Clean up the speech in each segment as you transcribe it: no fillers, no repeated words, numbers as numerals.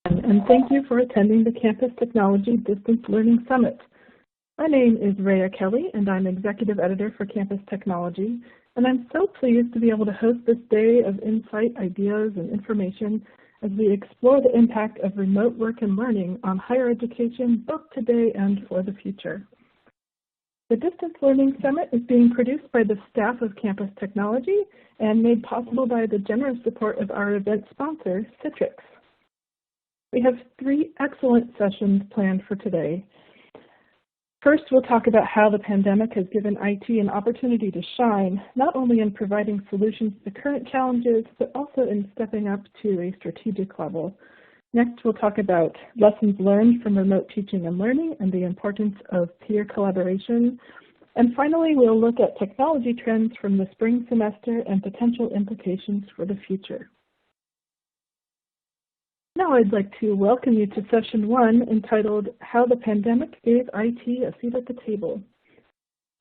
And thank you for attending the Campus Technology Distance Learning Summit. My name is Rhea Kelly, and I'm Executive Editor for Campus Technology, and I'm so pleased to be able to host this day of insight, ideas, and information as we explore the impact of remote work and learning on higher education, both today and for the future. The Distance Learning Summit is being produced by the staff of Campus Technology and made possible by the generous support of our event sponsor, Citrix. We have 3 excellent sessions planned for today. First, we'll talk about how the pandemic has given IT an opportunity to shine, not only in providing solutions to current challenges, but also in stepping up to a strategic level. Next, we'll talk about lessons learned from remote teaching and learning and the importance of peer collaboration. And finally, we'll look at technology trends from the spring semester and potential implications for the future. Now I'd like to welcome you to session 1 entitled How the Pandemic Gave IT a Seat at the Table.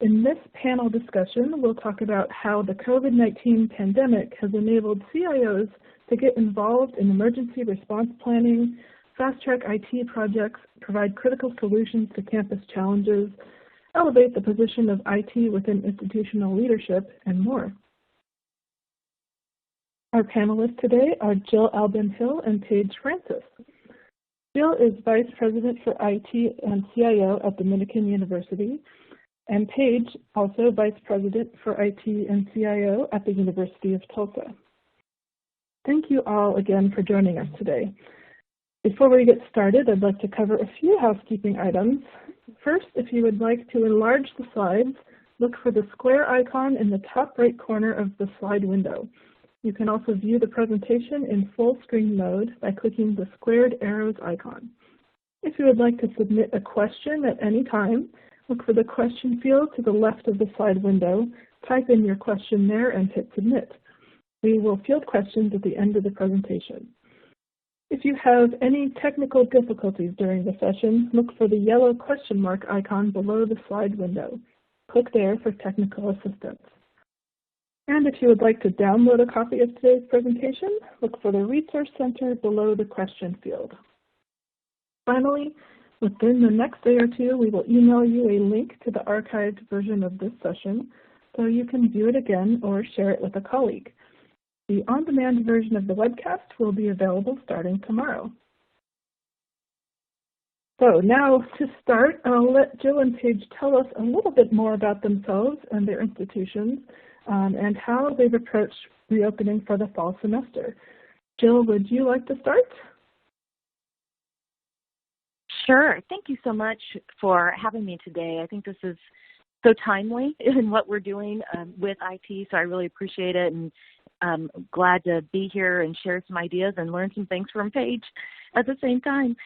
In this panel discussion, we'll talk about how the COVID-19 pandemic has enabled CIOs to get involved in emergency response planning, fast-track IT projects, provide critical solutions to campus challenges, elevate the position of IT within institutional leadership, and more. Our panelists today are Alvin and Paige Francis. Jill is Vice President for IT and CIO at Dominican University, and Paige, also Vice President for IT and CIO at the University of Tulsa. Thank you all again for joining us today. Before we get started, I'd like to cover a few housekeeping items. First, if you would like to enlarge the slides, look for the square icon in the top right corner of the slide window. You can also view the presentation in full screen mode by clicking the squared arrows icon. If you would like to submit a question at any time, look for the question field to the left of the slide window, type in your question there, and hit submit. We will field questions at the end of the presentation. If you have any technical difficulties during the session, look for the yellow question mark icon below the slide window. Click there for technical assistance. And if you would like to download a copy of today's presentation, look for the Resource Center below the question field. Finally, within the next day or two, we will email you a link to the archived version of this session so you can view it again or share it with a colleague. The on-demand version of the webcast will be available starting tomorrow. So now to start, I'll let Jill and Paige tell us a little bit more about themselves and their institutions and how they've approached reopening for the fall semester. Jill, would you like to start? Sure. Thank you so much for having me today. I think this is so timely in what we're doing with IT, so I really appreciate it, and I'm glad to be here and share some ideas and learn some things from Paige at the same time.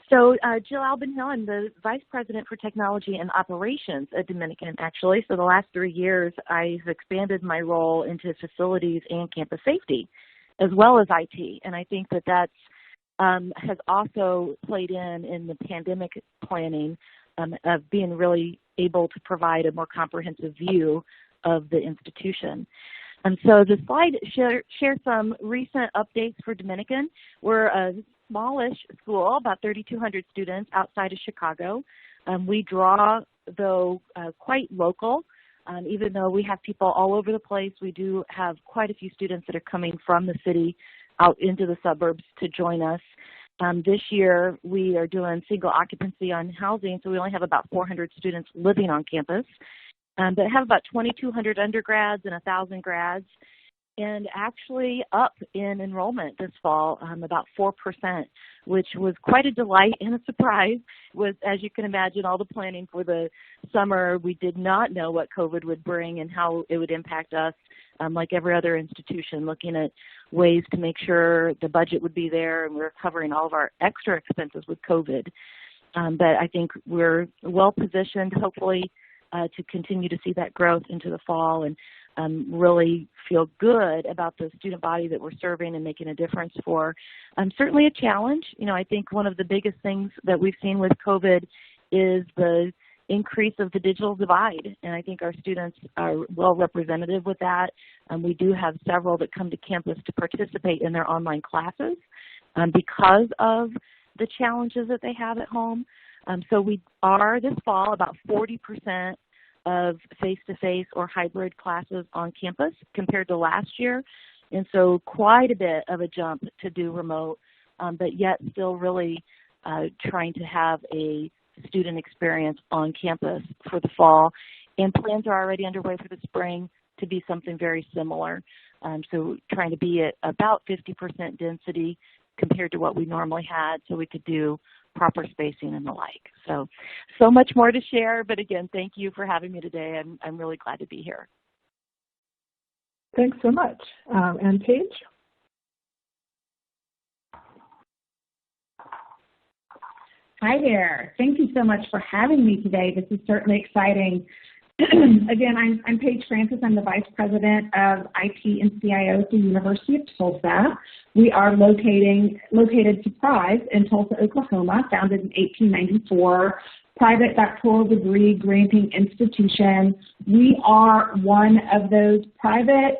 So Jill Alvin, I'm the Vice President for Technology and Operations at Dominican, actually. So the last 3 years, I've expanded my role into facilities and campus safety, as well as IT. And I think that that's has also played in the pandemic planning of being really able to provide a more comprehensive view of the institution. And so the slide shares some recent updates for Dominican. We're a smallish school, about 3,200 students outside of Chicago. We draw, though, quite local. Even though we have people all over the place, we do have quite a few students that are coming from the city out into the suburbs to join us. This year, we are doing single occupancy on housing, so we only have about 400 students living on campus. But have about 2,200 undergrads and 1,000 grads, and actually up in enrollment this fall, about 4%, which was quite a delight and a surprise. With, as you can imagine, all the planning for the summer, we did not know what COVID would bring and how it would impact us, like every other institution, looking at ways to make sure the budget would be there and we're covering all of our extra expenses with COVID. But I think we're well positioned, hopefully, to continue to see that growth into the fall and really feel good about the student body that we're serving and making a difference for. Certainly a challenge. You know, I think one of the biggest things that we've seen with COVID is the increase of the digital divide, and I think our students are well representative with that. We do have several that come to campus to participate in their online classes, because of the challenges that they have at home. So we are this fall about 40% of face-to-face or hybrid classes on campus compared to last year. And so quite a bit of a jump to do remote, but yet still really trying to have a student experience on campus for the fall. And plans are already underway for the spring to be something very similar. So trying to be at about 50% density compared to what we normally had so we could do proper spacing and the like. So much more to share, but again, thank you for having me today. I'm really glad to be here. Thanks so much. And Paige? Hi there. Thank you so much for having me today. This is certainly exciting. Again, I'm Paige Francis. I'm the Vice President of IT and CIO at the University of Tulsa. We are located, surprise, in Tulsa, Oklahoma, founded in 1894, private doctoral degree granting institution. We are one of those private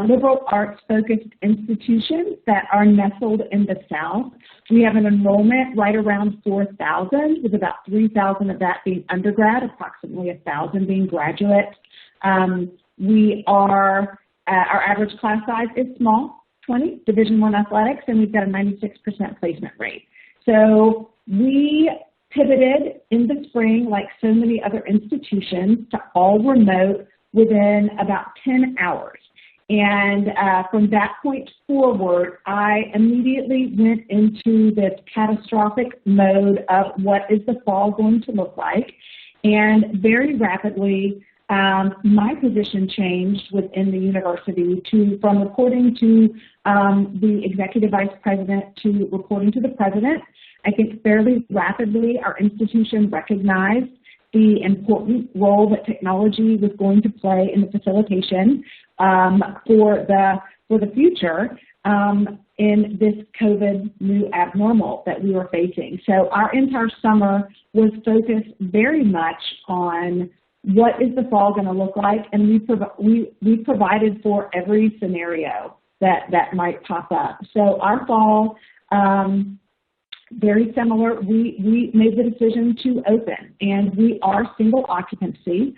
liberal arts-focused institutions that are nestled in the South. We have an enrollment right around 4,000, with about 3,000 of that being undergrad, approximately 1,000 being graduate. Our average class size is small, 20, Division I athletics, and we've got a 96% placement rate. So we pivoted in the spring, like so many other institutions, to all remote within about 10 hours. And from that point forward, I immediately went into this catastrophic mode of what is the fall going to look like. And very rapidly, my position changed within the university from reporting to the executive vice president to reporting to the president. I think fairly rapidly, our institution recognized the important role that technology was going to play in the facilitation for the future in this COVID new abnormal that we were facing. So our entire summer was focused very much on what is the fall going to look like, and we provided for every scenario that might pop up. So our fall, very similar, we made the decision to open, and we are single occupancy.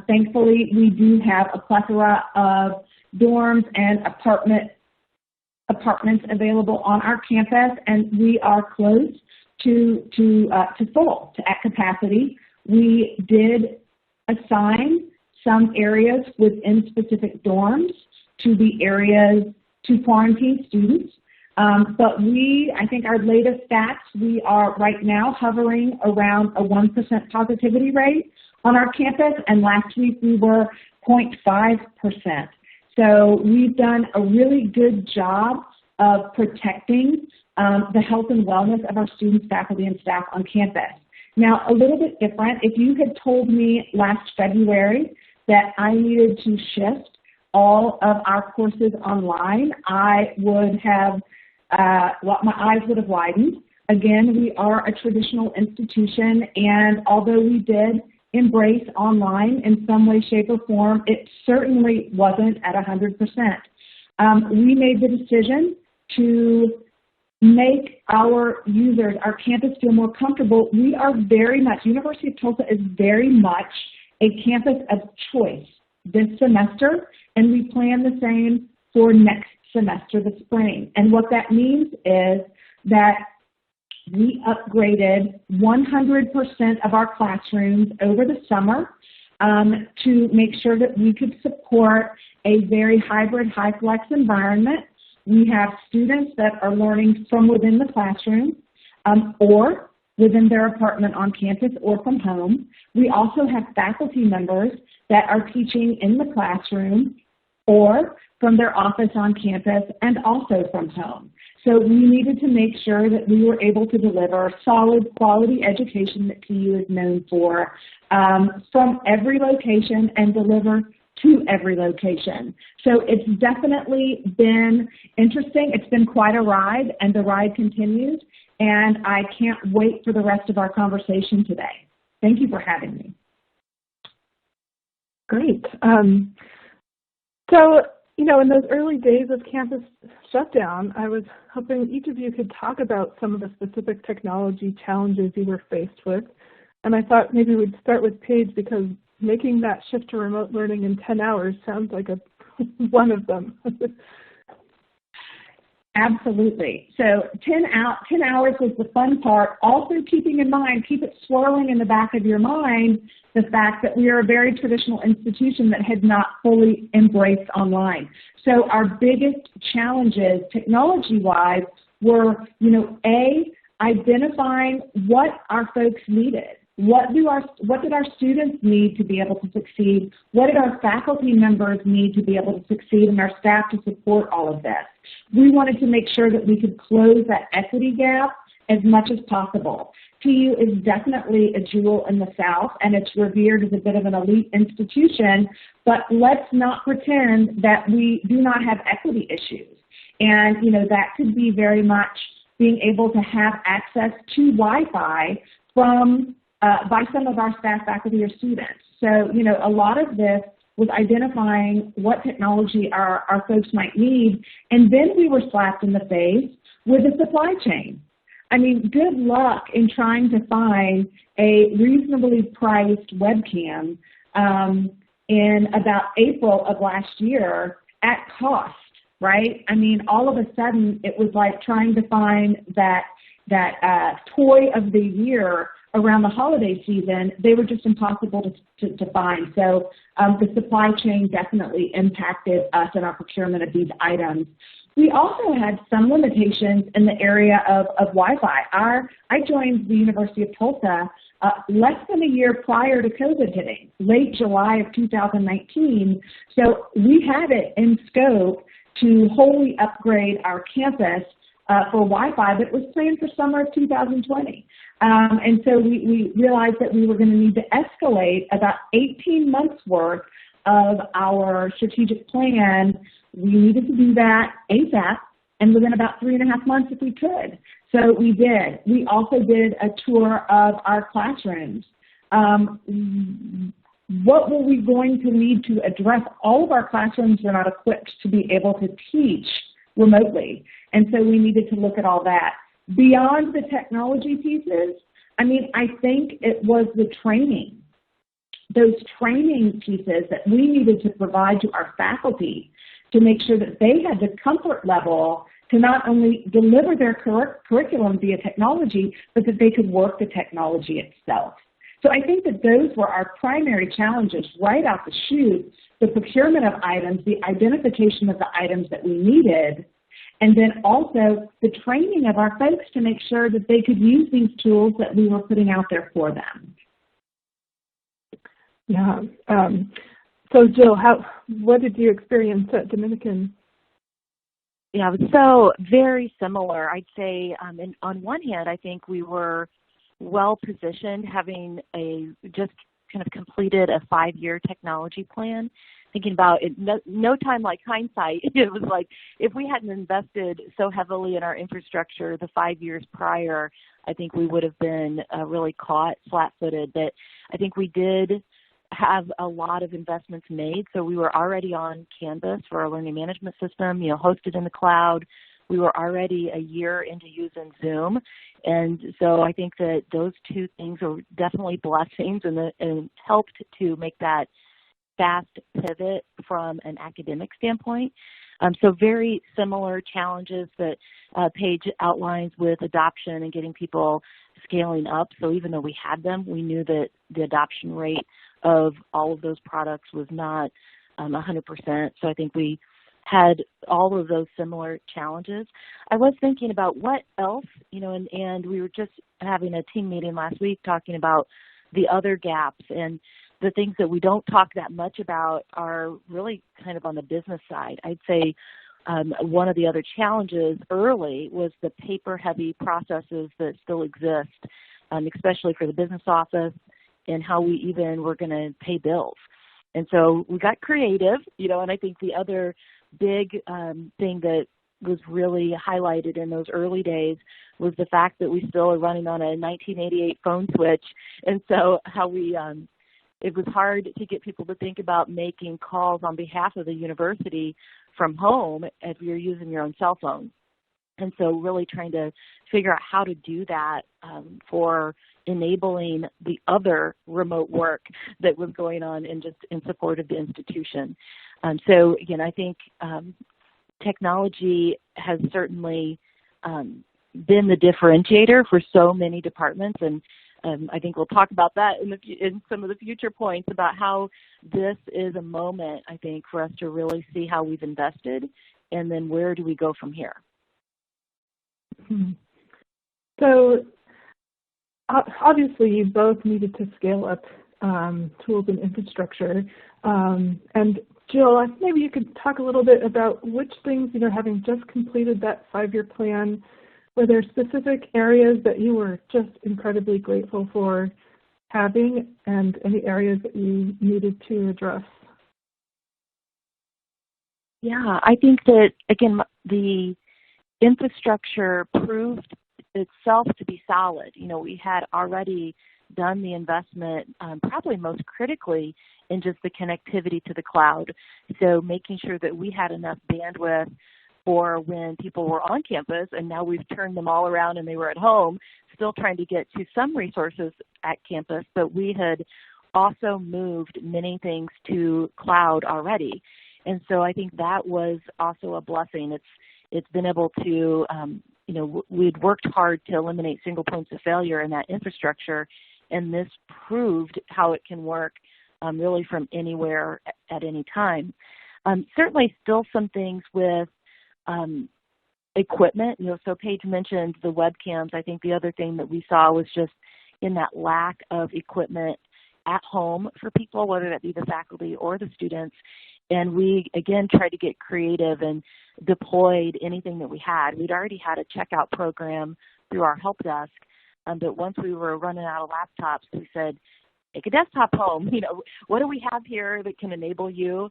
Thankfully, we do have a plethora of dorms and apartments available on our campus, and we are close to full, at capacity. We did assign some areas within specific dorms to be areas to quarantine students. But I think our latest stats, we are right now hovering around a 1% positivity rate on our campus, and last week we were 0.5%. So we've done a really good job of protecting the health and wellness of our students, faculty, and staff on campus. Now, a little bit different, if you had told me last February that I needed to shift all of our courses online, I would have my eyes would have widened. Again, we are a traditional institution, and although we did embrace online in some way, shape, or form, it certainly wasn't at 100%. We made the decision to make our users, our campus, feel more comfortable. We are very much, University of Tulsa is very much a campus of choice this semester, and we plan the same for next semester, the spring. And what that means is that we upgraded 100% of our classrooms over the summer to make sure that we could support a very hybrid, high-flex environment. We have students that are learning from within the classroom or within their apartment on campus or from home. We also have faculty members that are teaching in the classroom or from their office on campus and also from home. So we needed to make sure that we were able to deliver solid quality education that TU is known for from every location and deliver to every location. So it's definitely been interesting. It's been quite a ride, and the ride continues, and I can't wait for the rest of our conversation today. Thank you for having me. Great. So You know, in those early days of campus shutdown, I was hoping each of you could talk about some of the specific technology challenges you were faced with. And I thought maybe we'd start with Paige, because making that shift to remote learning in 10 hours sounds like one of them. Absolutely. So 10 hours was the fun part. Also keeping in mind, keep it swirling in the back of your mind, the fact that we are a very traditional institution that had not fully embraced online. So our biggest challenges, technology-wise, were, identifying what our folks needed. What did our students need to be able to succeed? What did our faculty members need to be able to succeed, and our staff to support all of this? We wanted to make sure that we could close that equity gap as much as possible. TU is definitely a jewel in the South, and it's revered as a bit of an elite institution, but let's not pretend that we do not have equity issues. And, that could be very much being able to have access to Wi-Fi by some of our staff, faculty, or students. So, a lot of this was identifying what technology our folks might need, and then we were slapped in the face with the supply chain. I mean, good luck in trying to find a reasonably priced webcam in about April of last year at cost, right? I mean, all of a sudden, it was like trying to find that toy of the year around the holiday season. They were just impossible to find. So the supply chain definitely impacted us in our procurement of these items. We also had some limitations in the area of Wi-Fi. I joined the University of Tulsa less than a year prior to COVID hitting, late July of 2019. So we had it in scope to wholly upgrade our campus for Wi-Fi, but it was planned for summer of 2020. And so we realized that we were going to need to escalate about 18 months worth of our strategic plan. We needed to do that ASAP, and within about 3.5 months if we could. So we did. We also did a tour of our classrooms. What were we going to need to address? All of our classrooms were not equipped to be able to teach remotely, and so we needed to look at all that. Beyond the technology pieces, I think it was the training. Those training pieces that we needed to provide to our faculty to make sure that they had the comfort level to not only deliver their curriculum via technology, but that they could work the technology itself. So I think that those were our primary challenges right out the chute: the procurement of items, the identification of the items that we needed, and then also the training of our folks to make sure that they could use these tools that we were putting out there for them. Yeah. So Jill, what did you experience at Dominican? Yeah, it was so very similar. I'd say on one hand, I think we were well positioned, having just kind of completed a 5-year technology plan. Thinking about it, no time like hindsight. It was like if we hadn't invested so heavily in our infrastructure the 5 years prior, I think we would have been really caught flat-footed. But I think we did have a lot of investments made. So we were already on Canvas for our learning management system, hosted in the cloud. We were already a year into using Zoom. And so I think that those two things are definitely blessings and helped to make that fast pivot from an academic standpoint. So very similar challenges that Paige outlines with adoption and getting people scaling up. So even though we had them, we knew that the adoption rate of all of those products was not 100%. So I think we had all of those similar challenges. I was thinking about what else, and we were just having a team meeting last week talking about the other gaps, and the things that we don't talk that much about are really kind of on the business side. I'd say one of the other challenges early was the paper-heavy processes that still exist, especially for the business office, and how we even were going to pay bills. And so we got creative, and I think the other big thing that was really highlighted in those early days was the fact that we still are running on a 1988 phone switch. And so how it was hard to get people to think about making calls on behalf of the university from home if you're using your own cell phone. And so really trying to figure out how to do that for enabling the other remote work that was going on in support of the institution. So again, I think technology has certainly been the differentiator for so many departments, and I think we'll talk about that in some of the future points about how this is a moment, I think, for us to really see how we've invested, and then where do we go from here. So obviously you both needed to scale up tools and infrastructure. And Jill, maybe you could talk a little bit about which things, having just completed that 5-year plan, were there specific areas that you were just incredibly grateful for having and any areas that you needed to address? Yeah, I think that, again, the infrastructure proved itself to be solid. We had already done the investment, probably most critically, in just the connectivity to the cloud. So making sure that we had enough bandwidth for when people were on campus, and now we've turned them all around and they were at home, still trying to get to some resources at campus, but we had also moved many things to cloud already. And so I think that was also a blessing. It's been able to, we'd worked hard to eliminate single points of failure in that infrastructure, and this proved how it can work really from anywhere at any time. Certainly still some things with equipment, so Paige mentioned the webcams. I think the other thing that we saw was just in that lack of equipment at home for people, whether that be the faculty or the students. And we, again, tried to get creative and deployed anything that we had. We'd already had a checkout program through our help desk, but once we were running out of laptops, we said, take a desktop home. What do we have here that can enable you?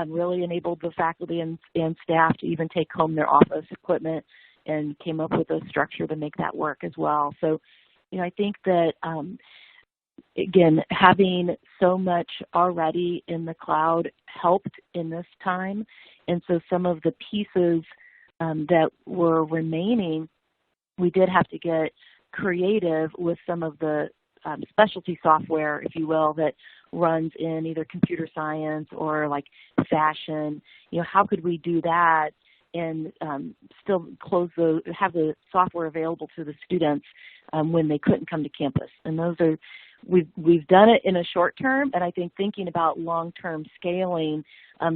Really enabled the faculty and staff to even take home their office equipment, and came up with a structure to make that work as well. So, I think that, again, having so much already in the cloud helped in this time. And so some of the pieces that were remaining, we did have to get creative with some of the specialty software, if you will, that runs in either computer science or like fashion. How could we do that and still have the software available to the students when they couldn't come to campus? And those are, we've done it in a short term, and I think thinking about long-term scaling,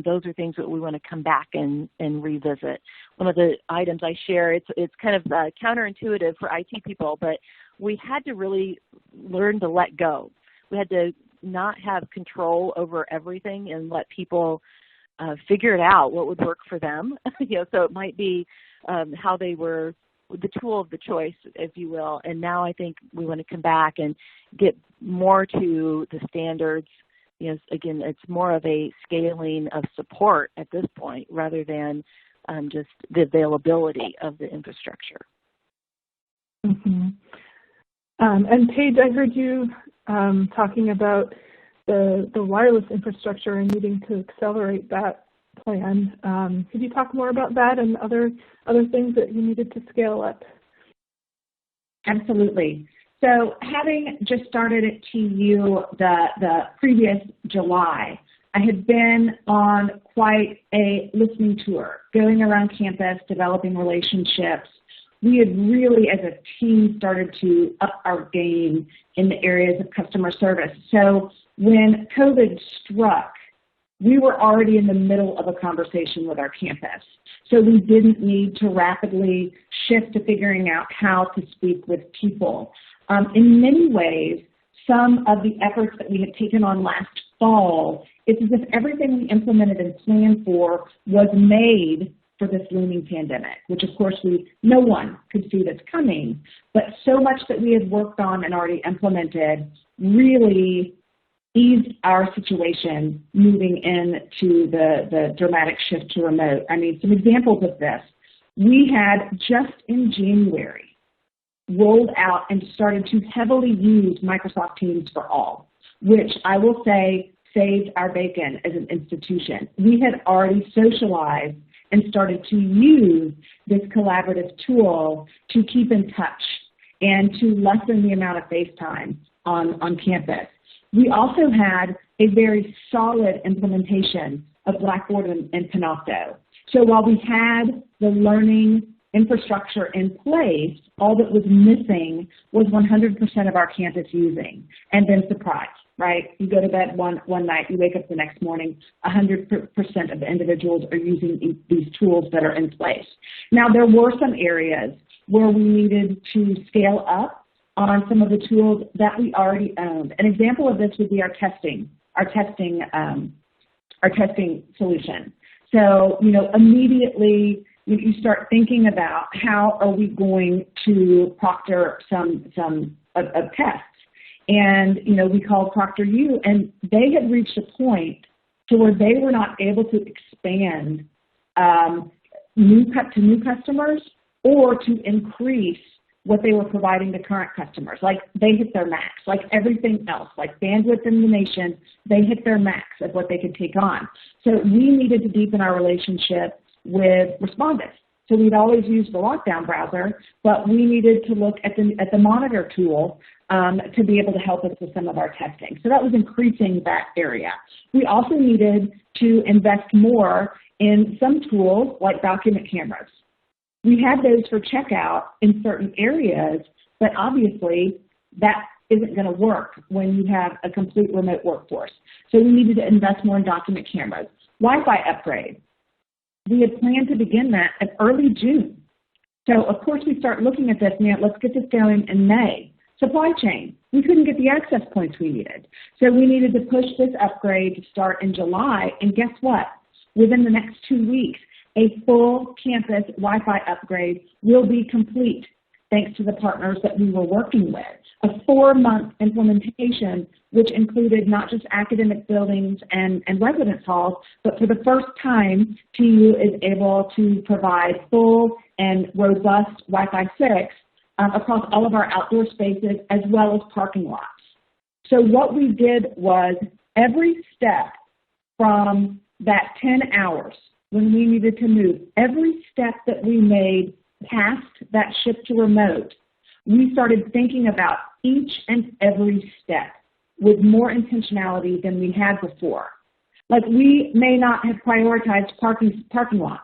those are things that we want to come back and revisit. One of the items I share, it's kind of counterintuitive for IT people, but we had to really learn to let go. We had to not have control over everything and let people figure it out, what would work for them. So it might be how they were the tool of the choice, if you will. And now I think we want to come back and get more to the standards. Again, it's more of a scaling of support at this point rather than just the availability of the infrastructure. Mm-hmm. And Paige, I heard you talking about the wireless infrastructure and needing to accelerate that plan. Could you talk more about that and other things that you needed to scale up? Absolutely. So having just started at TU the previous July, I had been on quite a listening tour, going around campus, developing relationships. We had really, as a team, started to up our game in the areas of customer service. So when COVID struck, we were already in the middle of a conversation with our campus. So we didn't need to rapidly shift to figuring out how to speak with people. In many ways, some of the efforts that we had taken on last fall, it's as if everything we implemented and planned for was made for this looming pandemic, which of course no one could see that's coming, but so much that we had worked on and already implemented really eased our situation moving into the dramatic shift to remote. I mean, some examples of this. We had just in January rolled out and started to heavily use Microsoft Teams for All, which I will say saved our bacon as an institution. We had already socialized and started to use this collaborative tool to keep in touch and to lessen the amount of face time on campus. We also had a very solid implementation of Blackboard and Panopto. So while we had the learning infrastructure in place, all that was missing was 100% of our campus using. And then surprise, right? You go to bed one night, you wake up the next morning, 100% of the individuals are using these tools that are in place. Now, there were some areas where we needed to scale up on some of the tools that we already owned. An example of this would be our testing solution. So, immediately you start thinking about how are we going to proctor some tests. And, we called ProctorU, and they had reached a point to where they were not able to expand to new customers or to increase what they were providing to current customers. Like, they hit their max. Like everything else, like bandwidth in the nation, they hit their max of what they could take on. So we needed to deepen our relationship with respondents. So we'd always used the lockdown browser, but we needed to look at the monitor tool to be able to help us with some of our testing. So that was increasing that area. We also needed to invest more in some tools like document cameras. We had those for checkout in certain areas, but obviously that isn't going to work when you have a complete remote workforce. So we needed to invest more in document cameras. Wi-Fi upgrade. We had planned to begin that in early June. So of course we start looking at this, let's get this going in May. Supply chain. We couldn't get the access points we needed. So we needed to push this upgrade to start in July, and guess what? Within the next 2 weeks, a full campus Wi-Fi upgrade will be complete thanks to the partners that we were working with. A 4-month implementation, which included not just academic buildings and residence halls, but for the first time, TU is able to provide full and robust Wi-Fi 6 across all of our outdoor spaces as well as parking lots. So what we did was every step from that 10 hours when we needed to move, every step that we made past that shift to remote, we started thinking about each and every step with more intentionality than we had before. Like, we may not have prioritized parking lots,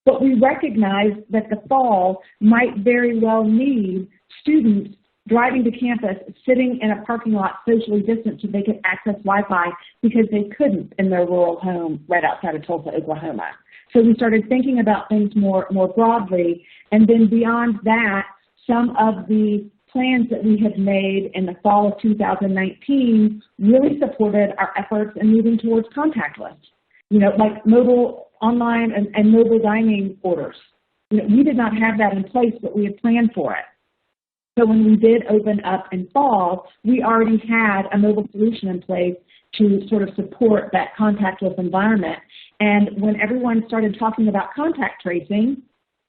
but we recognized that the fall might very well need students driving to campus, sitting in a parking lot socially distant so they could access Wi-Fi because they couldn't in their rural home right outside of Tulsa, Oklahoma. So we started thinking about things more broadly, and then beyond that, some of the plans that we had made in the fall of 2019 really supported our efforts in moving towards contactless, like mobile online and mobile dining orders. We did not have that in place, but we had planned for it. So when we did open up in fall, we already had a mobile solution in place to sort of support that contactless environment. And when everyone started talking about contact tracing,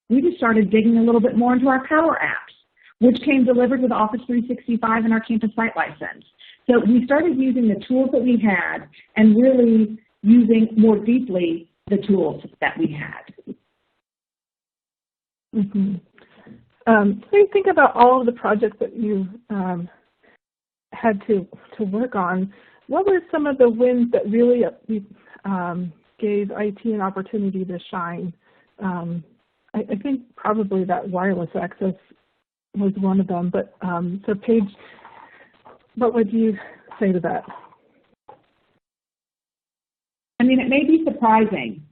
we just started digging a little bit more into our Power Apps, which came delivered with Office 365 and our campus site license. So we started using the tools that we had and really using more deeply the tools that we had. Mm-hmm. So you think about all of the projects that you had to work on. What were some of the wins that really gave IT an opportunity to shine? I think probably that wireless access was one of them. But so Paige, what would you say to that? I mean, it may be surprising,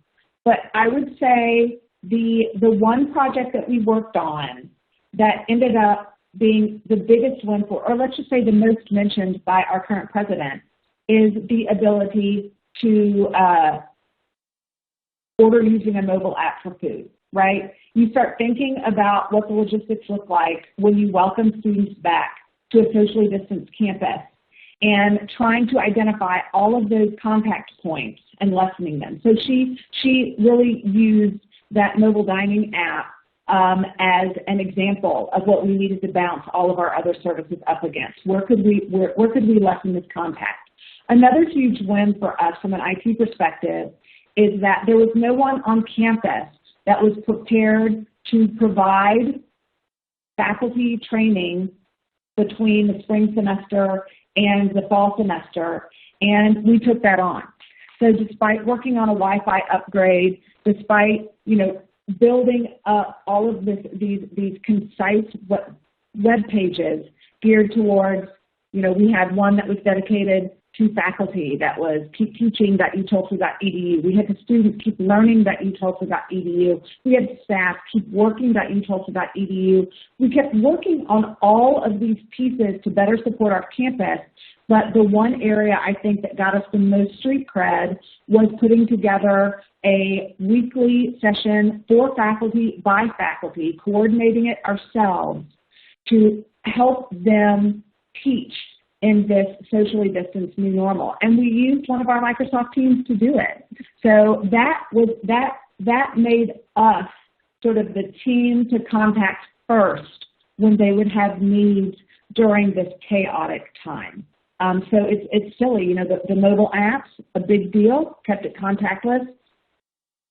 but I would say the one project that we worked on that ended up being the biggest one or let's just say the most mentioned by our current president, is the ability to order using a mobile app for food, right? You start thinking about what the logistics look like when you welcome students back to a socially distanced campus and trying to identify all of those contact points and lessening them. So she really used that mobile dining app as an example of what we needed to bounce all of our other services up against. Where could we lessen this contact? Another huge win for us from an IT perspective is that there was no one on campus that was prepared to provide faculty training between the spring semester and the fall semester, and we took that on. So despite working on a Wi-Fi upgrade, despite, building up all of these concise web pages geared towards, we had one that was dedicated to faculty that was keep teaching.utulsa.edu. We had the students keep learning.utulsa.edu. We had staff keep working.utulsa.edu. We kept working on all of these pieces to better support our campus, but the one area I think that got us the most street cred was putting together a weekly session for faculty, by faculty, coordinating it ourselves to help them teach in this socially distanced new normal. And we used one of our Microsoft Teams to do it. So that made us sort of the team to contact first when they would have needs during this chaotic time. So it's silly, the mobile apps, a big deal, kept it contactless,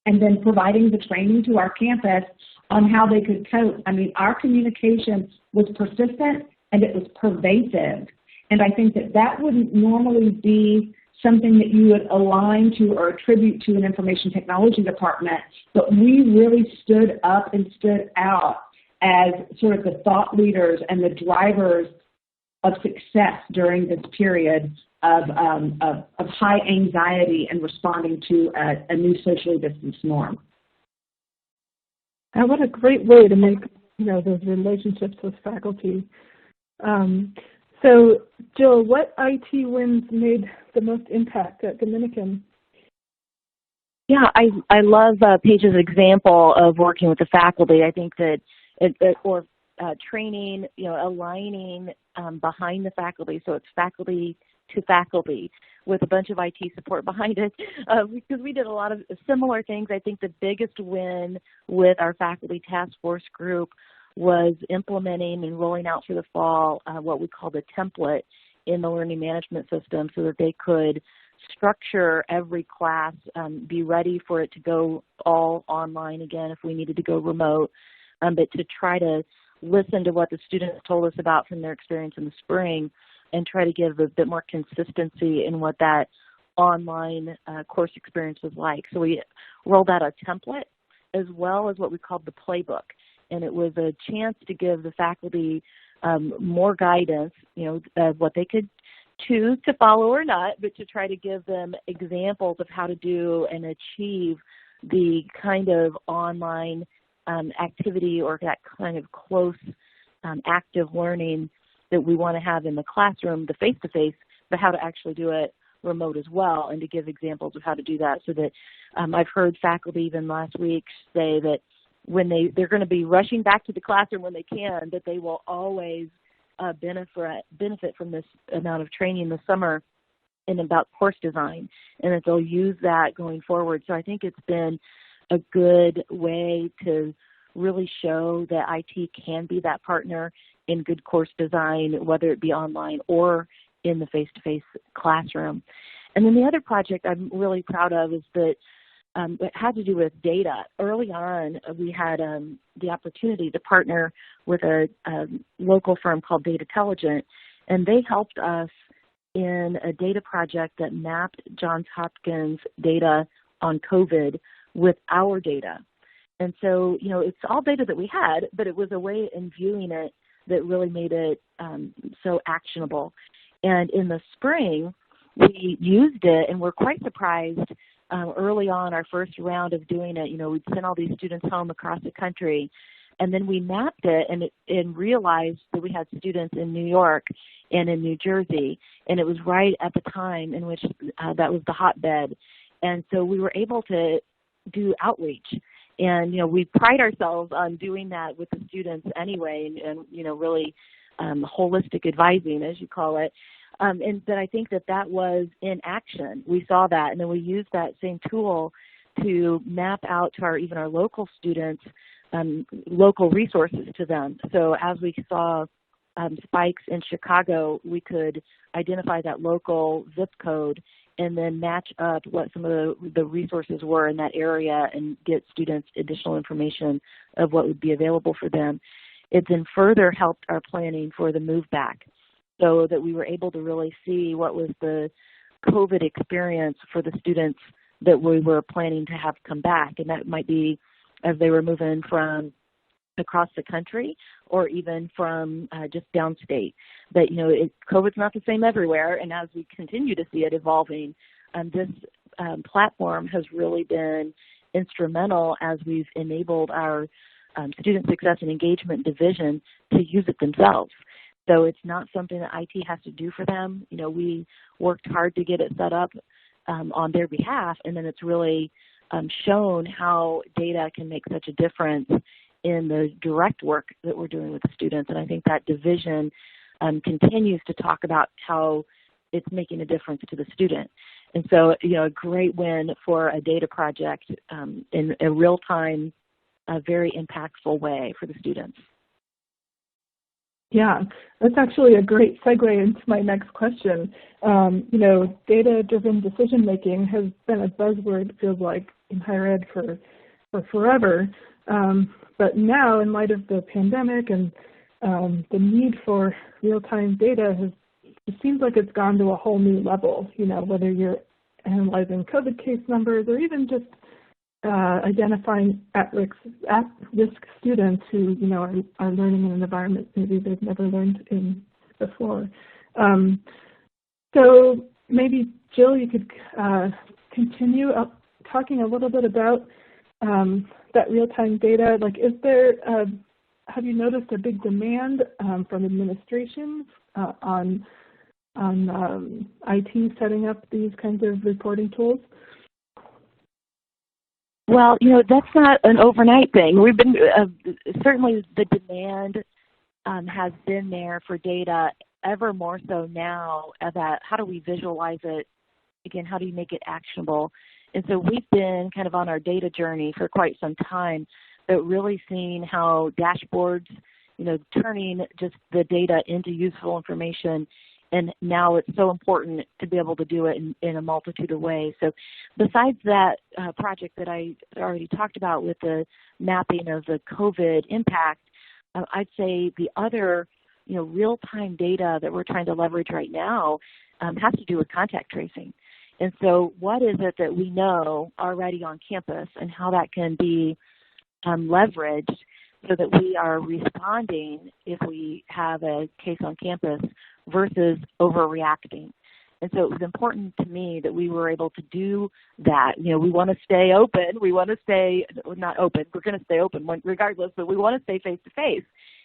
and then providing the training to our campus on how they could cope. I mean, our communication was persistent and it was pervasive. And I think that wouldn't normally be something that you would align to or attribute to an information technology department, but we really stood up and stood out as sort of the thought leaders and the drivers of success during this period of high anxiety and responding to a new socially distanced norm. And what a great way to make those relationships with faculty. So, Jill, what IT wins made the most impact at Dominican? Yeah, I love Paige's example of working with the faculty. I think that training, aligning behind the faculty, so it's faculty to faculty with a bunch of IT support behind it, because we did a lot of similar things. I think the biggest win with our faculty task force group was implementing and rolling out for the fall what we call the template in the learning management system so that they could structure every class, be ready for it to go all online again if we needed to go remote, but to try to listen to what the students told us about from their experience in the spring and try to give a bit more consistency in what that online course experience was like. So we rolled out a template as well as what we called the playbook. And it was a chance to give the faculty more guidance, what they could choose to follow or not, but to try to give them examples of how to do and achieve the kind of online activity or that kind of close active learning that we want to have in the classroom, the face-to-face, but how to actually do it remote as well, and to give examples of how to do that so that I've heard faculty even last week say that when they're going to be rushing back to the classroom when they can, that they will always benefit from this amount of training this summer and about course design, and that they'll use that going forward. So I think it's been a good way to really show that IT can be that partner in good course design, whether it be online or in the face-to-face classroom. And then the other project I'm really proud of is that it had to do with data. Early on, we had the opportunity to partner with a local firm called Datacenter, and they helped us in a data project that mapped Johns Hopkins data on COVID with our data. And so, it's all data that we had, but it was a way in viewing it that really made it so actionable. And in the spring, we used it and we're quite surprised early on, our first round of doing it, we'd sent all these students home across the country, and then we mapped it and realized that we had students in New York and in New Jersey, and it was right at the time in which that was the hotbed. And so we were able to do outreach. And, we pride ourselves on doing that with the students anyway, and really holistic advising, as you call it. And that I think that was in action. We saw that, and then we used that same tool to map out to our local students, local resources to them. So as we saw spikes in Chicago, we could identify that local zip code and then match up what some of the resources were in that area and get students additional information of what would be available for them. It then further helped our planning for the move back, so that we were able to really see what was the COVID experience for the students that we were planning to have come back. And that might be as they were moving from across the country or even from just downstate. But, COVID's not the same everywhere. And as we continue to see it evolving, this platform has really been instrumental as we've enabled our Student Success and Engagement Division to use it themselves. So it's not something that IT has to do for them. We worked hard to get it set up on their behalf, and then it's really shown how data can make such a difference in the direct work that we're doing with the students. And I think that division continues to talk about how it's making a difference to the student. And so, a great win for a data project in a real-time, very impactful way for the students. Yeah, that's actually a great segue into my next question. Data-driven decision-making has been a buzzword, it feels like, in higher ed for forever. But now, in light of the pandemic and the need for real-time data, it seems like it's gone to a whole new level, whether you're analyzing COVID case numbers or even just identifying at-risk students who, are learning in an environment maybe they've never learned in before. So maybe, Jill, you could continue talking a little bit about that real-time data. Like, have you noticed a big demand from administrations on IT setting up these kinds of reporting tools? Well, that's not an overnight thing. We've been, certainly the demand has been there for data, ever more so now, about how do we visualize it, again, how do you make it actionable? And so we've been kind of on our data journey for quite some time, but really seeing how dashboards, turning just the data into useful information. And now it's so important to be able to do it in a multitude of ways. So besides that project that I already talked about with the mapping of the COVID impact, I'd say the other, real-time data that we're trying to leverage right now has to do with contact tracing. And so what is it that we know already on campus and how that can be leveraged so that we are responding if we have a case on campus versus overreacting. And so it was important to me that we were able to do that. We want to stay open. We want to stay, not open, we're going to stay open regardless, but we want to stay face-to-face.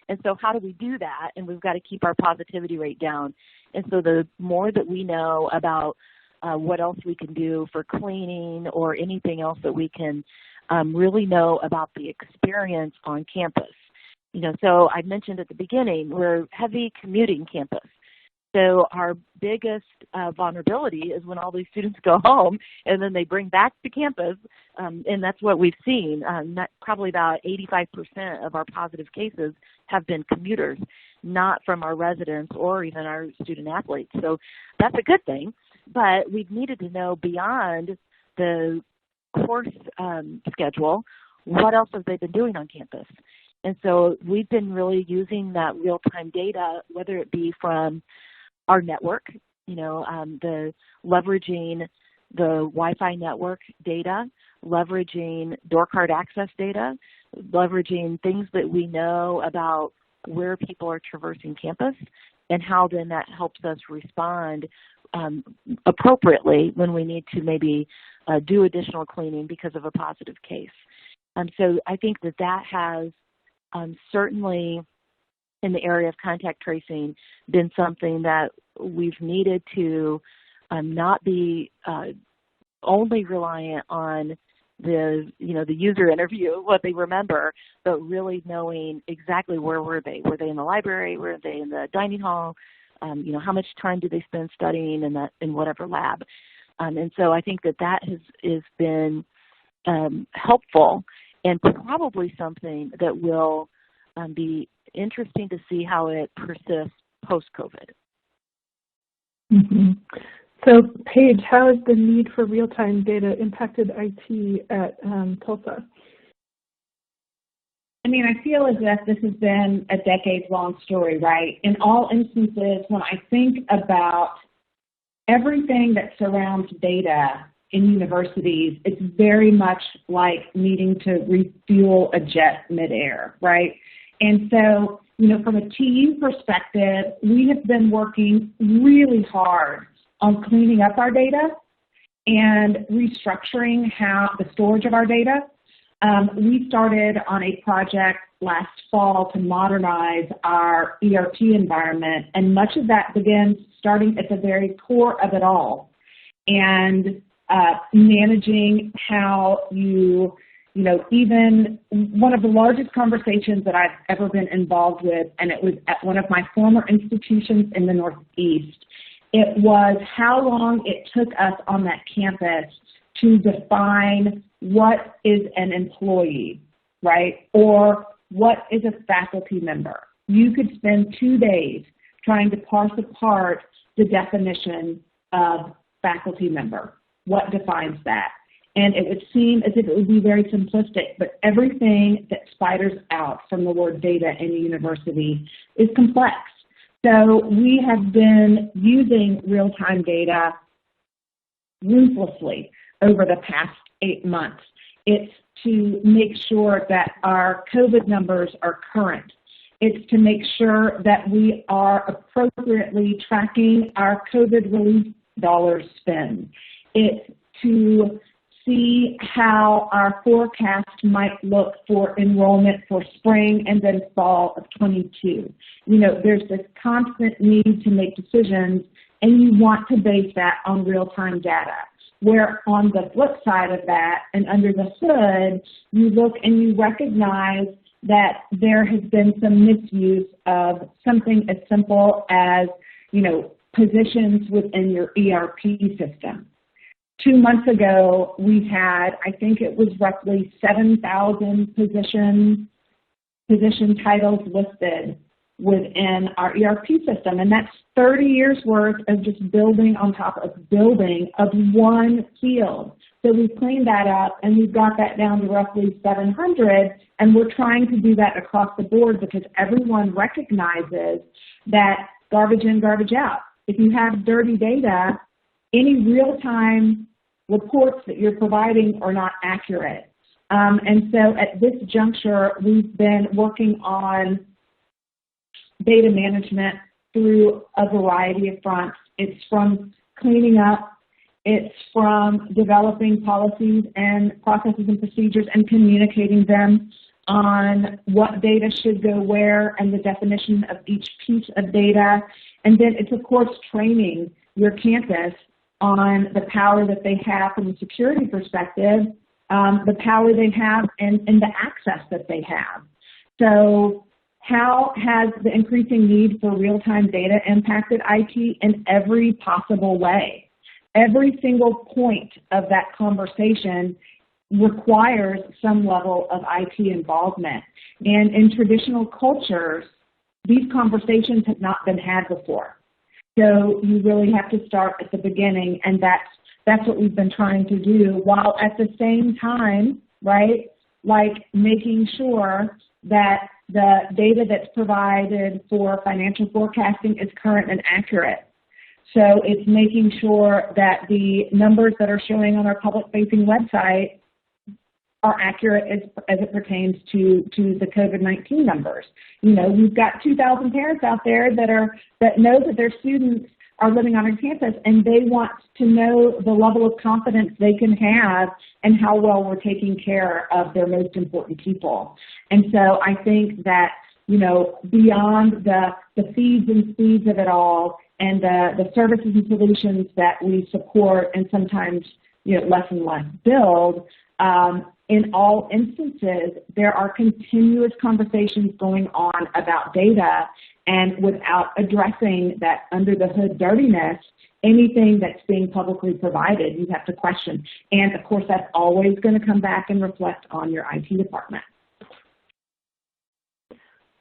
And so how do we do that? And we've got to keep our positivity rate down. And so the more that we know about what else we can do for cleaning or anything else that we can really know about the experience on campus. So I mentioned at the beginning, we're heavy commuting campus. So our biggest vulnerability is when all these students go home and then they bring back to campus, and that's what we've seen. Probably about 85% of our positive cases have been commuters, not from our residents or even our student athletes. So that's a good thing, but we've needed to know beyond the course schedule, what else have they been doing on campus? And so we've been really using that real-time data, whether it be from our network, the leveraging the Wi-Fi network data, leveraging door card access data, leveraging things that we know about where people are traversing campus, and how then that helps us respond appropriately when we need to maybe do additional cleaning because of a positive case. So I think that has certainly, in the area of contact tracing, been something that we've needed to not be only reliant on the user interview, what they remember, but really knowing exactly where were they. Were they in the library? Were they in the dining hall? How much time do they spend studying in whatever lab? And so I think that has been helpful, and probably something that will be interesting to see how it persists post-COVID. Mm-hmm. So, Paige, how has the need for real-time data impacted IT at Tulsa? I mean, I feel as if this has been a decades-long story, right? In all instances, when I think about everything that surrounds data in universities, it's very much like needing to refuel a jet midair, right? And so, from a TU perspective, we have been working really hard on cleaning up our data and restructuring the storage of our data. We started on a project last fall to modernize our ERP environment, and much of that begins starting at the very core of it all, and managing how even one of the largest conversations that I've ever been involved with, and it was at one of my former institutions in the Northeast, it was how long it took us on that campus to define what is an employee, right? Or what is a faculty member. You could spend 2 days trying to parse apart the definition of faculty member. What defines that? And it would seem as if it would be very simplistic, but everything that spiders out from the word data in a university is complex. So we have been using real-time data ruthlessly over the past 8 months. It's to make sure that our COVID numbers are current. It's to make sure that we are appropriately tracking our COVID relief dollars spend. It's to see how our forecast might look for enrollment for spring and then fall of 22. There's this constant need to make decisions, and you want to base that on real-time data. Where on the flip side of that, and under the hood, you look and you recognize that there has been some misuse of something as simple as, positions within your ERP system. 2 months ago, we had, I think it was roughly 7,000 position titles listed within our ERP system, and that's 30 years worth of just building on top of building of one field. So we've cleaned that up, and we've got that down to roughly 700, and we're trying to do that across the board because everyone recognizes that garbage in, garbage out. If you have dirty data, any real-time reports that you're providing are not accurate. And so at this juncture, we've been working on data management through a variety of fronts. It's from cleaning up, it's from developing policies and processes and procedures and communicating them on what data should go where and the definition of each piece of data. And then it's, of course, training your campus on the power that they have from a security perspective, the power they have and the access that they have. So how has the increasing need for real-time data impacted IT? In every possible way. Every single point of that conversation requires some level of IT involvement. And in traditional cultures, these conversations have not been had before. So you really have to start at the beginning, and that's what we've been trying to do, while at the same time, right, like making sure that the data that's provided for financial forecasting is current and accurate. So it's making sure that the numbers that are showing on our public-facing website are accurate as it pertains to the COVID-19 numbers. We've got 2,000 parents out there that know that their students are living on our campus, and they want to know the level of confidence they can have and how well we're taking care of their most important people. And so I think that, beyond the feeds and speeds of it all and the services and solutions that we support and sometimes, less and less build, in all instances, there are continuous conversations going on about data, and without addressing that under the hood dirtiness, anything that's being publicly provided, you have to question. And of course, that's always going to come back and reflect on your IT department.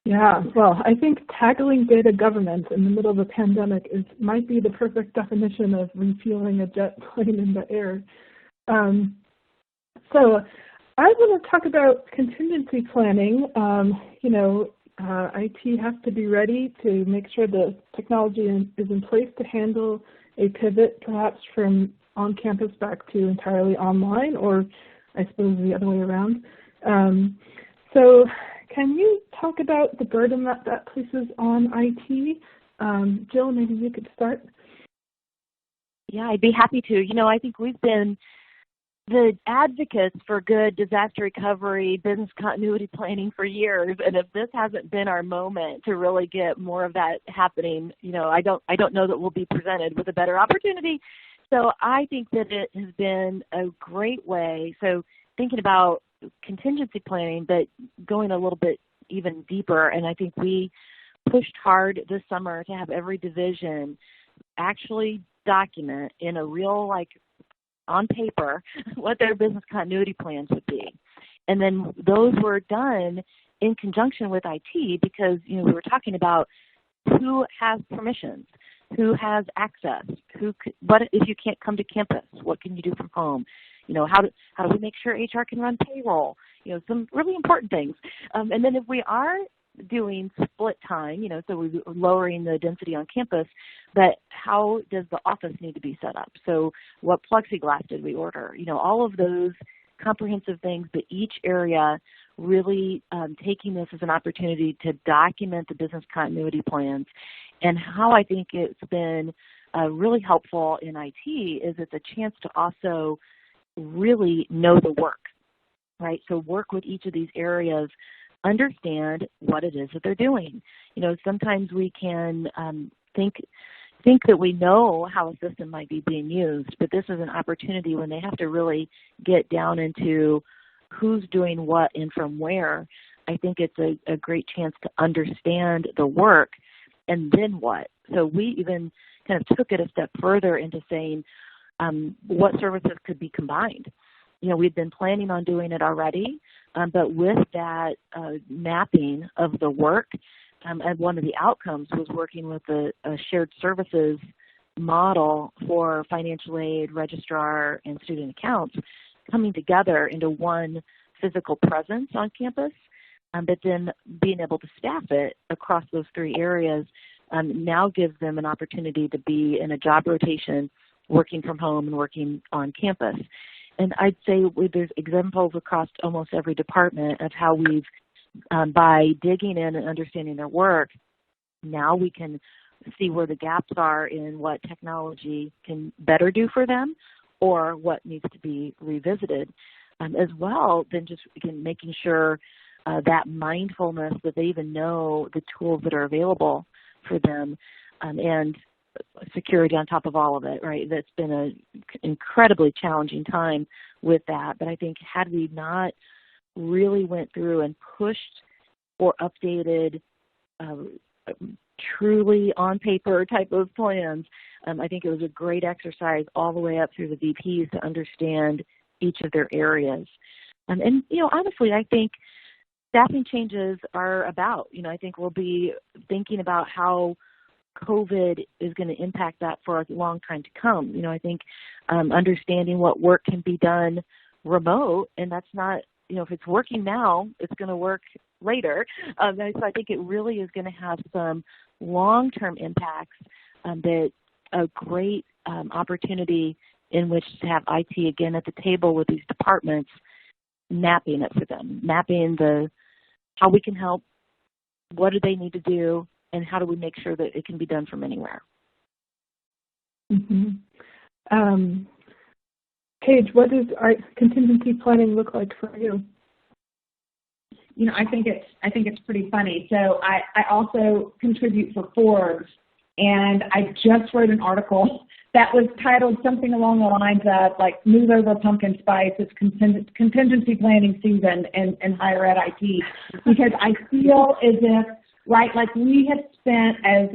Yeah, well, I think tackling data governance in the middle of a pandemic might be the perfect definition of refueling a jet plane in the air. So I want to talk about contingency planning. IT has to be ready to make sure the technology is in place to handle a pivot, perhaps from on-campus back to entirely online, or I suppose the other way around. So can you talk about the burden that places on IT? Jill, maybe you could start. Yeah, I'd be happy to. I think we've been the advocates for good disaster recovery, business continuity planning for years, and if this hasn't been our moment to really get more of that happening, I don't know that we'll be presented with a better opportunity. So I think that it has been a great way. So thinking about contingency planning, but going a little bit even deeper, and I think we pushed hard this summer to have every division actually document in a real, on paper, what their business continuity plans would be. And then those were done in conjunction with IT because, we were talking about who has permissions, who has access, what if you can't come to campus, what can you do from home? How do we make sure HR can run payroll? Some really important things. And then if we are doing split time, so we're lowering the density on campus, but how does the office need to be set up? So what plexiglass did we order? All of those comprehensive things, but each area really taking this as an opportunity to document the business continuity plans. And how I think it's been really helpful in IT is it's a chance to also really know the work, right? So work with each of these areas, understand what it is that they're doing. Sometimes we can think that we know how a system might be being used, but this is an opportunity when they have to really get down into who's doing what and from where. I think it's a great chance to understand the work and then what. So we even kind of took it a step further into saying what services could be combined. We've been planning on doing it already, but with that mapping of the work, and one of the outcomes was working with a shared services model for financial aid, registrar, and student accounts coming together into one physical presence on campus, but then being able to staff it across those three areas now gives them an opportunity to be in a job rotation, working from home and working on campus. And I'd say there's examples across almost every department of how we've, by digging in and understanding their work, now we can see where the gaps are in what technology can better do for them or what needs to be revisited. As well, then just again, making sure that mindfulness that they even know the tools that are available for them and security on top of all of it, right? That's been an incredibly challenging time with that. But I think had we not really went through and pushed or updated truly on paper type of plans, I think it was a great exercise all the way up through the VPs to understand each of their areas. And honestly, I think staffing changes are about, I think we'll be thinking about how COVID is going to impact that for a long time to come. I think understanding what work can be done remote, and that's not, if it's working now, it's going to work later. So I think it really is going to have some long-term impacts that a great opportunity in which to have IT again at the table with these departments, mapping it for them, mapping how we can help, what do they need to do, and how do we make sure that it can be done from anywhere. Mm-hmm. Paige, what does our contingency planning look like for you? I think it's pretty funny. So I also contribute for Forbes, and I just wrote an article that was titled something along the lines of "Move Over Pumpkin Spice." It's contingency planning season in higher ed IT, because I feel as if we have spent as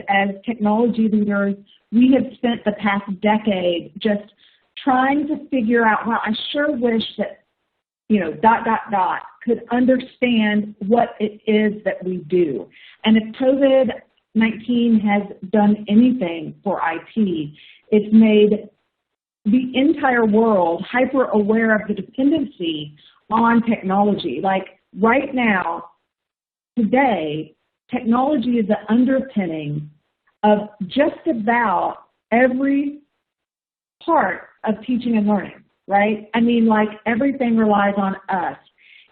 technology leaders, we have spent the past decade just trying to figure out. Well, I sure wish that could understand what it is that we do. And if COVID-19 has done anything for IT, it's made the entire world hyper aware of the dependency on technology. Like right now, today, technology is the underpinning of just about every part of teaching and learning, right? I mean, like everything relies on us.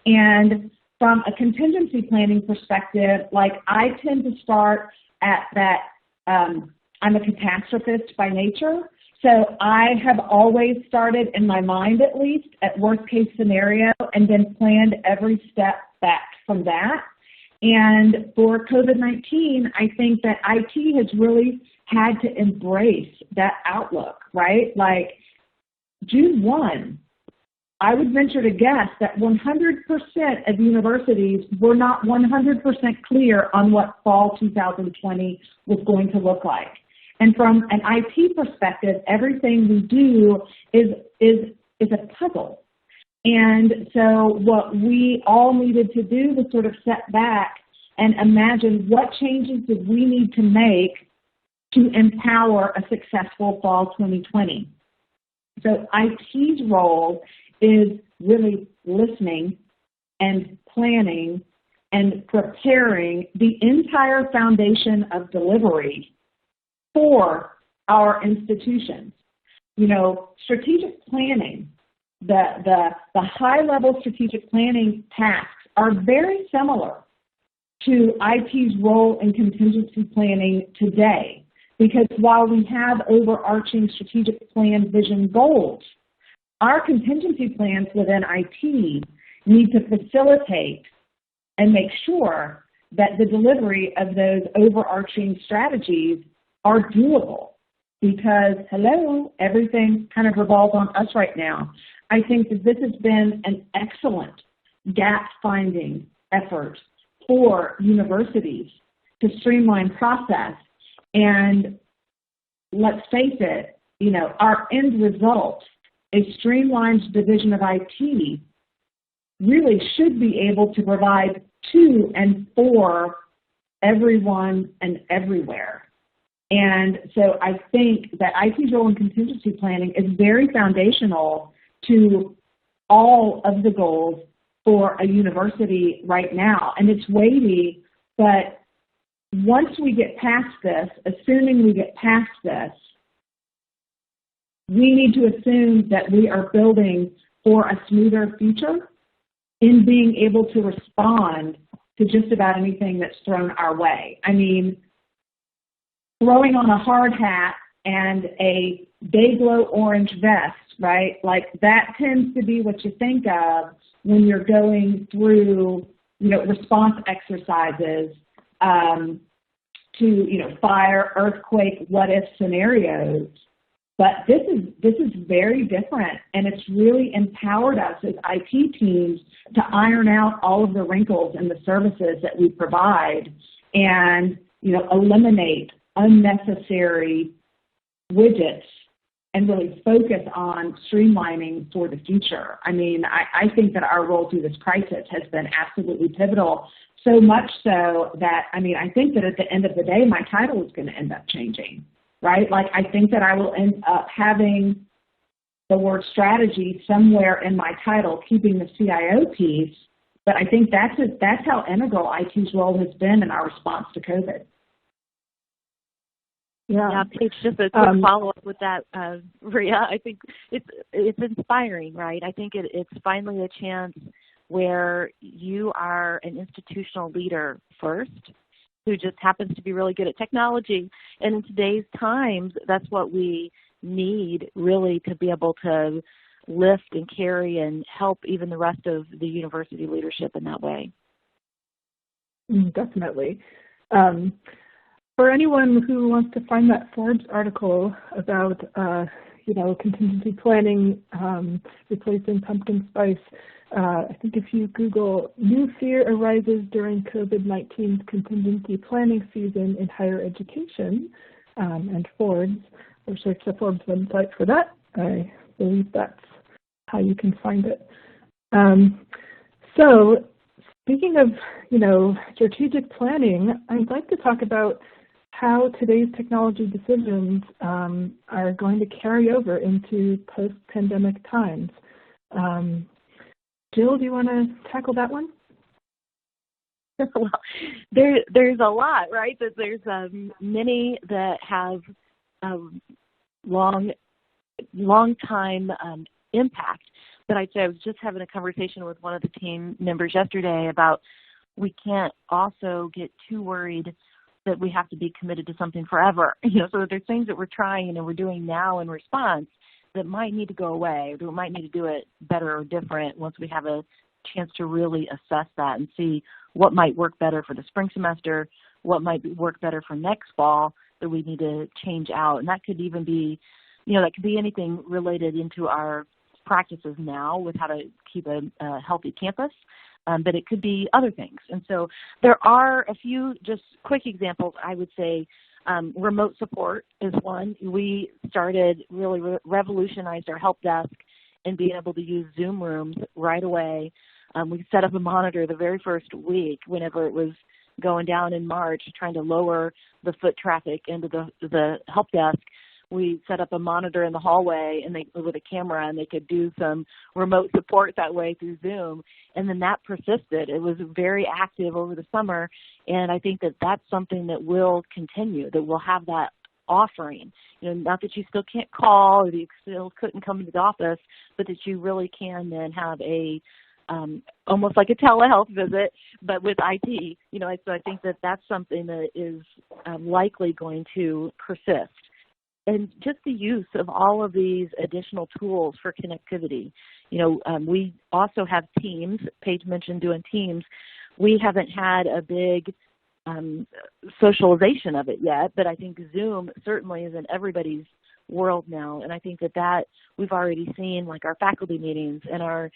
And from a contingency planning perspective, like I tend to start at that, I'm a catastrophist by nature. So I have always started, in my mind at least, at worst case scenario and then planned every step back from that. And for COVID-19, I think that IT has really had to embrace that outlook, right? Like June 1, I would venture to guess that 100% of universities were not 100% clear on what fall 2020 was going to look like. And from an IT perspective, everything we do is a puzzle. And so what we all needed to do was sort of step back and imagine what changes did we need to make to empower a successful fall 2020. So IT's role is really listening and planning and preparing the entire foundation of delivery for our institutions. You know, strategic planning, the high-level strategic planning tasks are very similar to IT's role in contingency planning today, because while we have overarching strategic plan vision goals, our contingency plans within IT need to facilitate and make sure that the delivery of those overarching strategies are doable, because, hello, everything kind of revolves on us right now. I think that this has been an excellent gap-finding effort for universities to streamline process. And let's face it, you know, our end result, a streamlined division of IT, really should be able to provide to and for everyone and everywhere. And so I think that IT's role in contingency planning is very foundational to all of the goals for a university right now. And it's weighty, but once we get past this, assuming we get past this, we need to assume that we are building for a smoother future in being able to respond to just about anything that's thrown our way. I mean, throwing on a hard hat and a day-glow orange vest, right? Like that tends to be what you think of when you're going through, you know, response exercises to, you know, fire, earthquake, what-if scenarios. But this is very different, and it's really empowered us as IT teams to iron out all of the wrinkles in the services that we provide and, you know, eliminate unnecessary widgets and really focus on streamlining for the future. I mean, I think that our role through this crisis has been absolutely pivotal, so much so that, I mean, I think that at the end of the day, my title is going to end up changing, right? Like, I think that I will end up having the word strategy somewhere in my title, keeping the CIO piece, but I think that's how integral IT's role has been in our response to COVID. Yeah, Paige, just a quick follow-up with that, Rhea. I think it's inspiring, right? I think it's finally a chance where you are an institutional leader first, who just happens to be really good at technology. And in today's times, that's what we need really to be able to lift and carry and help even the rest of the university leadership in that way. Definitely. For anyone who wants to find that Forbes article about, you know, contingency planning replacing pumpkin spice, I think if you Google "new fear arises during COVID-19's contingency planning season in higher education" and Forbes, or search the Forbes website for that, I believe that's how you can find it. So speaking of, strategic planning, I'd like to talk about how today's technology decisions are going to carry over into post-pandemic times. Jill, do you want to tackle that one? Well, there's a lot, right? There's many that have long time impact. But I'd say I was just having a conversation with one of the team members yesterday about we can't also get too worried that we have to be committed to something forever. So there's things that we're trying and we're doing now in response that might need to go away, or we might need to do it better or different once we have a chance to really assess that and see what might work better for the spring semester, what might work better for next fall that we need to change out. And that could even be, that could be anything related into our practices now with how to keep a healthy campus, but it could be other things. And so there are a few just quick examples. I would say remote support is one. We started really revolutionized our help desk and being able to use Zoom rooms right away. We set up a monitor the very first week whenever it was going down in March, trying to lower the foot traffic into the help desk. We set up a monitor in the hallway and with a camera, and they could do some remote support that way through Zoom. And then that persisted. It was very active over the summer, and I think that that's something that will continue, that we'll have that offering. Not that you still can't call or that you still couldn't come into the office, but that you really can then have a almost like a telehealth visit, but with IT. So I think that that's something that is likely going to persist. And just the use of all of these additional tools for connectivity. We also have Teams. Paige mentioned doing Teams. We haven't had a big socialization of it yet, but I think Zoom certainly is in everybody's world now. And I think that we've already seen, like our faculty meetings and our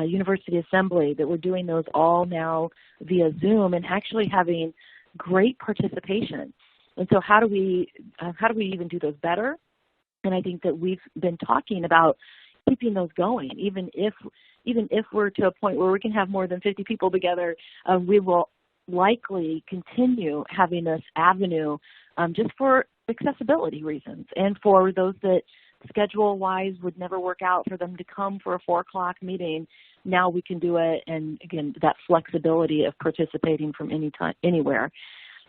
university assembly, that we're doing those all now via Zoom and actually having great participation. And so how do we even do those better? And I think that we've been talking about keeping those going, even if we're to a point where we can have more than 50 people together, we will likely continue having this avenue just for accessibility reasons and for those that schedule-wise would never work out for them to come for a 4 o'clock meeting. Now we can do it, and again, that flexibility of participating from anywhere.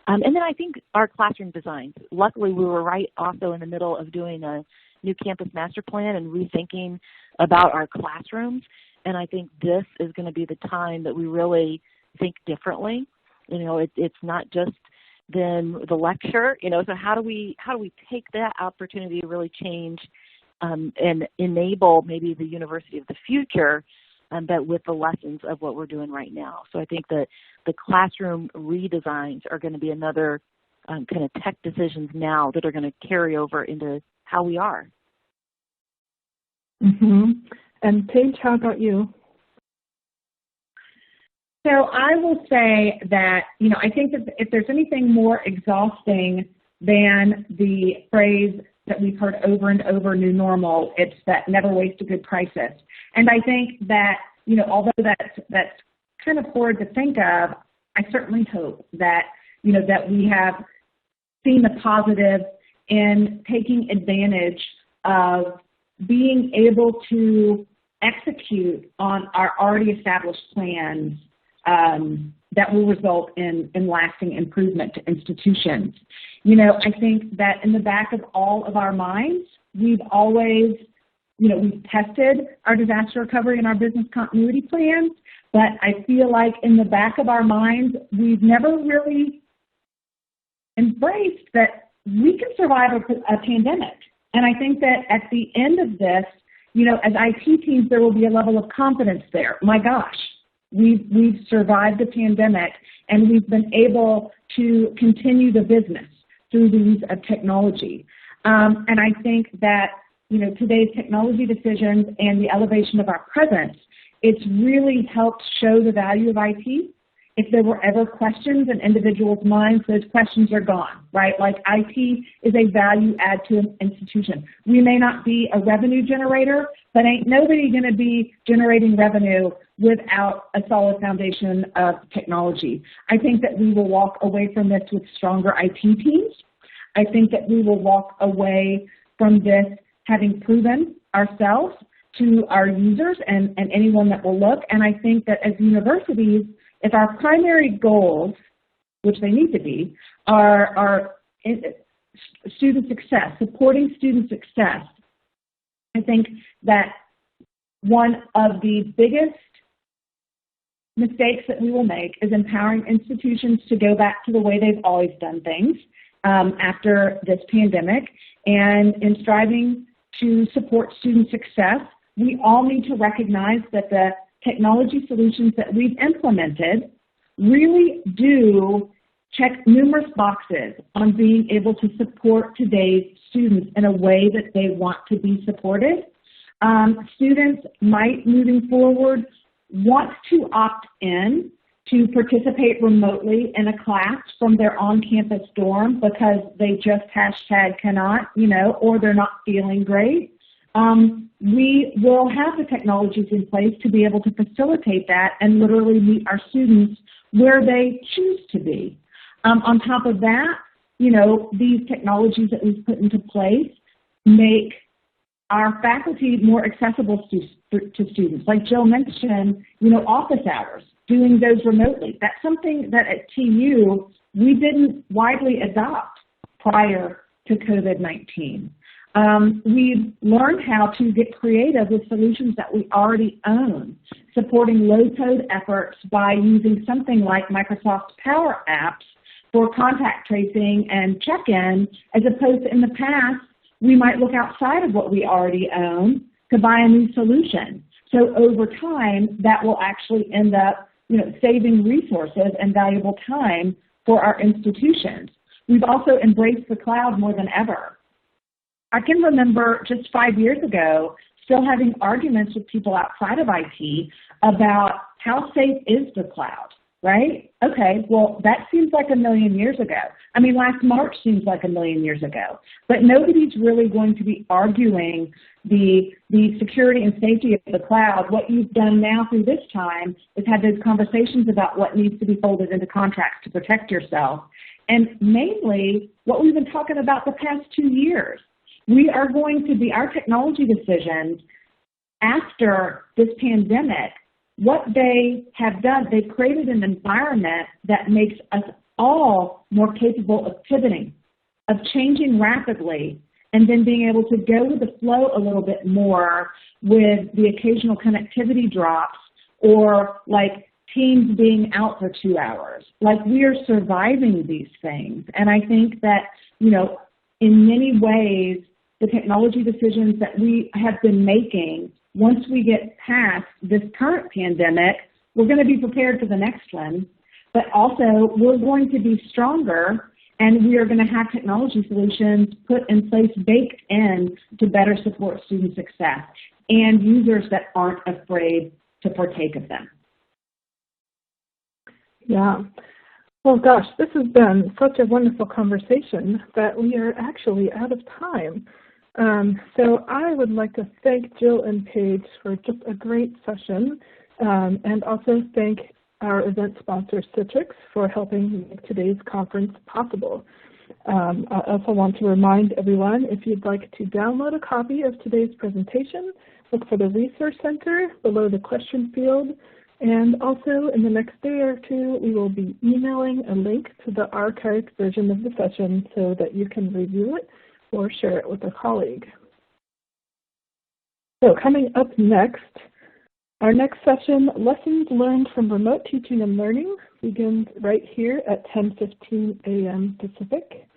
And then I think our classroom designs. Luckily, we were right also in the middle of doing a new campus master plan and rethinking about our classrooms. And I think this is going to be the time that we really think differently. It's not just then the lecture. So how do we take that opportunity to really change and enable maybe the university of the future, but with the lessons of what we're doing right now. So I think that the classroom redesigns are going to be another kind of tech decisions now that are going to carry over into how we are. Mm-hmm. And Paige, how about you? So I will say that, I think that if there's anything more exhausting than the phrase that we've heard over and over, new normal, it's that never waste a good crisis. And I think that, although that's kind of hard to think of, I certainly hope that, that we have seen the positive in taking advantage of being able to execute on our already established plans that will result in lasting improvement to institutions. I think that in the back of all of our minds, we've always, we've tested our disaster recovery and our business continuity plans, but I feel like in the back of our minds, we've never really embraced that we can survive a pandemic. And I think that at the end of this, as IT teams, there will be a level of confidence there. My gosh, we've survived the pandemic, and we've been able to continue the business through the use of technology. And I think that, today's technology decisions and the elevation of our presence, it's really helped show the value of IT. if there were ever questions in individuals' minds, those questions are gone, right? Like IT is a value add to an institution. We may not be a revenue generator, but ain't nobody going to be generating revenue without a solid foundation of technology. I think that we will walk away from this with stronger IT teams. I think that we will walk away from this having proven ourselves to our users and anyone that will look. And I think that as universities, if our primary goals, which they need to be, are student success, supporting student success, I think that one of the biggest mistakes that we will make is empowering institutions to go back to the way they've always done things after this pandemic. And in striving to support student success, we all need to recognize that the technology solutions that we've implemented really do check numerous boxes on being able to support today's students in a way that they want to be supported. Students might, moving forward, want to opt in to participate remotely in a class from their on-campus dorm because they just #cannot, or they're not feeling great. We will have the technologies in place to be able to facilitate that and literally meet our students where they choose to be. On top of that, these technologies that we've put into place make our faculty more accessible to students. Like Jill mentioned, office hours, doing those remotely. That's something that at TU we didn't widely adopt prior to COVID-19. We've learned how to get creative with solutions that we already own, supporting low-code efforts by using something like Microsoft Power Apps for contact tracing and check-in, as opposed to in the past, we might look outside of what we already own to buy a new solution. So over time, that will actually end up saving resources and valuable time for our institutions. We've also embraced the cloud more than ever. I can remember just 5 years ago still having arguments with people outside of IT about how safe is the cloud, right? Okay, well, that seems like a million years ago. I mean, last March seems like a million years ago. But nobody's really going to be arguing the security and safety of the cloud. What you've done now through this time is have those conversations about what needs to be folded into contracts to protect yourself. And mainly, what we've been talking about the past 2 years. We are going to be, our technology decisions after this pandemic, what they have done, they've created an environment that makes us all more capable of pivoting, of changing rapidly, and then being able to go with the flow a little bit more with the occasional connectivity drops or like teams being out for 2 hours. Like, we are surviving these things. And I think that, in many ways, the technology decisions that we have been making, once we get past this current pandemic, we're going to be prepared for the next one, but also we're going to be stronger, and we are going to have technology solutions put in place, baked in to better support student success and users that aren't afraid to partake of them. Yeah. Well, gosh, this has been such a wonderful conversation that we are actually out of time. So I would like to thank Jill and Paige for just a great session, and also thank our event sponsor, Citrix, for helping make today's conference possible. I also want to remind everyone, if you'd like to download a copy of today's presentation, look for the Resource Center below the question field. And also, in the next day or two, we will be emailing a link to the archived version of the session so that you can review it or share it with a colleague. So coming up next, our next session, Lessons Learned from Remote Teaching and Learning, begins right here at 10:15 a.m. Pacific.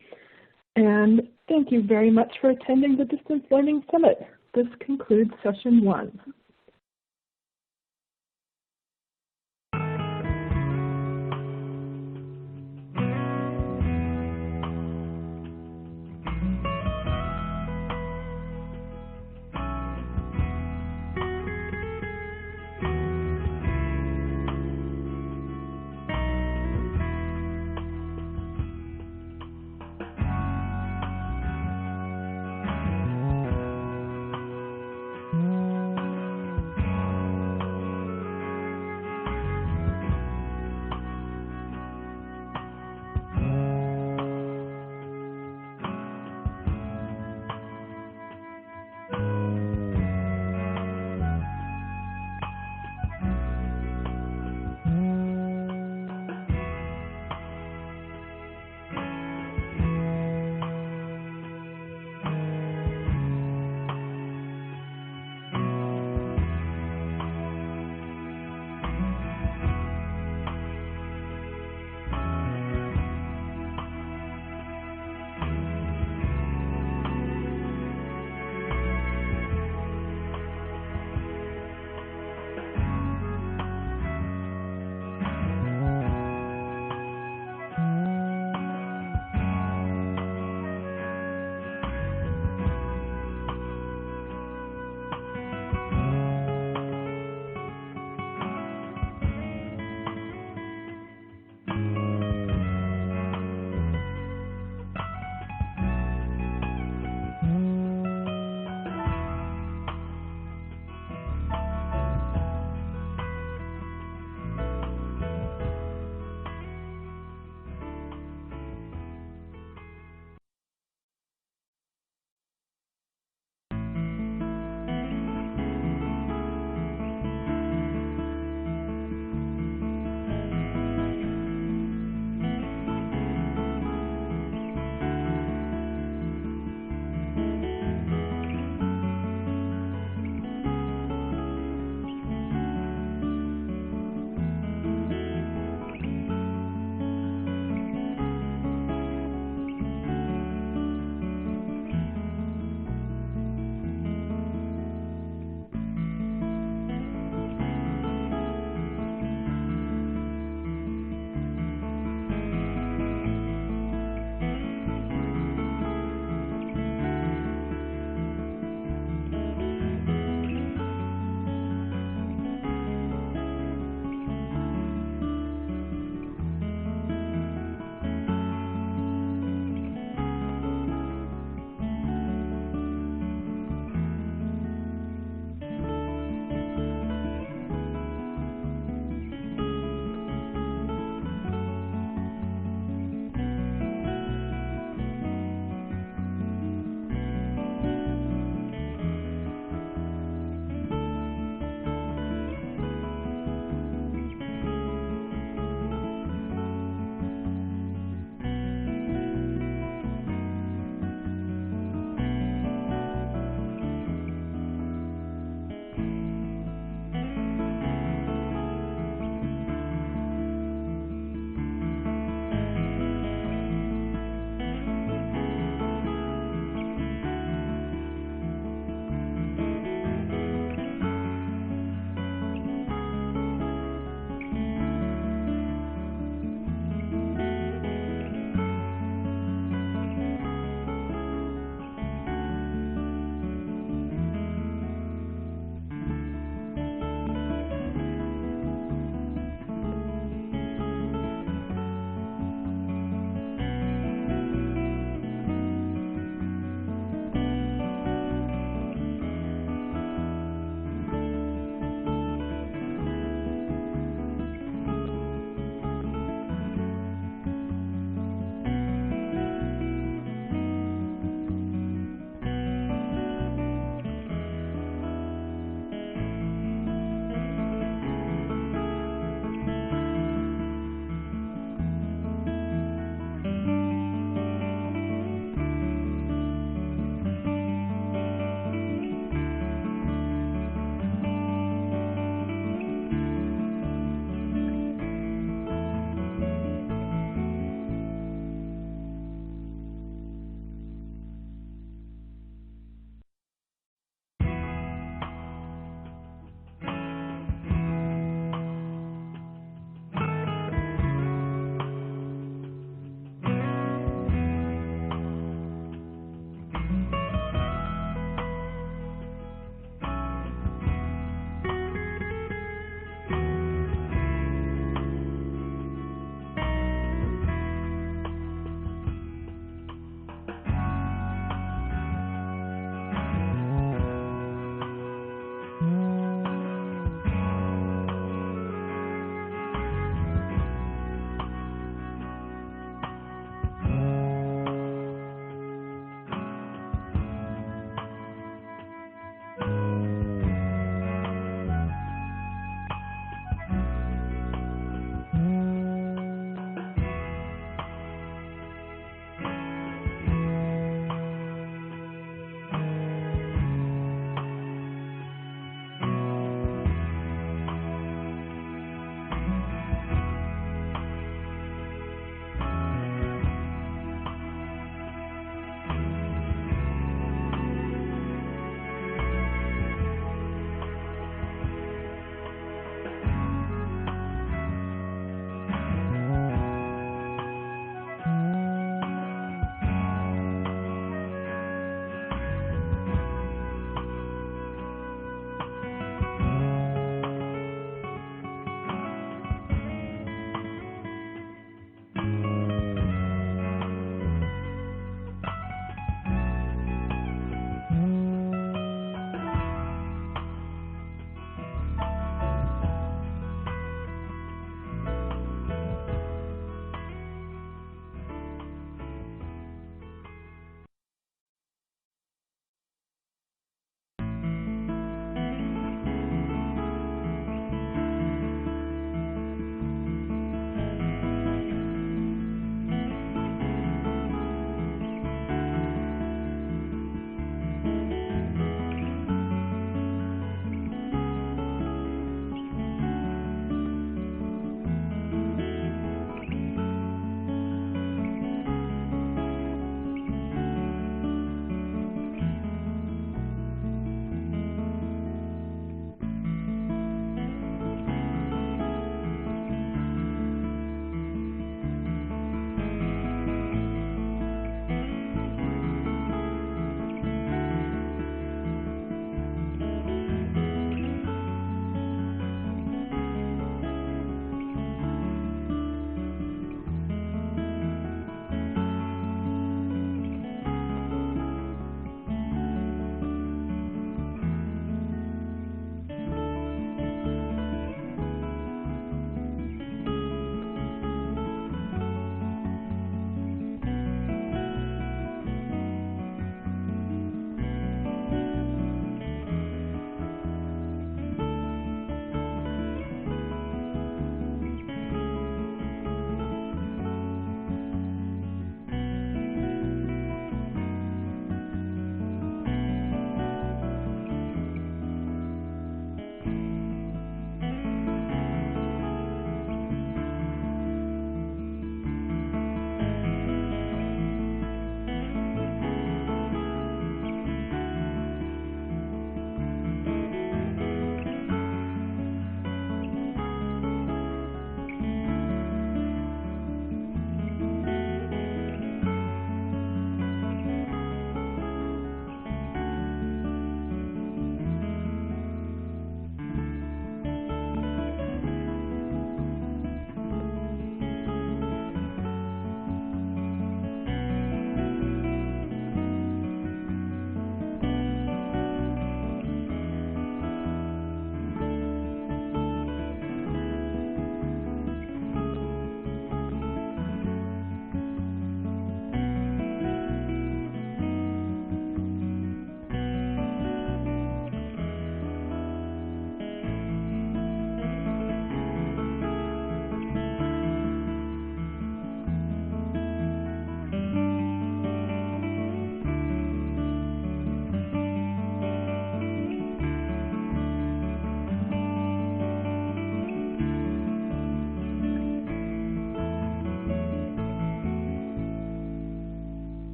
And thank you very much for attending the Distance Learning Summit. This concludes session 1.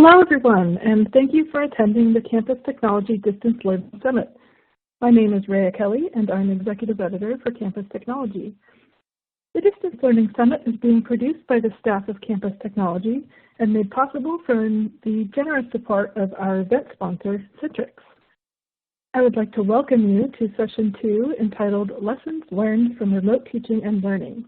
Hello, everyone, and thank you for attending the Campus Technology Distance Learning Summit. My name is Rhea Kelly, and I'm Executive Editor for Campus Technology. The Distance Learning Summit is being produced by the staff of Campus Technology and made possible from the generous support of our event sponsor, Citrix. I would like to welcome you to Session 2 entitled Lessons Learned from Remote Teaching and Learning.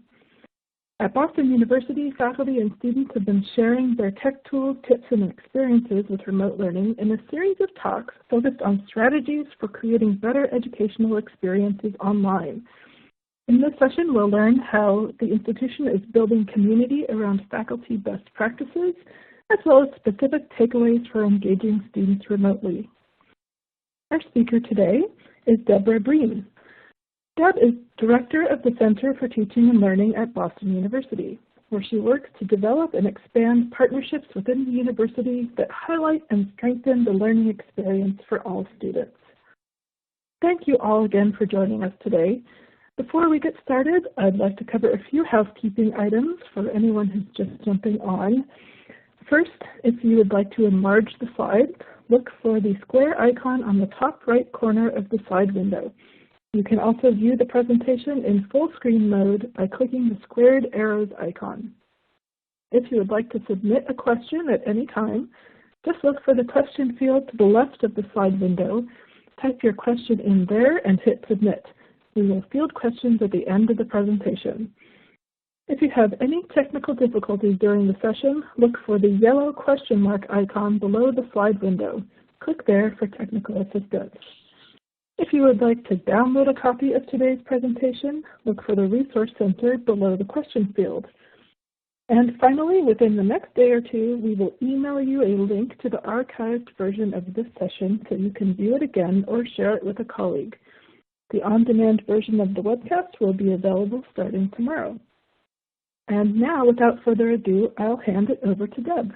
At Boston University, faculty and students have been sharing their tech tools, tips, and experiences with remote learning in a series of talks focused on strategies for creating better educational experiences online. In this session, we'll learn how the institution is building community around faculty best practices, as well as specific takeaways for engaging students remotely. Our speaker today is Deborah Breen. Deb is Director of the Center for Teaching and Learning at Boston University, where she works to develop and expand partnerships within the university that highlight and strengthen the learning experience for all students. Thank you all again for joining us today. Before we get started, I'd like to cover a few housekeeping items for anyone who's just jumping on. First, if you would like to enlarge the slide, look for the square icon on the top right corner of the slide window. You can also view the presentation in full screen mode by clicking the squared arrows icon. If you would like to submit a question at any time, just look for the question field to the left of the slide window, type your question in there, and hit submit. We will field questions at the end of the presentation. If you have any technical difficulties during the session, look for the yellow question mark icon below the slide window. Click there for technical assistance. If you would like to download a copy of today's presentation, look for the Resource Center below the question field. And finally, within the next day or two, we will email you a link to the archived version of this session so you can view it again or share it with a colleague. The on-demand version of the webcast will be available starting tomorrow. And now, without further ado, I'll hand it over to Deb.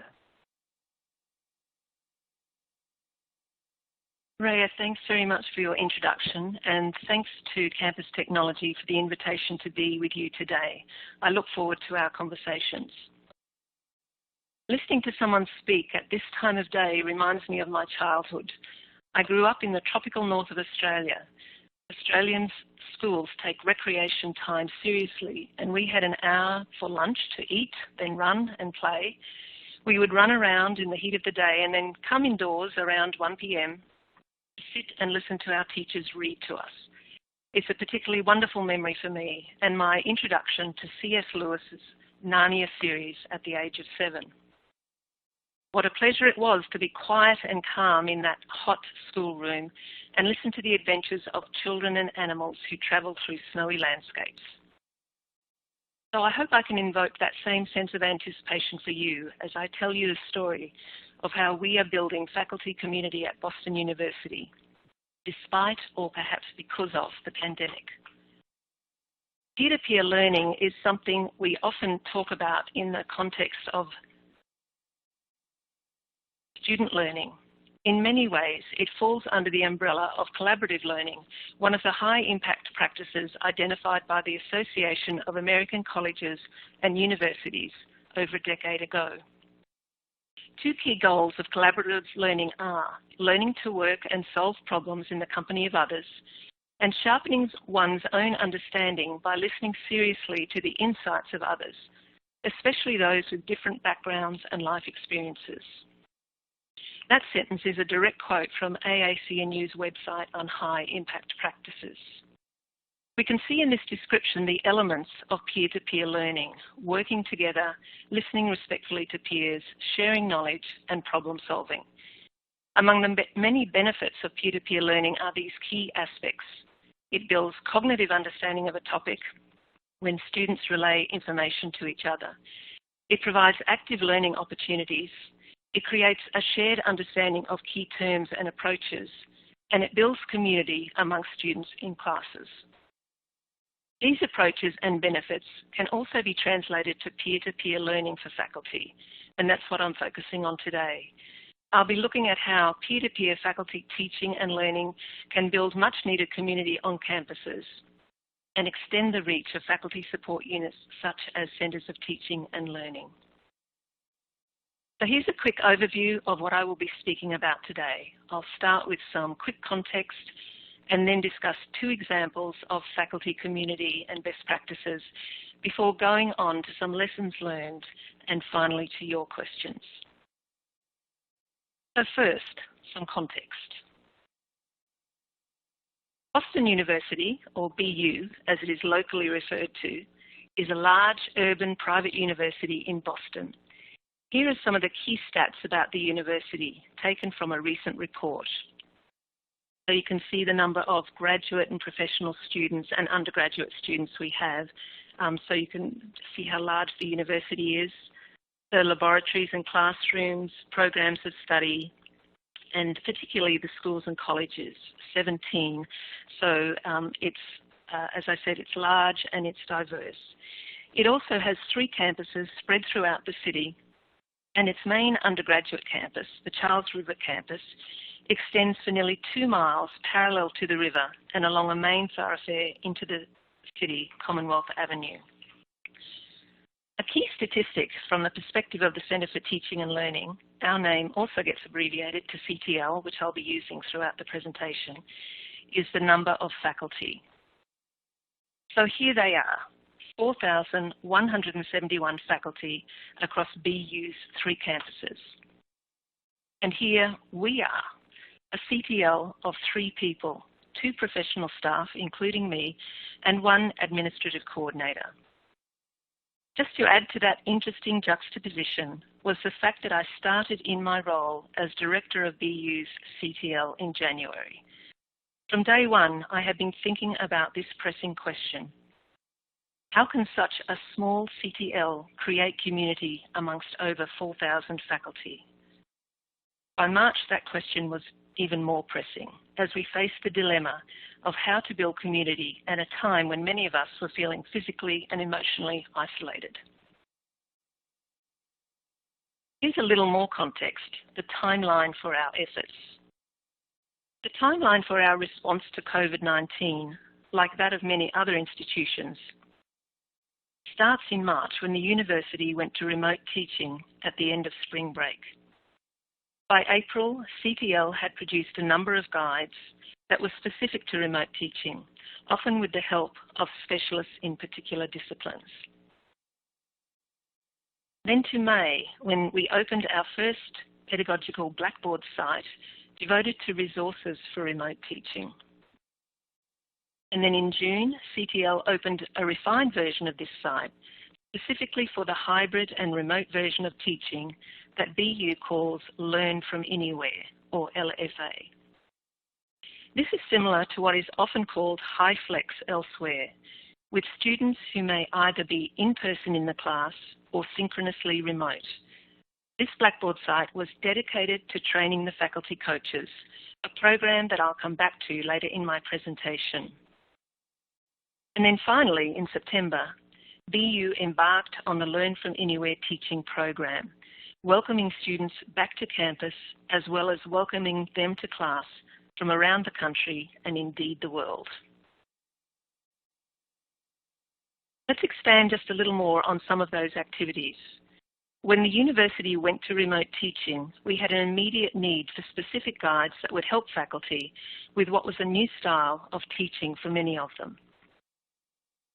Rhea, thanks very much for your introduction, and thanks to Campus Technology for the invitation to be with you today. I look forward to our conversations. Listening to someone speak at this time of day reminds me of my childhood. I grew up in the tropical north of Australia. Australian schools take recreation time seriously, and we had an hour for lunch to eat, then run and play. We would run around in the heat of the day and then come indoors around 1 p.m. to sit and listen to our teachers read to us. It's a particularly wonderful memory for me and my introduction to C.S. Lewis's Narnia series at the age of 7. What a pleasure it was to be quiet and calm in that hot schoolroom and listen to the adventures of children and animals who travel through snowy landscapes. So I hope I can invoke that same sense of anticipation for you as I tell you the story of how we are building faculty community at Boston University, despite or perhaps because of the pandemic. Peer-to-peer learning is something we often talk about in the context of student learning. In many ways, it falls under the umbrella of collaborative learning, one of the high-impact practices identified by the Association of American Colleges and Universities over a decade ago. Two key goals of collaborative learning are learning to work and solve problems in the company of others, and sharpening one's own understanding by listening seriously to the insights of others, especially those with different backgrounds and life experiences. That sentence is a direct quote from AAC&U's website on high-impact practices. We can see in this description the elements of peer-to-peer learning, working together, listening respectfully to peers, sharing knowledge, and problem solving. Among the many benefits of peer-to-peer learning are these key aspects. It builds cognitive understanding of a topic when students relay information to each other. It provides active learning opportunities. It creates a shared understanding of key terms and approaches, and it builds community among students in classes. These approaches and benefits can also be translated to peer-to-peer learning for faculty, and that's what I'm focusing on today. I'll be looking at how peer-to-peer faculty teaching and learning can build much-needed community on campuses and extend the reach of faculty support units such as Centres of Teaching and Learning. So here's a quick overview of what I will be speaking about today. I'll start with some quick context and then discuss 2 examples of faculty community and best practices before going on to some lessons learned and finally to your questions. So first, some context. Boston University, or BU as it is locally referred to, is a large urban private university in Boston. Here are some of the key stats about the university taken from a recent report. So you can see the number of graduate and professional students and undergraduate students we have. So you can see how large the university is, the laboratories and classrooms, programs of study, and particularly the schools and colleges, 17. So as I said, it's large and it's diverse. It also has 3 campuses spread throughout the city, and its main undergraduate campus, the Charles River campus, extends for nearly 2 miles parallel to the river and along a main thoroughfare into the city, Commonwealth Avenue. A key statistic from the perspective of the Centre for Teaching and Learning, our name also gets abbreviated to CTL, which I'll be using throughout the presentation, is the number of faculty. So here they are, 4,171 faculty across BU's 3 campuses. And here we are, a CTL of 3 people, 2 professional staff, including me, and 1 administrative coordinator. Just to add to that interesting juxtaposition was the fact that I started in my role as Director of BU's CTL in January. From day one, I have been thinking about this pressing question. How can such a small CTL create community amongst over 4,000 faculty? By March, that question was even more pressing as we faced the dilemma of how to build community at a time when many of us were feeling physically and emotionally isolated. Here's a little more context, the timeline for our efforts. The timeline for our response to COVID-19, like that of many other institutions, starts in March when the university went to remote teaching at the end of spring break. By April, CTL had produced a number of guides that were specific to remote teaching, often with the help of specialists in particular disciplines. Then to May, when we opened our first pedagogical Blackboard site devoted to resources for remote teaching. And then in June, CTL opened a refined version of this site, specifically for the hybrid and remote version of teaching that BU calls Learn from Anywhere, or LFA. This is similar to what is often called HighFlex elsewhere, with students who may either be in person in the class or synchronously remote. This Blackboard site was dedicated to training the faculty coaches, a program that I'll come back to later in my presentation. And then finally, in September, BU embarked on the Learn from Anywhere teaching program, welcoming students back to campus as well as welcoming them to class from around the country and indeed the world. Let's expand just a little more on some of those activities. When the university went to remote teaching, we had an immediate need for specific guides that would help faculty with what was a new style of teaching for many of them.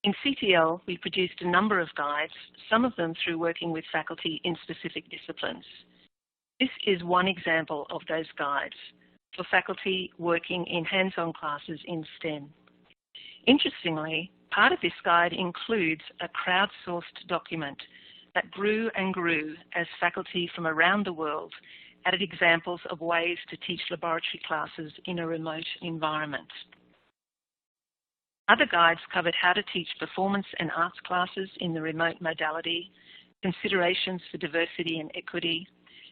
In CTL, we produced a number of guides, some of them through working with faculty in specific disciplines. This is one example of those guides for faculty working in hands-on classes in STEM. Interestingly, part of this guide includes a crowdsourced document that grew and grew as faculty from around the world added examples of ways to teach laboratory classes in a remote environment. Other guides covered how to teach performance and arts classes in the remote modality, considerations for diversity and equity,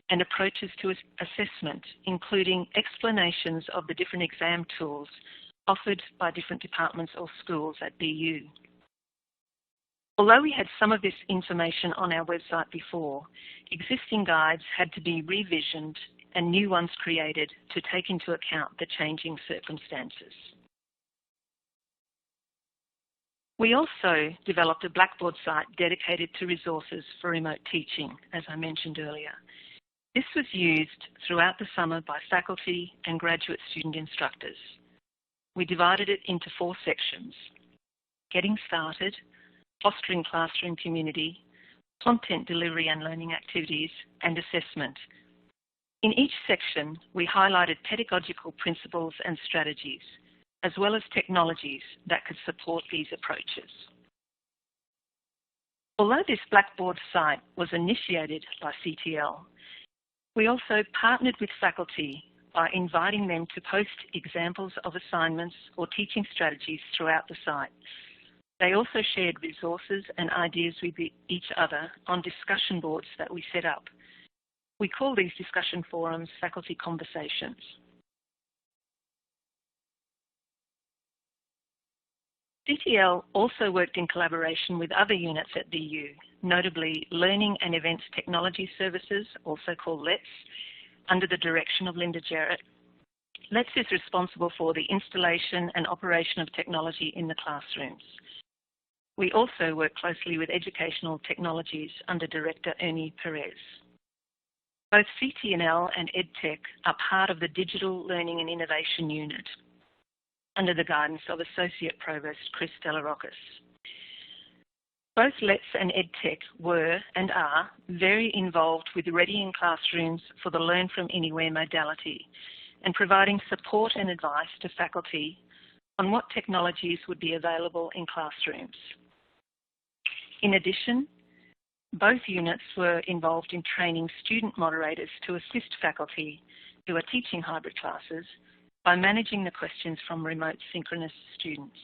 and approaches to assessment, including explanations of the different exam tools offered by different departments or schools at BU. Although we had some of this information on our website before, existing guides had to be revisioned and new ones created to take into account the changing circumstances. We also developed a Blackboard site dedicated to resources for remote teaching, as I mentioned earlier. This was used throughout the summer by faculty and graduate student instructors. We divided it into 4 sections: getting started, fostering classroom community, content delivery and learning activities, and assessment. In each section, we highlighted pedagogical principles and strategies, as well as technologies that could support these approaches. Although this Blackboard site was initiated by CTL, we also partnered with faculty by inviting them to post examples of assignments or teaching strategies throughout the site. They also shared resources and ideas with each other on discussion boards that we set up. We call these discussion forums faculty conversations. CTL also worked in collaboration with other units at DU, notably Learning and Events Technology Services, also called LETS, under the direction of Linda Garrett. LETS is responsible for the installation and operation of technology in the classrooms. We also work closely with Educational Technologies under Director Ernie Perez. Both CT&L and EdTech are part of the Digital Learning and Innovation Unit, under the guidance of Associate Provost Chris Delarokas. Both LETS and EdTech were and are very involved with readying classrooms for the Learn from Anywhere modality and providing support and advice to faculty on what technologies would be available in classrooms. In addition, both units were involved in training student moderators to assist faculty who are teaching hybrid classes by managing the questions from remote synchronous students.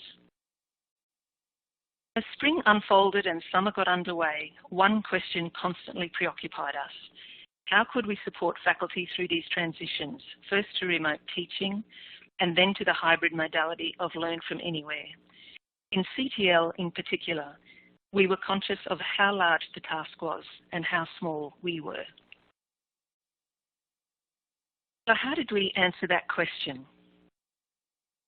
As spring unfolded and summer got underway, one question constantly preoccupied us. How could we support faculty through these transitions, first to remote teaching and then to the hybrid modality of Learn from Anywhere? In CTL in particular, we were conscious of how large the task was and how small we were. So how did we answer that question?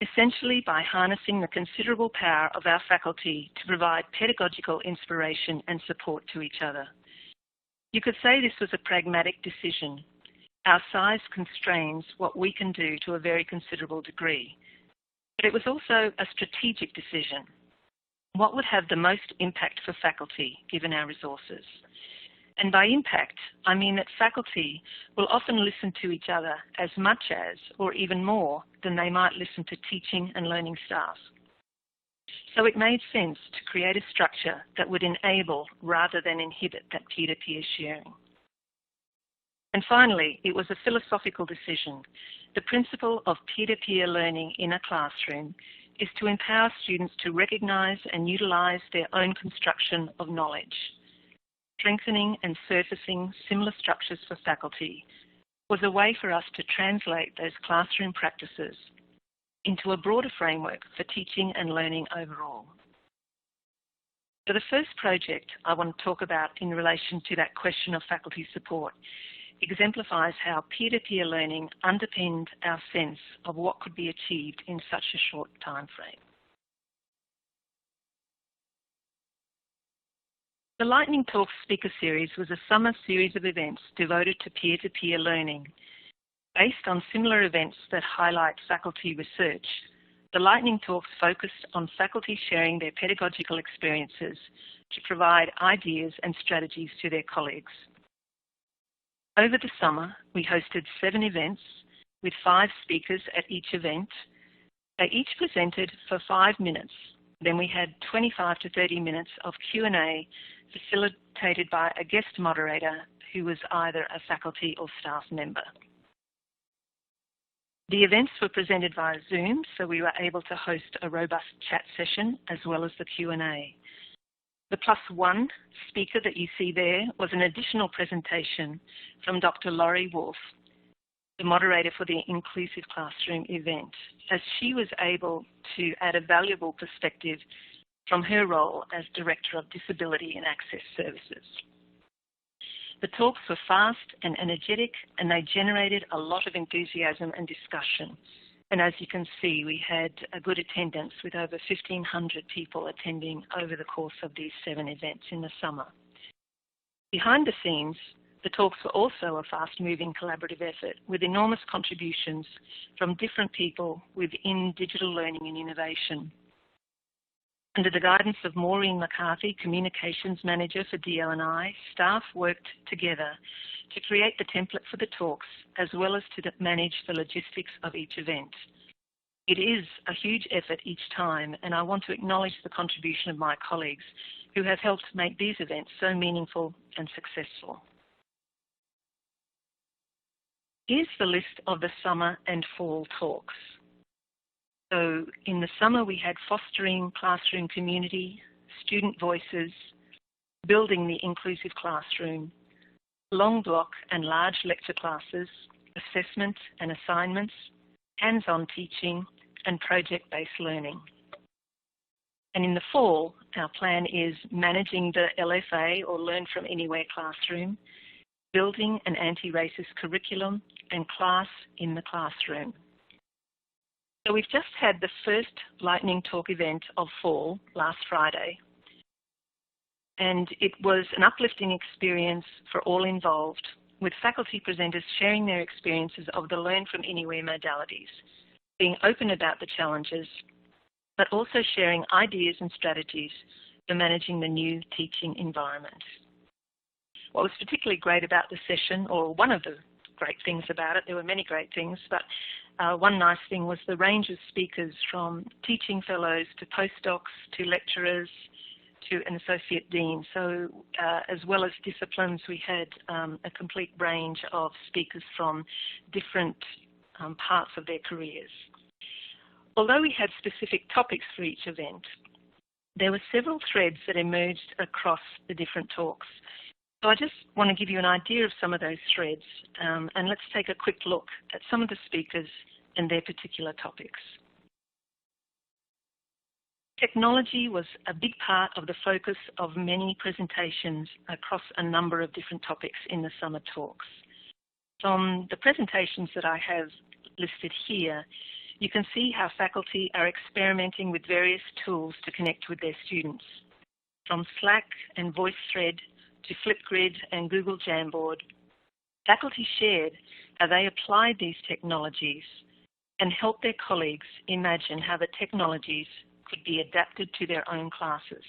Essentially by harnessing the considerable power of our faculty to provide pedagogical inspiration and support to each other. You could say this was a pragmatic decision. Our size constrains what we can do to a very considerable degree. But it was also a strategic decision. What would have the most impact for faculty, given our resources? And by impact, I mean that faculty will often listen to each other as much as, or even more, than they might listen to teaching and learning staff. So it made sense to create a structure that would enable rather than inhibit that peer-to-peer sharing. And finally, it was a philosophical decision. The principle of peer-to-peer learning in a classroom is to empower students to recognise and utilise their own construction of knowledge. Strengthening and surfacing similar structures for faculty was a way for us to translate those classroom practices into a broader framework for teaching and learning overall. So the first project I want to talk about in relation to that question of faculty support exemplifies how peer-to-peer learning underpinned our sense of what could be achieved in such a short time frame. The Lightning Talks speaker series was a summer series of events devoted to peer-to-peer learning. Based on similar events that highlight faculty research, the Lightning Talks focused on faculty sharing their pedagogical experiences to provide ideas and strategies to their colleagues. Over the summer, we hosted 7 events with 5 speakers at each event. They each presented for 5 minutes. Then we had 25 to 30 minutes of Q&A facilitated by a guest moderator who was either a faculty or staff member. The events were presented via Zoom, so we were able to host a robust chat session as well as the Q&A. The +1 speaker that you see there was an additional presentation from Dr. Laurie Wolf, the moderator for the Inclusive Classroom event, as she was able to add a valuable perspective from her role as Director of Disability and Access Services. The talks were fast and energetic, and they generated a lot of enthusiasm and discussion. And as you can see, we had a good attendance with over 1,500 people attending over the course of these 7 events in the summer. Behind the scenes, The talks were also a fast-moving collaborative effort with enormous contributions from different people within digital learning and innovation. Under the guidance of Maureen McCarthy, Communications Manager for DL&I, staff worked together to create the template for the talks as well as to manage the logistics of each event. It is a huge effort each time, and I want to acknowledge the contribution of my colleagues who have helped make these events so meaningful and successful. Here's the list of the summer and fall talks. So in the summer, we had fostering classroom community, student voices, building the inclusive classroom, long block and large lecture classes, assessment and assignments, hands-on teaching, and project-based learning. And in the fall, our plan is managing the LFA, or Learn From Anywhere classroom, building an anti-racist curriculum, and class in the classroom. So we've just had the first lightning talk event of fall last Friday, and it was an uplifting experience for all involved, with faculty presenters sharing their experiences of the Learn From Anywhere modalities, being open about the challenges, but also sharing ideas and strategies for managing the new teaching environment. What was particularly great about the session, or one of the great things about it, there were many great things, but one nice thing was the range of speakers, from teaching fellows to postdocs to lecturers to an associate dean. So as well as disciplines, we had a complete range of speakers from different parts of their careers. Although we had specific topics for each event, there were several threads that emerged across the different talks. So I just want to give you an idea of some of those threads, and let's take a quick look at some of the speakers and their particular topics. Technology was a big part of the focus of many presentations across a number of different topics in the summer talks. From the presentations that I have listed here, you can see how faculty are experimenting with various tools to connect with their students, from Slack and VoiceThread to Flipgrid and Google Jamboard. Faculty shared how they applied these technologies and helped their colleagues imagine how the technologies could be adapted to their own classes.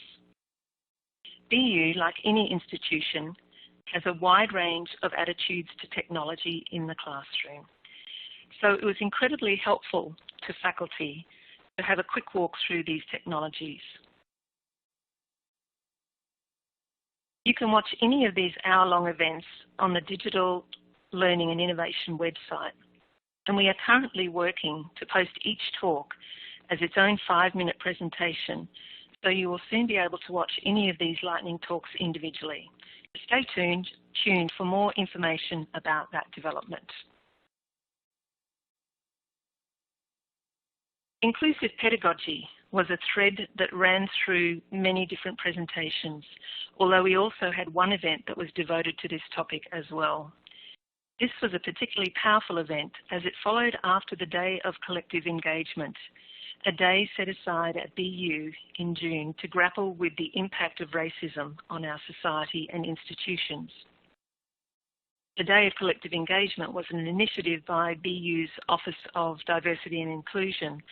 BU, like any institution, has a wide range of attitudes to technology in the classroom. So it was incredibly helpful to faculty to have a quick walk through these technologies. You can watch any of these hour-long events on the Digital Learning and Innovation website, and we are currently working to post each talk as its own 5-minute presentation, so you will soon be able to watch any of these lightning talks individually. Stay tuned for more information about that development. Inclusive pedagogy was a thread that ran through many different presentations, although we also had one event that was devoted to this topic as well. This was a particularly powerful event as it followed after the Day of Collective Engagement, a day set aside at BU in June to grapple with the impact of racism on our society and institutions. The Day of Collective Engagement was an initiative by BU's Office of Diversity and Inclusion,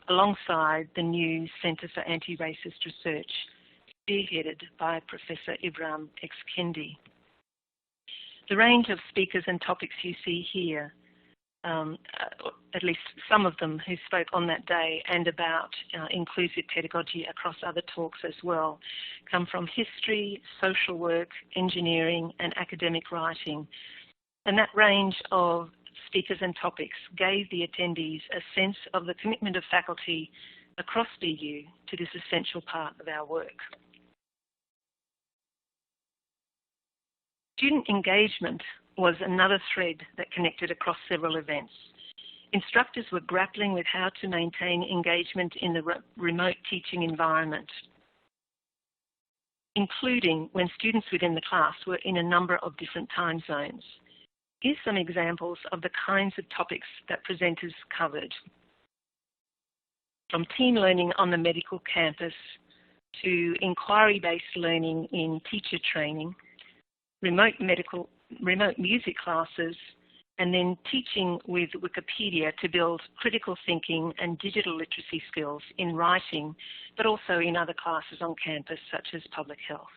alongside the new Centre for Anti-Racist Research, spearheaded by Professor Ibrahim X. Kendi. The range of speakers and topics you see here, at least some of them who spoke on that day and about inclusive pedagogy across other talks as well, come from history, social work, engineering, and academic writing. And that range of speakers and topics gave the attendees a sense of the commitment of faculty across BU to this essential part of our work. Student engagement was another thread that connected across several events. Instructors were grappling with how to maintain engagement in the remote teaching environment, including when students within the class were in a number of different time zones. Here's some examples of the kinds of topics that presenters covered. From team learning on the medical campus to inquiry-based learning in teacher training, remote remote music classes, and then teaching with Wikipedia to build critical thinking and digital literacy skills in writing, but also in other classes on campus, such as public health.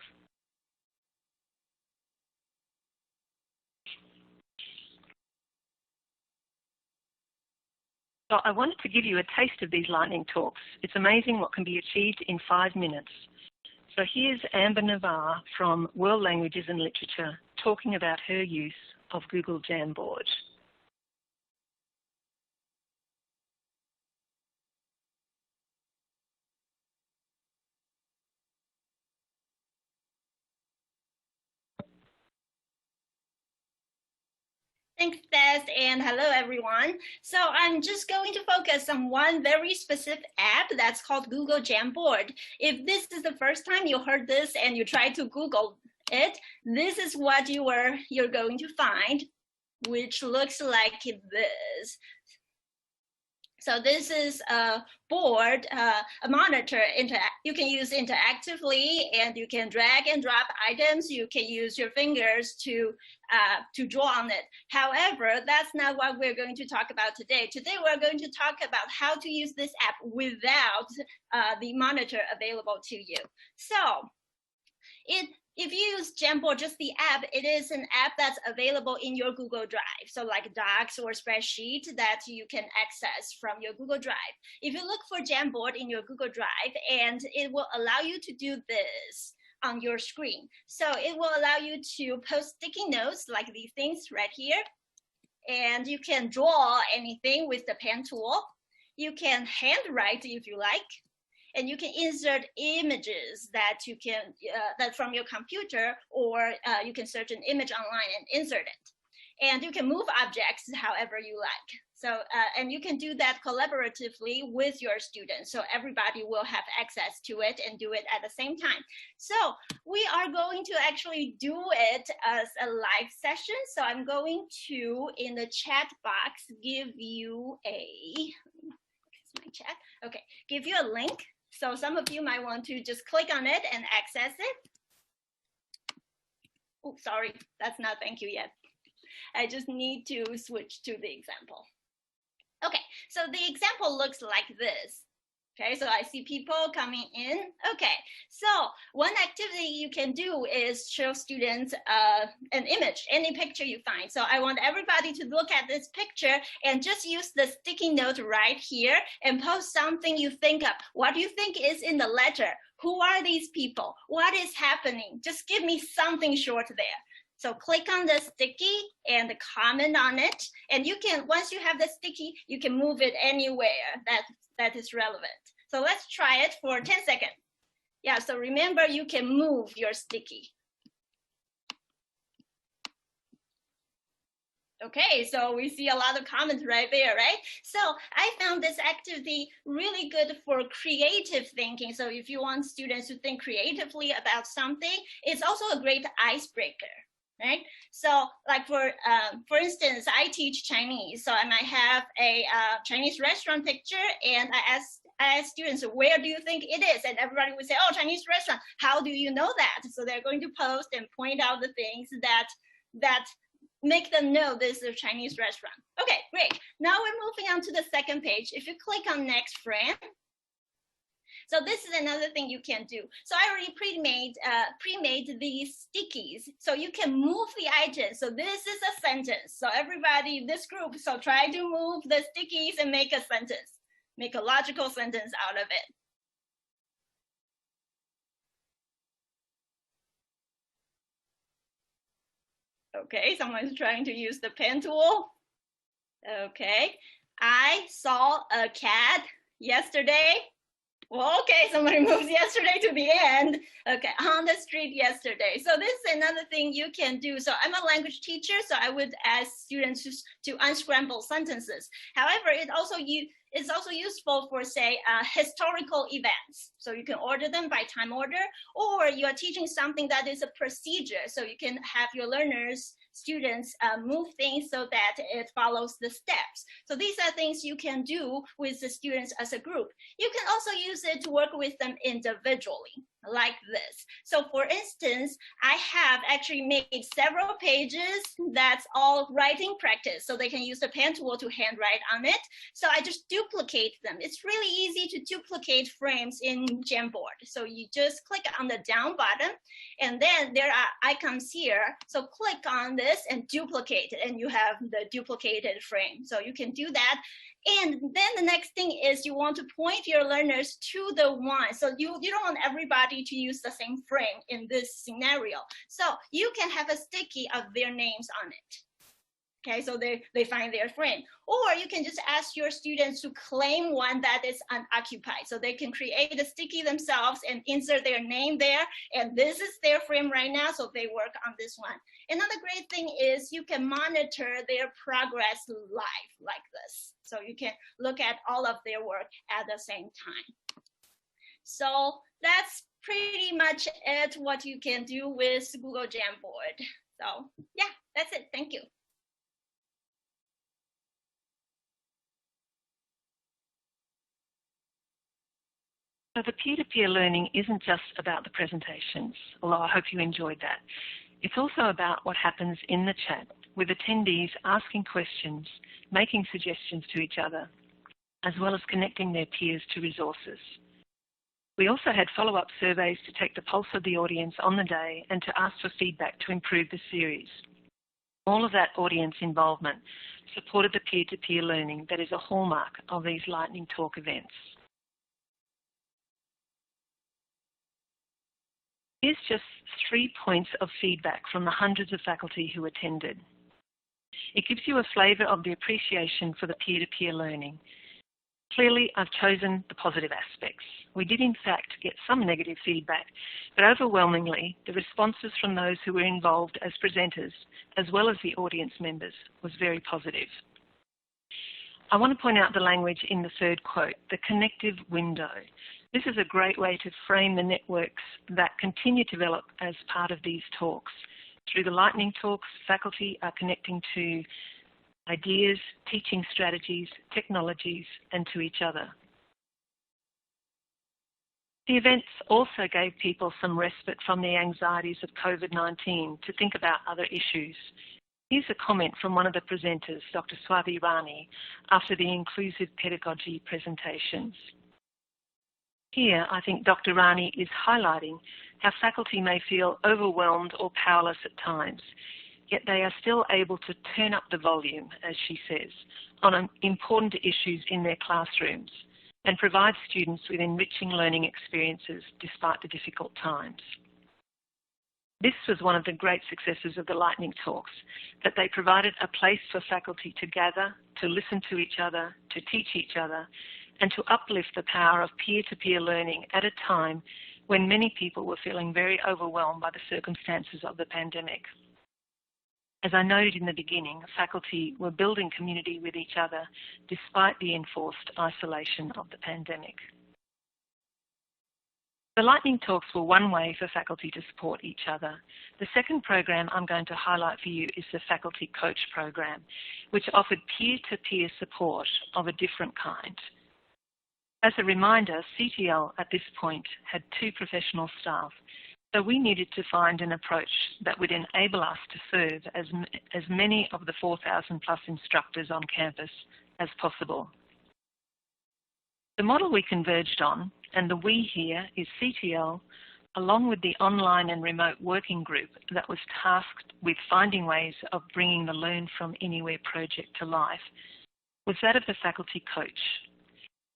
So I wanted to give you a taste of these lightning talks. It's amazing what can be achieved in 5 minutes. So here's Amber Navarre from World Languages and Literature talking about her use of Google Jamboard. Thanks, Des, and hello, everyone. So I'm just going to focus on one very specific app that's called Google Jamboard. If this is the first time you heard this and you try to Google it, this is what you're going to find, which looks like this. So this is a board, a monitor. You can use interactively, and you can drag and drop items. You can use your fingers to draw on it. However, that's not what we're going to talk about today. Today, we're going to talk about how to use this app without the monitor available to you. So if you use Jamboard, just the app, it is an app that's available in your Google Drive. So like Docs or spreadsheet that you can access from your Google Drive. If you look for Jamboard in your Google Drive, and it will allow you to do this on your screen. So it will allow you to post sticky notes like these things right here. And you can draw anything with the pen tool. You can handwrite if you like. And you can insert images that you can that from your computer, or you can search an image online and insert it. And you can move objects however you like. So and you can do that collaboratively with your students, so everybody will have access to it and do it at the same time. So we are going to actually do it as a live session. So I'm going to, in the chat box, give you my chat. Okay, give you a link. So some of you might want to just click on it and access it. Oh, sorry, that's not thank you yet. I just need to switch to the example. Okay, so the example looks like this. Okay, so I see people coming in. Okay, so one activity you can do is show students an image, any picture you find. So I want everybody to look at this picture and just use the sticky note right here and post something you think of. What do you think is in the letter? Who are these people? What is happening? Just give me something short there. So click on the sticky and comment on it. And you can, once you have the sticky, you can move it anywhere that is relevant. So let's try it for 10 seconds. Yeah, so remember you can move your sticky. Okay, so we see a lot of comments right there, right? So I found this activity really good for creative thinking. So if you want students to think creatively about something, it's also a great icebreaker. Right? So like for instance, I teach Chinese. So I might have a Chinese restaurant picture, and I ask students, where do you think it is? And everybody would say, oh, Chinese restaurant. How do you know that? So they're going to post and point out the things that make them know this is a Chinese restaurant. Okay, great. Now we're moving on to the second page. If you click on next frame, so this is another thing you can do. So I already pre-made these stickies. So you can move the items. So this is a sentence. So everybody, this group, so try to move the stickies and make a sentence. Make a logical sentence out of it. Okay, someone's trying to use the pen tool. Okay, I saw a cat yesterday. Well, okay, somebody moves yesterday to the end. Okay, on the street yesterday. So this is another thing you can do. So I'm a language teacher, so I would ask students to unscramble sentences. However, it's also useful for, say, historical events. So you can order them by time order, or you are teaching something that is a procedure. So you can have your learners students move things so that it follows the steps. So these are things you can do with the students as a group. You can also use it to work with them individually, like this. So for instance, I have actually made several pages that's all writing practice, so they can use the pen tool to handwrite on it. So I just duplicate them. It's really easy to duplicate frames in Jamboard. So you just click on the down button, and then there are icons here. So click on this and duplicate it, and you have the duplicated frame. So you can do that. And then the next thing is you want to point your learners to the one. So you don't want everybody to use the same frame in this scenario. So you can have a sticky of their names on it. Okay, so they find their frame. Or you can just ask your students to claim one that is unoccupied. So they can create a sticky themselves and insert their name there. And this is their frame right now, so they work on this one. Another great thing is you can monitor their progress live like this. So you can look at all of their work at the same time. So that's pretty much it, what you can do with Google Jamboard. So yeah, that's it. Thank you. So the peer-to-peer learning isn't just about the presentations, although I hope you enjoyed that. It's also about what happens in the chat, with attendees asking questions, making suggestions to each other, as well as connecting their peers to resources. We also had follow-up surveys to take the pulse of the audience on the day and to ask for feedback to improve the series. All of that audience involvement supported the peer-to-peer learning that is a hallmark of these lightning talk events. Here's just 3 points of feedback from the hundreds of faculty who attended. It gives you a flavour of the appreciation for the peer-to-peer learning. Clearly, I've chosen the positive aspects. We did in fact get some negative feedback, but overwhelmingly, the responses from those who were involved as presenters, as well as the audience members, was very positive. I want to point out the language in the third quote, the connective window. This is a great way to frame the networks that continue to develop as part of these talks. Through the lightning talks, faculty are connecting to ideas, teaching strategies, technologies, and to each other. The events also gave people some respite from the anxieties of COVID-19 to think about other issues. Here's a comment from one of the presenters, Dr. Swati Rani, after the inclusive pedagogy presentations. Here, I think Dr. Rani is highlighting how faculty may feel overwhelmed or powerless at times, yet they are still able to turn up the volume, as she says, on important issues in their classrooms and provide students with enriching learning experiences despite the difficult times. This was one of the great successes of the lightning talks, that they provided a place for faculty to gather, to listen to each other, to teach each other, and to uplift the power of peer-to-peer learning at a time when many people were feeling very overwhelmed by the circumstances of the pandemic. As I noted in the beginning, faculty were building community with each other despite the enforced isolation of the pandemic. The lightning talks were one way for faculty to support each other. The second program I'm going to highlight for you is the Faculty Coach program, which offered peer-to-peer support of a different kind. As a reminder, CTL at this point had 2 professional staff, so we needed to find an approach that would enable us to serve as many of the 4,000 plus instructors on campus as possible. The model we converged on, and the we here is CTL, along with the online and remote working group that was tasked with finding ways of bringing the Learn from Anywhere project to life, was that of the Faculty Coach.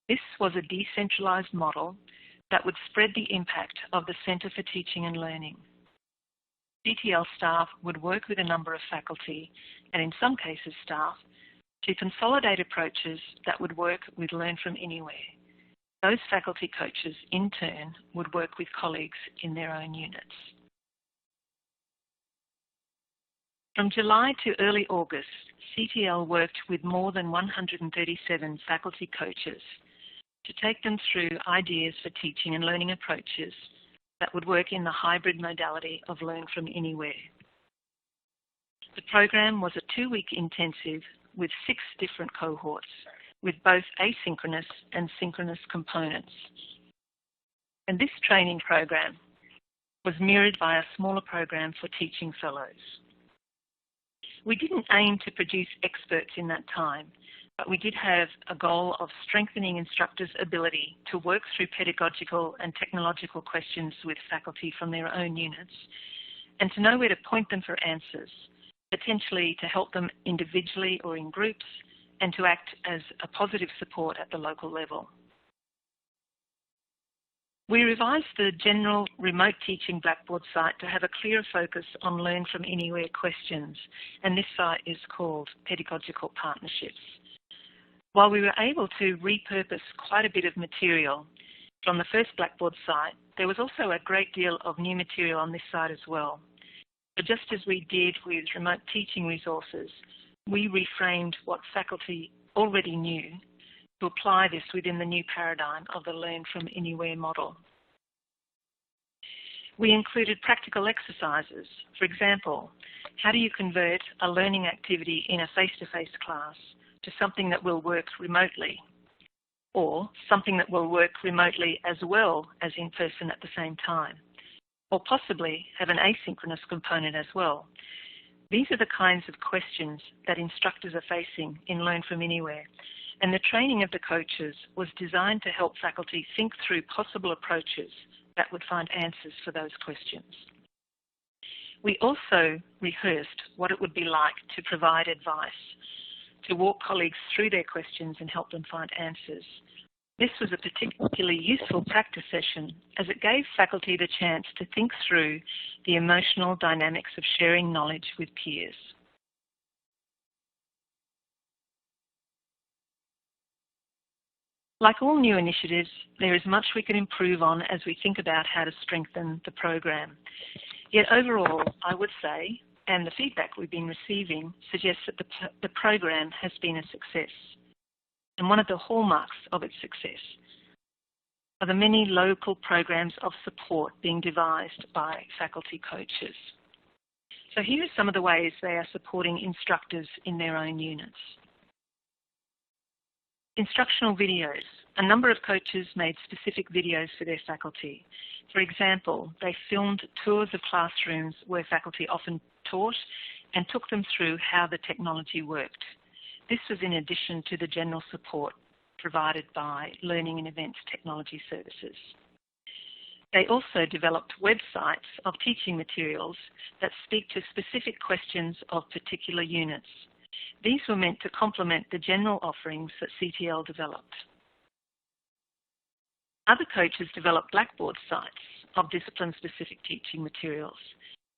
This was a decentralised model that would spread the impact of the Centre for Teaching and Learning. CTL staff would work with a number of faculty, and in some cases staff, to consolidate approaches that would work with Learn from Anywhere. Those faculty coaches, in turn, would work with colleagues in their own units. From July to early August, CTL worked with more than 137 faculty coaches to take them through ideas for teaching and learning approaches that would work in the hybrid modality of Learn from Anywhere. The program was a 2-week intensive with 6 different cohorts, with both asynchronous and synchronous components. And this training program was mirrored by a smaller program for teaching fellows. We didn't aim to produce experts in that time, but we did have a goal of strengthening instructors' ability to work through pedagogical and technological questions with faculty from their own units, and to know where to point them for answers, potentially to help them individually or in groups, and to act as a positive support at the local level. We revised the general remote teaching Blackboard site to have a clearer focus on Learn from Anywhere questions, and this site is called Pedagogical Partnerships. While we were able to repurpose quite a bit of material from the first Blackboard site, there was also a great deal of new material on this site as well. But just as we did with remote teaching resources, we reframed what faculty already knew to apply this within the new paradigm of the Learn from Anywhere model. We included practical exercises. For example, how do you convert a learning activity in a face-to-face class to something that will work remotely, or something that will work remotely as well as in person at the same time, or possibly have an asynchronous component as well. These are the kinds of questions that instructors are facing in Learn from Anywhere, and the training of the coaches was designed to help faculty think through possible approaches that would find answers for those questions. We also rehearsed what it would be like to provide advice, to walk colleagues through their questions and help them find answers. This was a particularly useful practice session as it gave faculty the chance to think through the emotional dynamics of sharing knowledge with peers. Like all new initiatives, there is much we can improve on as we think about how to strengthen the program. Yet overall, I would say, and the feedback we've been receiving suggests that the program has been a success. And one of the hallmarks of its success are the many local programs of support being devised by faculty coaches. So here are some of the ways they are supporting instructors in their own units. Instructional videos. A number of coaches made specific videos for their faculty. For example, they filmed tours of classrooms where faculty often taught and took them through how the technology worked. This was in addition to the general support provided by Learning and Events Technology Services. They also developed websites of teaching materials that speak to specific questions of particular units. These were meant to complement the general offerings that CTL developed. Other coaches developed Blackboard sites of discipline-specific teaching materials.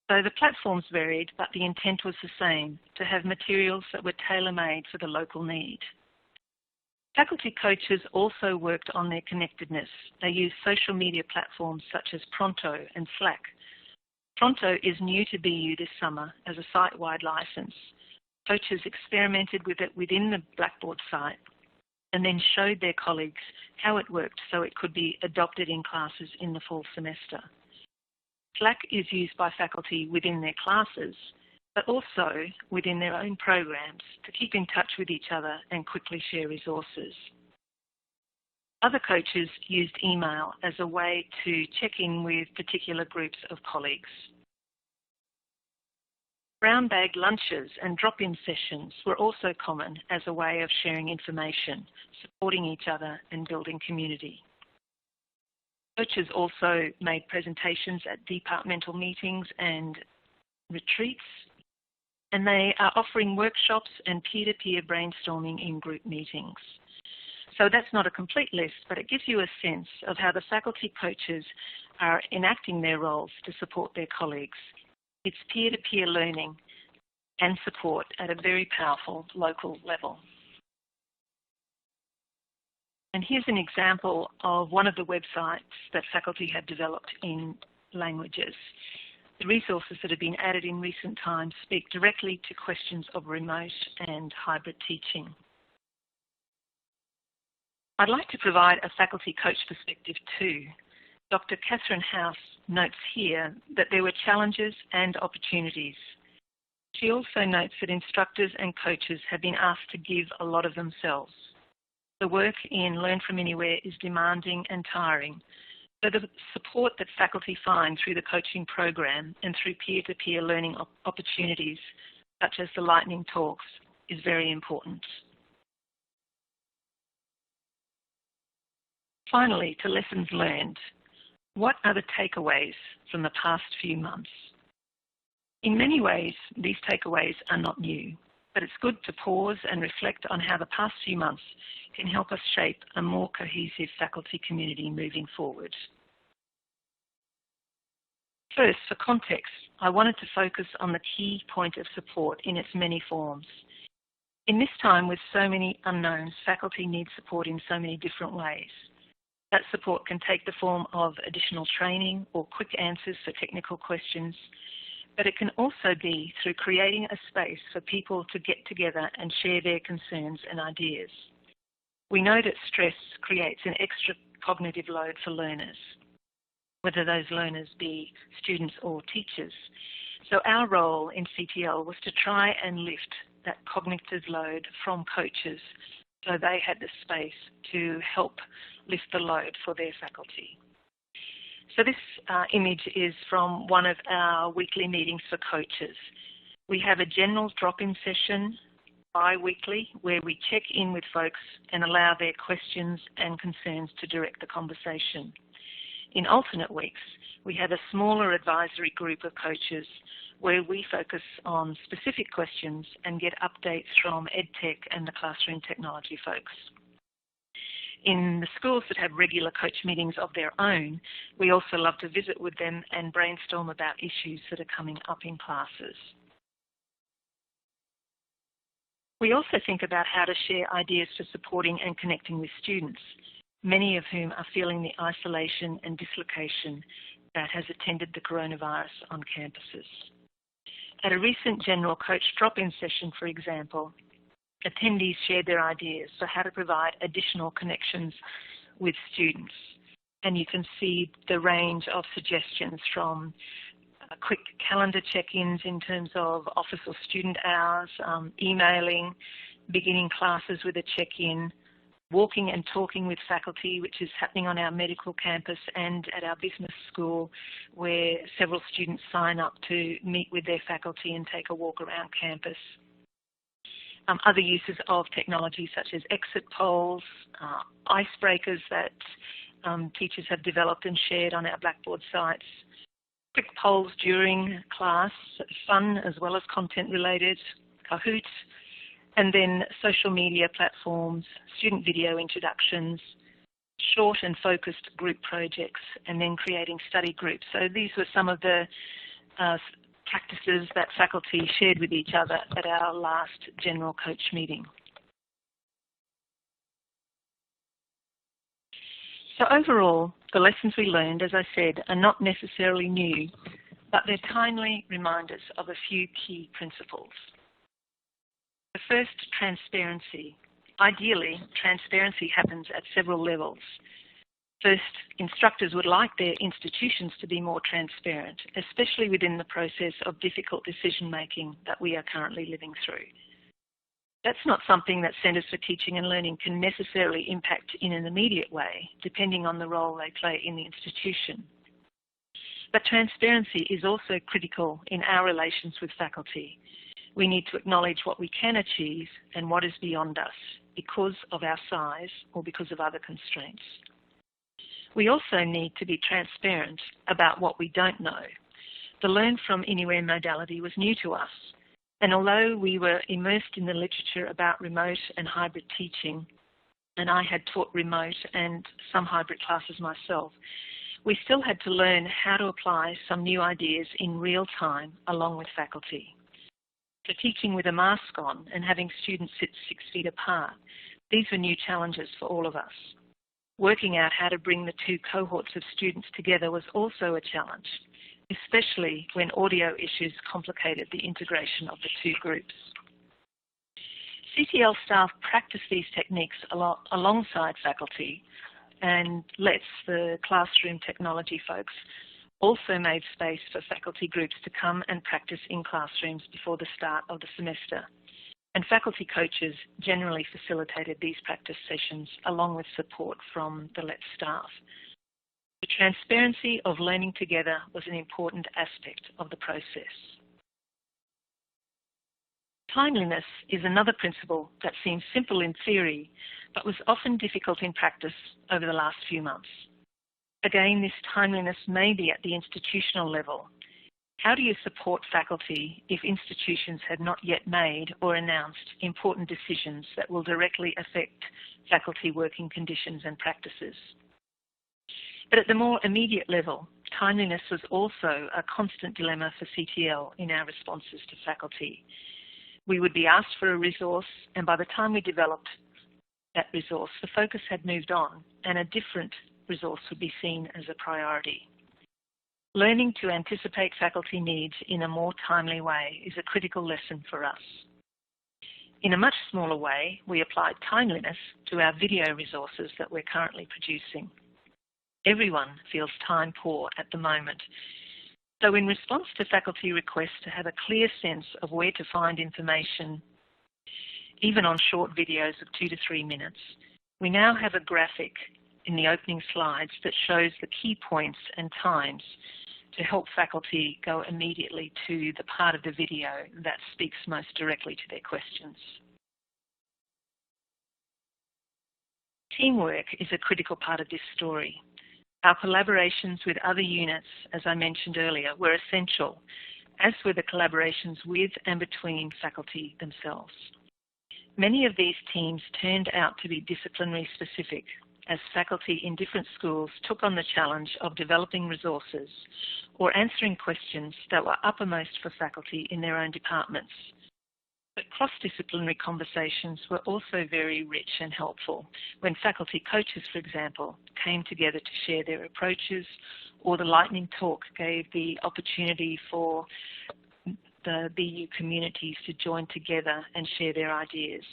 So the platforms varied, but the intent was the same, to have materials that were tailor-made for the local need. Faculty coaches also worked on their connectedness. They used social media platforms such as Pronto and Slack. Pronto is new to BU this summer as a site-wide license. Coaches experimented with it within the Blackboard site and then showed their colleagues how it worked so it could be adopted in classes in the fall semester. Slack is used by faculty within their classes, but also within their own programs to keep in touch with each other and quickly share resources. Other coaches used email as a way to check in with particular groups of colleagues. Brown bag lunches and drop-in sessions were also common as a way of sharing information, supporting each other and building community. Coaches also made presentations at departmental meetings and retreats, and they are offering workshops and peer-to-peer brainstorming in group meetings. So that's not a complete list, but it gives you a sense of how the faculty coaches are enacting their roles to support their colleagues. It's peer-to-peer learning and support at a very powerful local level. And here's an example of one of the websites that faculty have developed in languages. The resources that have been added in recent times speak directly to questions of remote and hybrid teaching. I'd like to provide a faculty coach perspective too. Dr. Catherine House notes here that there were challenges and opportunities. She also notes that instructors and coaches have been asked to give a lot of themselves. The work in Learn From Anywhere is demanding and tiring, so the support that faculty find through the coaching program and through peer-to-peer learning opportunities, such as the lightning talks, is very important. Finally, to lessons learned. What are the takeaways from the past few months? In many ways, these takeaways are not new, but it's good to pause and reflect on how the past few months can help us shape a more cohesive faculty community moving forward. First, for context, I wanted to focus on the key point of support in its many forms. In this time with so many unknowns, faculty need support in so many different ways. That support can take the form of additional training or quick answers for technical questions, but it can also be through creating a space for people to get together and share their concerns and ideas. We know that stress creates an extra cognitive load for learners, whether those learners be students or teachers. So our role in CTL was to try and lift that cognitive load from coaches so they had the space to help lift the load for their faculty. So this image is from one of our weekly meetings for coaches. We have a general drop-in session bi-weekly where we check in with folks and allow their questions and concerns to direct the conversation. In alternate weeks, we have a smaller advisory group of coaches where we focus on specific questions and get updates from EdTech and the classroom technology folks. In the schools that have regular coach meetings of their own, we also love to visit with them and brainstorm about issues that are coming up in classes. We also think about how to share ideas for supporting and connecting with students, many of whom are feeling the isolation and dislocation that has attended the coronavirus on campuses. At a recent general coach drop-in session, for example, attendees shared their ideas for how to provide additional connections with students. And you can see the range of suggestions from quick calendar check-ins in terms of office or student hours, emailing, beginning classes with a check-in, walking and talking with faculty, which is happening on our medical campus and at our business school, where several students sign up to meet with their faculty and take a walk around campus. Other uses of technology such as exit polls, icebreakers that teachers have developed and shared on our Blackboard sites, quick polls during class, fun as well as content related, Kahoot, and then social media platforms, student video introductions, short and focused group projects, and then creating study groups. So these were some of the practices that faculty shared with each other at our last general coach meeting. So overall, the lessons we learned, as I said, are not necessarily new, but they're timely reminders of a few key principles. The first, transparency. Ideally, transparency happens at several levels. First, instructors would like their institutions to be more transparent, especially within the process of difficult decision-making that we are currently living through. That's not something that Centres for Teaching and Learning can necessarily impact in an immediate way, depending on the role they play in the institution. But transparency is also critical in our relations with faculty. We need to acknowledge what we can achieve and what is beyond us because of our size or because of other constraints. We also need to be transparent about what we don't know. The Learn From Anywhere modality was new to us, and although we were immersed in the literature about remote and hybrid teaching, and I had taught remote and some hybrid classes myself, we still had to learn how to apply some new ideas in real time along with faculty. For teaching with a mask on and having students sit 6 feet apart, these were new challenges for all of us. Working out how to bring the two cohorts of students together was also a challenge, especially when audio issues complicated the integration of the two groups. CTL staff practice these techniques alongside faculty and lets the classroom technology folks also made space for faculty groups to come and practice in classrooms before the start of the semester. And faculty coaches generally facilitated these practice sessions along with support from the LET staff. The transparency of learning together was an important aspect of the process. Timeliness is another principle that seems simple in theory, but was often difficult in practice over the last few months. Again, this timeliness may be at the institutional level. How do you support faculty if institutions had not yet made or announced important decisions that will directly affect faculty working conditions and practices? But at the more immediate level, timeliness was also a constant dilemma for CTL in our responses to faculty. We would be asked for a resource, and by the time we developed that resource, the focus had moved on, and a different resource would be seen as a priority. Learning to anticipate faculty needs in a more timely way is a critical lesson for us. In a much smaller way, we applied timeliness to our video resources that we're currently producing. Everyone feels time poor at the moment. So in response to faculty requests to have a clear sense of where to find information, even on short videos of 2 to 3 minutes, we now have a graphic in the opening slides that shows the key points and times to help faculty go immediately to the part of the video that speaks most directly to their questions. Teamwork is a critical part of this story. Our collaborations with other units, as I mentioned earlier, were essential, as were the collaborations with and between faculty themselves. Many of these teams turned out to be disciplinary specific, as faculty in different schools took on the challenge of developing resources or answering questions that were uppermost for faculty in their own departments. But cross-disciplinary conversations were also very rich and helpful when faculty coaches, for example, came together to share their approaches, or the lightning talk gave the opportunity for the BU communities to join together and share their ideas.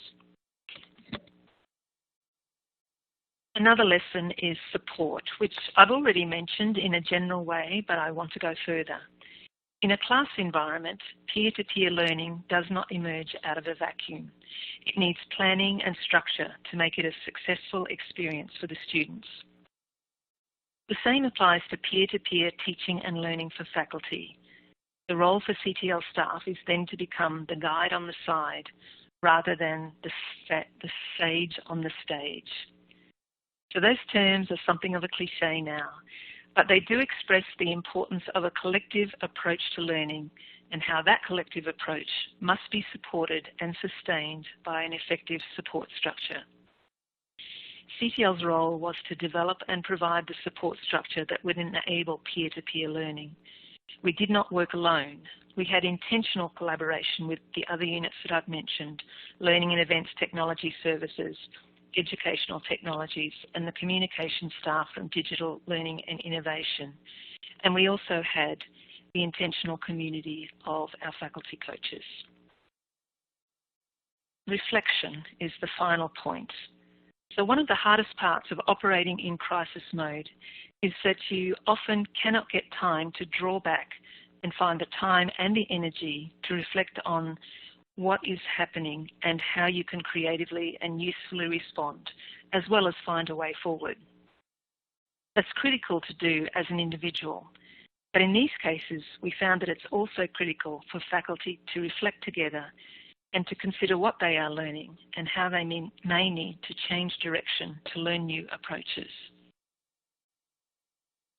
Another lesson is support, which I've already mentioned in a general way, but I want to go further. In a class environment, peer-to-peer learning does not emerge out of a vacuum. It needs planning and structure to make it a successful experience for the students. The same applies to peer-to-peer teaching and learning for faculty. The role for CTL staff is then to become the guide on the side rather than the sage on the stage. So those terms are something of a cliche now, but they do express the importance of a collective approach to learning and how that collective approach must be supported and sustained by an effective support structure. CTL's role was to develop and provide the support structure that would enable peer-to-peer learning. We did not work alone. We had intentional collaboration with the other units that I've mentioned, learning and events technology services, educational technologies, and the communication staff from digital learning and innovation. And we also had the intentional community of our faculty coaches. Reflection is the final point. So one of the hardest parts of operating in crisis mode is that you often cannot get time to draw back and find the time and the energy to reflect on what is happening and how you can creatively and usefully respond, as well as find a way forward. That's critical to do as an individual, but in these cases, we found that it's also critical for faculty to reflect together and to consider what they are learning and how they may need to change direction to learn new approaches.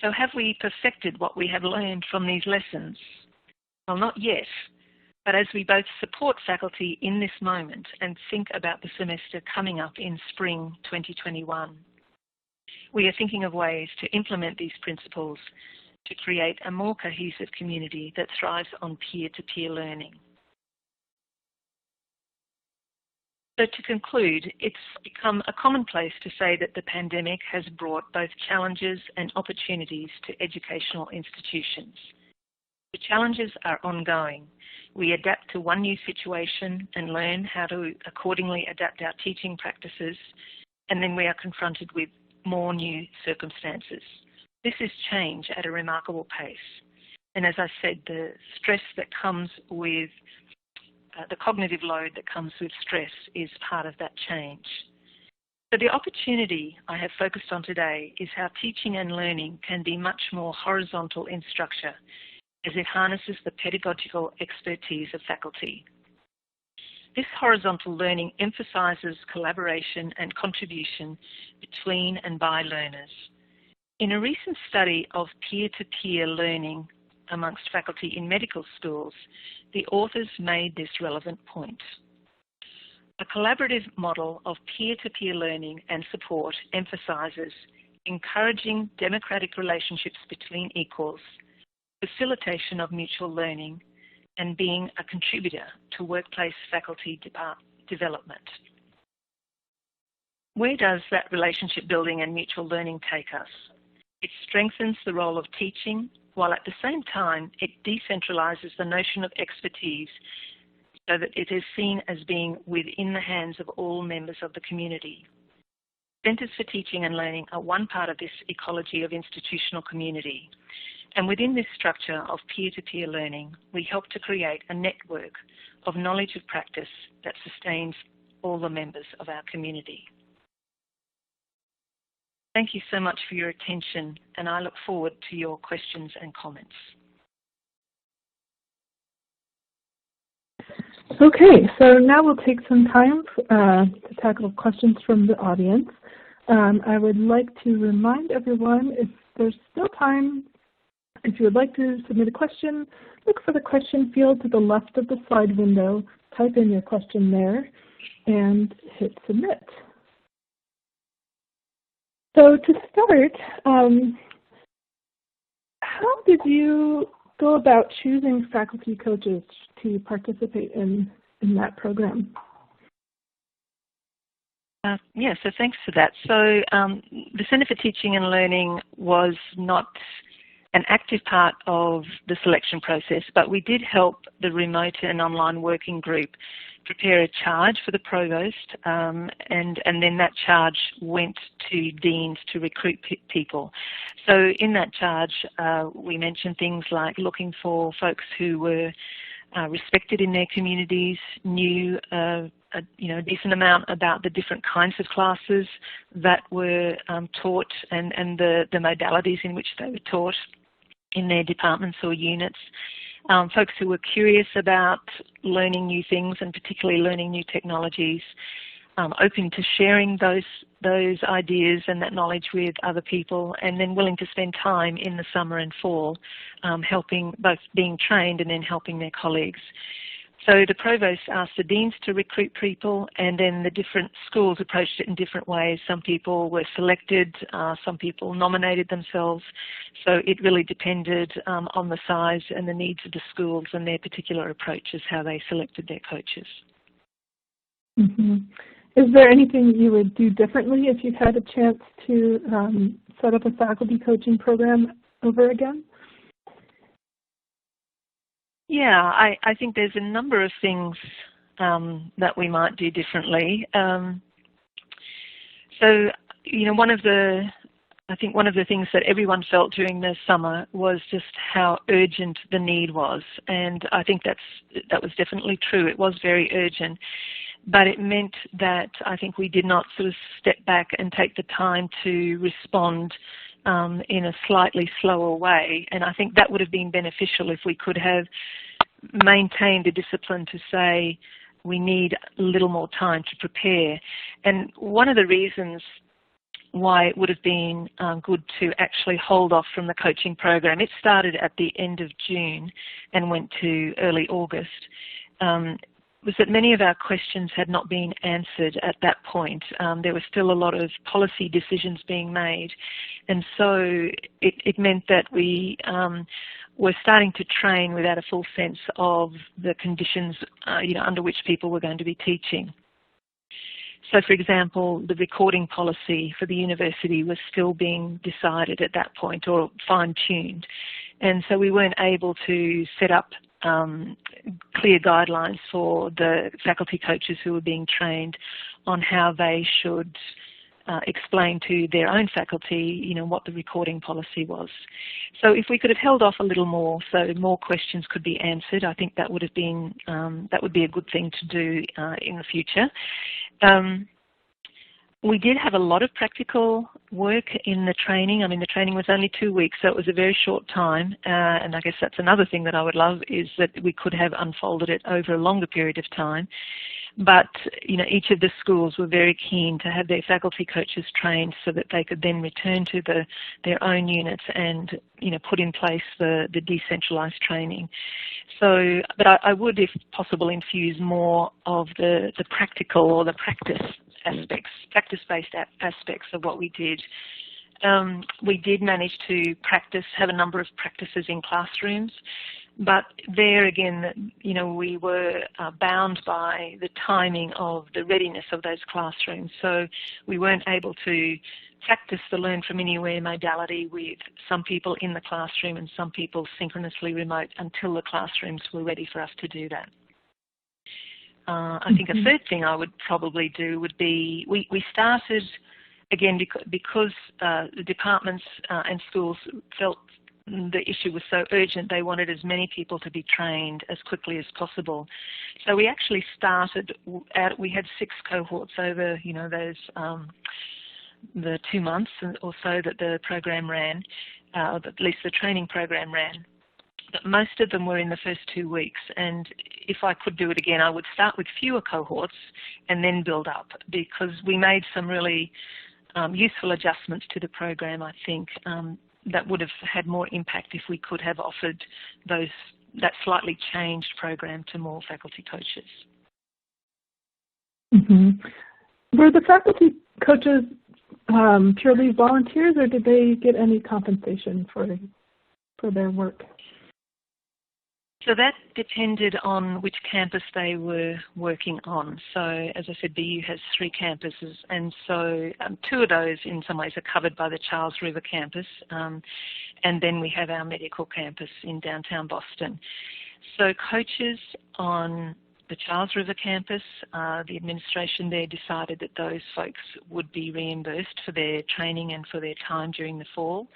So have we perfected what we have learned from these lessons? Well, not yet. But as we both support faculty in this moment and think about the semester coming up in spring 2021, we are thinking of ways to implement these principles to create a more cohesive community that thrives on peer-to-peer learning. So to conclude, it's become a commonplace to say that the pandemic has brought both challenges and opportunities to educational institutions. The challenges are ongoing. We adapt to one new situation and learn how to accordingly adapt our teaching practices, and then we are confronted with more new circumstances. This is change at a remarkable pace. And as I said, the stress that comes with, the cognitive load that comes with stress is part of that change. So the opportunity I have focused on today is how teaching and learning can be much more horizontal in structure as it harnesses the pedagogical expertise of faculty. This horizontal learning emphasises collaboration and contribution between and by learners. In a recent study of peer-to-peer learning amongst faculty in medical schools, the authors made this relevant point. A collaborative model of peer-to-peer learning and support emphasises encouraging democratic relationships between equals, facilitation of mutual learning, and being a contributor to workplace faculty development. Where does that relationship building and mutual learning take us? It strengthens the role of teaching, while at the same time it decentralises the notion of expertise so that it is seen as being within the hands of all members of the community. Centres for Teaching and Learning are one part of this ecology of institutional community. And within this structure of peer-to-peer learning, we help to create a network of knowledge of practice that sustains all the members of our community. Thank you so much for your attention, and I look forward to your questions and comments. Okay, so now we'll take some time to tackle questions from the audience. I would like to remind everyone, if there's still time, if you would like to submit a question, look for the question field to the left of the slide window, type in your question there, and hit submit. So to start, how did you go about choosing faculty coaches to participate in that program? Yeah, so thanks for that. So the Centre for Teaching and Learning was not an active part of the selection process, but we did help the remote and online working group prepare a charge for the provost, and then that charge went to deans to recruit people. So in that charge, we mentioned things like looking for folks who were respected in their communities, knew a decent amount about the different kinds of classes that were taught and the modalities in which they were taught in their departments or units. Folks who were curious about learning new things and particularly learning new technologies, open to sharing those ideas and that knowledge with other people, and then willing to spend time in the summer and fall helping, both being trained and then helping their colleagues. So the provost asked the deans to recruit people, and then the different schools approached it in different ways. Some people were selected, some people nominated themselves. So it really depended on the size and the needs of the schools and their particular approaches, how they selected their coaches. Mm-hmm. Is there anything you would do differently if you had a chance to set up a faculty coaching program over again? Yeah, I think there's a number of things that we might do differently. So, one of the things that everyone felt during the summer was just how urgent the need was, and I think that was definitely true. It was very urgent, but it meant that I think we did not sort of step back and take the time to respond in a slightly slower way, and I think that would have been beneficial if we could have maintained a discipline to say we need a little more time to prepare. And one of the reasons why it would have been good to actually hold off from the coaching program, it started at the end of June and went to early August, was that many of our questions had not been answered at that point. There were still a lot of policy decisions being made, and so it meant that we were starting to train without a full sense of the conditions under which people were going to be teaching. So, for example, the recording policy for the university was still being decided at that point, or fine-tuned, and so we weren't able to set up clear guidelines for the faculty coaches who were being trained on how they should explain to their own faculty, what the recording policy was. So if we could have held off a little more, so more questions could be answered, I think that would have been that would be a good thing to do in the future. We did have a lot of practical work in the training. I mean, the training was only 2 weeks, so it was a very short time. And I guess that's another thing that I would love, is that we could have unfolded it over a longer period of time. But, each of the schools were very keen to have their faculty coaches trained so that they could then return to their own units and, put in place the decentralized training. So, but I would, if possible, infuse more of the practical or the practice-based aspects of what we did. We did manage to have a number of practices in classrooms, but there again, we were bound by the timing of the readiness of those classrooms. So we weren't able to practice the Learn from Anywhere modality with some people in the classroom and some people synchronously remote until the classrooms were ready for us to do that. I think a third thing I would probably do would be, we started, again, because the departments and schools felt the issue was so urgent, they wanted as many people to be trained as quickly as possible. So we actually started we had 6 cohorts over, those, the 2 months or so that the program ran, at least the training program ran. But most of them were in the first 2 weeks, and if I could do it again, I would start with fewer cohorts and then build up, because we made some really useful adjustments to the program, I think, that would have had more impact if we could have offered that slightly changed program to more faculty coaches. Were the faculty coaches purely volunteers, or did they get any compensation for their work? So that depended on which campus they were working on. So as I said, BU has 3 campuses, and so 2 of those in some ways are covered by the Charles River campus, and then we have our medical campus in downtown Boston. So coaches on the Charles River campus, the administration there decided that those folks would be reimbursed for their training and for their time during the fall.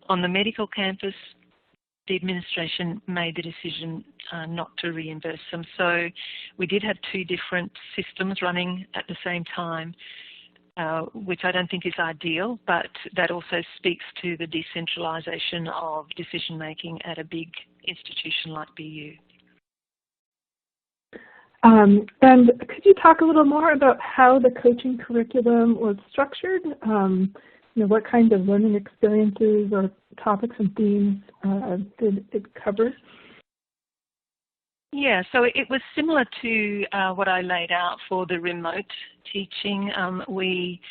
On the medical campus, the administration made the decision not to reimburse them. So we did have 2 different systems running at the same time, which I don't think is ideal, but that also speaks to the decentralization of decision making at a big institution like BU. And could you talk a little more about how the coaching curriculum was structured? What kinds of learning experiences or topics and themes did it cover? Yeah, so it was similar to what I laid out for the remote teaching. We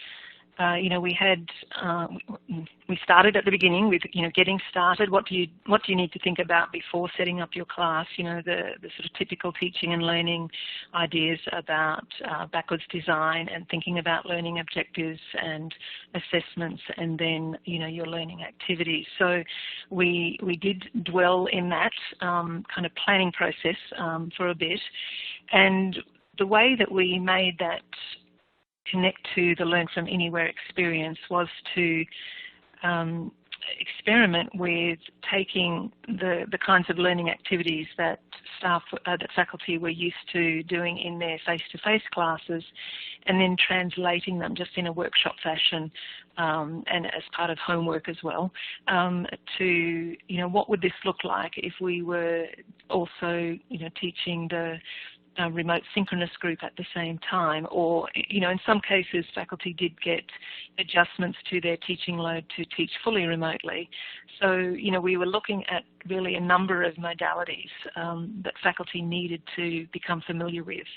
started at the beginning with getting started. What do you need to think about before setting up your class? The sort of typical teaching and learning ideas about backwards design and thinking about learning objectives and assessments, and then your learning activities. So we did dwell in that kind of planning process for a bit, and the way that we made that connect to the Learn from Anywhere experience was to experiment with taking the kinds of learning activities that that faculty were used to doing in their face-to-face classes, and then translating them just in a workshop fashion and as part of homework as well to what would this look like if we were also teaching the remote synchronous group at the same time, or in some cases faculty did get adjustments to their teaching load to teach fully remotely. So we were looking at really a number of modalities that faculty needed to become familiar with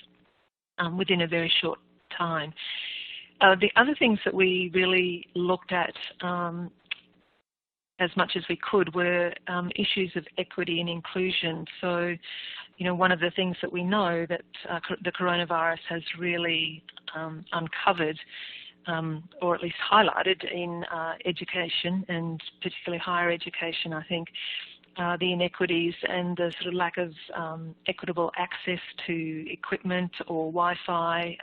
within a very short time. The other things that we really looked at as much as we could were issues of equity and inclusion. So one of the things that we know that the coronavirus has really uncovered, or at least highlighted in education, and particularly higher education, I think, the inequities and the sort of lack of equitable access to equipment or Wi-Fi,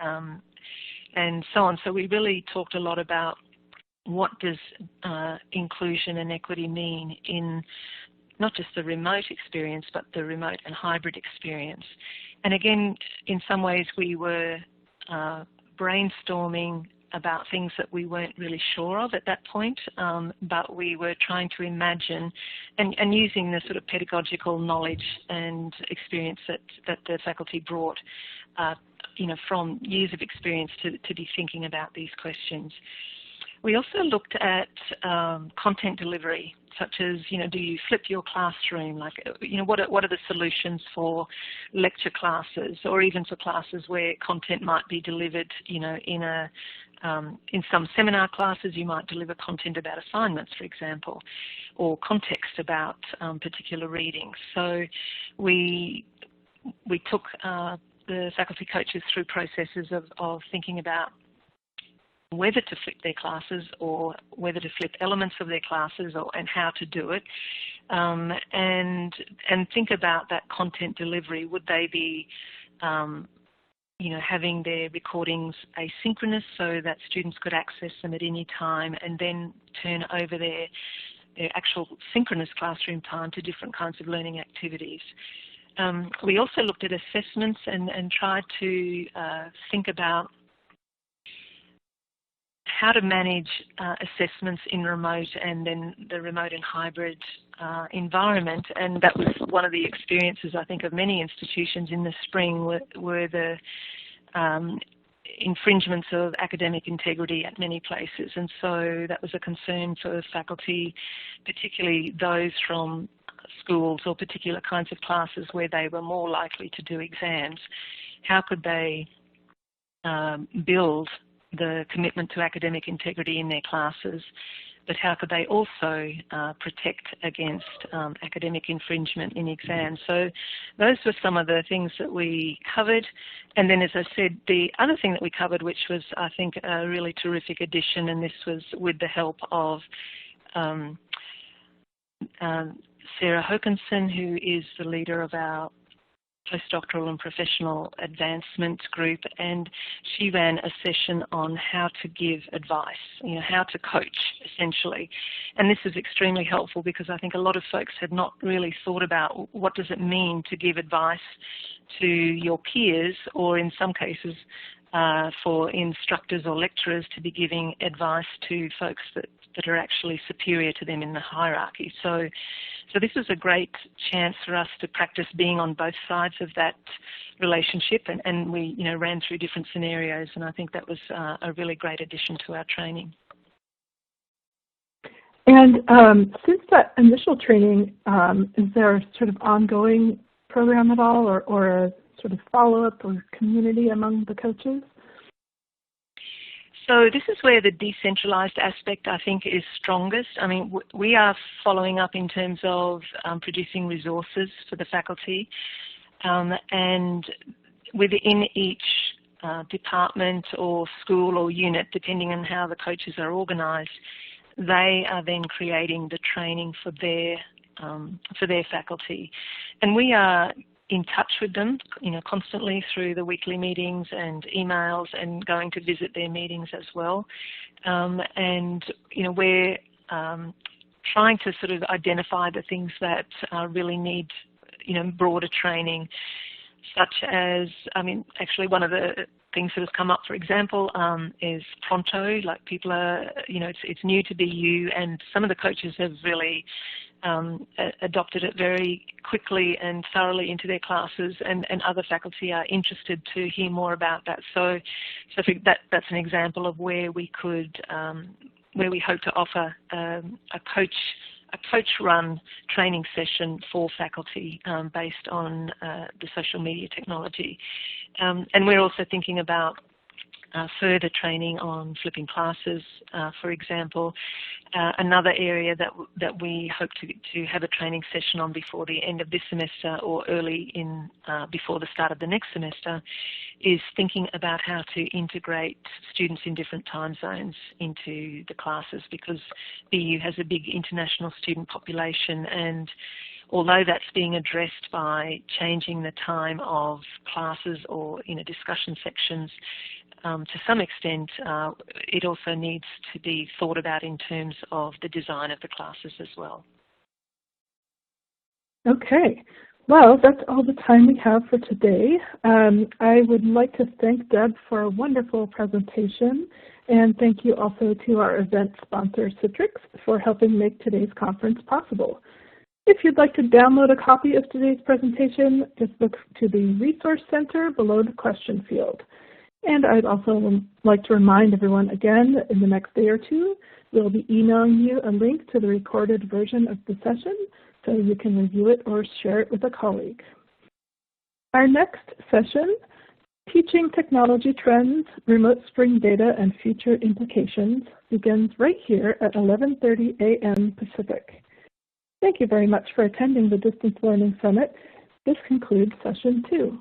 and so on. So we really talked a lot about what does inclusion and equity mean in not just the remote experience, but the remote and hybrid experience. And again, in some ways we were brainstorming about things that we weren't really sure of at that point, but we were trying to imagine and using the sort of pedagogical knowledge and experience that the faculty brought, from years of experience to be thinking about these questions. We also looked at content delivery, such as, do you flip your classroom? Like, what are the solutions for lecture classes, or even for classes where content might be delivered, in some seminar classes you might deliver content about assignments, for example, or context about particular readings. So we took the faculty coaches through processes of thinking about whether to flip their classes or whether to flip elements of their classes and how to do it, and think about that content delivery. Would they be having their recordings asynchronous so that students could access them at any time and then turn over their actual synchronous classroom time to different kinds of learning activities? We also looked at assessments and tried to think about how to manage assessments in remote and then the remote and hybrid environment. And that was one of the experiences, I think, of many institutions in the spring were the infringements of academic integrity at many places. And so that was a concern for faculty, particularly those from schools or particular kinds of classes where they were more likely to do exams. How could they build the commitment to academic integrity in their classes, but how could they also protect against academic infringement in exams? So those were some of the things that we covered. And then, as I said, the other thing that we covered, which was, I think, a really terrific addition, and this was with the help of Sarah Hokinson, who is the leader of our postdoctoral and professional advancement group, and she ran a session on how to give advice, how to coach, essentially. And this is extremely helpful because I think a lot of folks had not really thought about what does it mean to give advice to your peers, or in some cases for instructors or lecturers to be giving advice to folks that are actually superior to them in the hierarchy. So this was a great chance for us to practice being on both sides of that relationship, and we ran through different scenarios, and I think that was a really great addition to our training. And since that initial training, is there a sort of ongoing program at all, or a sort of follow-up or community among the coaches? So this is where the decentralized aspect, I think, is strongest. I mean, we are following up in terms of producing resources for the faculty, and within each department or school or unit, depending on how the coaches are organized, they are then creating the training for their faculty. And we are in touch with them, constantly through the weekly meetings and emails, and going to visit their meetings as well. And we're trying to sort of identify the things that really need, broader training, such as, actually one of the things that has come up, for example, is pronto. Like, people are, it's new to be you, and some of the coaches have really adopted it very quickly and thoroughly into their classes, and other faculty are interested to hear more about that. So I think that's an example of where we could, where we hope to offer a coach-run training session for faculty based on the social media technology. And we're also thinking about further training on flipping classes, for example. Another area that we hope to have a training session on before the end of this semester, or early in before the start of the next semester, is thinking about how to integrate students in different time zones into the classes, because BU has a big international student population, and although that's being addressed by changing the time of classes or discussion sections, to some extent, it also needs to be thought about in terms of the design of the classes as well. Okay. Well, that's all the time we have for today. I would like to thank Deb for a wonderful presentation, and thank you also to our event sponsor, Citrix, for helping make today's conference possible. If you'd like to download a copy of today's presentation, just look to the Resource Center below the question field. And I'd also like to remind everyone again that in the next day or two, we'll be emailing you a link to the recorded version of the session so you can review it or share it with a colleague. Our next session, Teaching Technology Trends, Remote Spring Data and Future Implications, begins right here at 11:30 a.m. Pacific. Thank you very much for attending the Distance Learning Summit. This concludes session 2.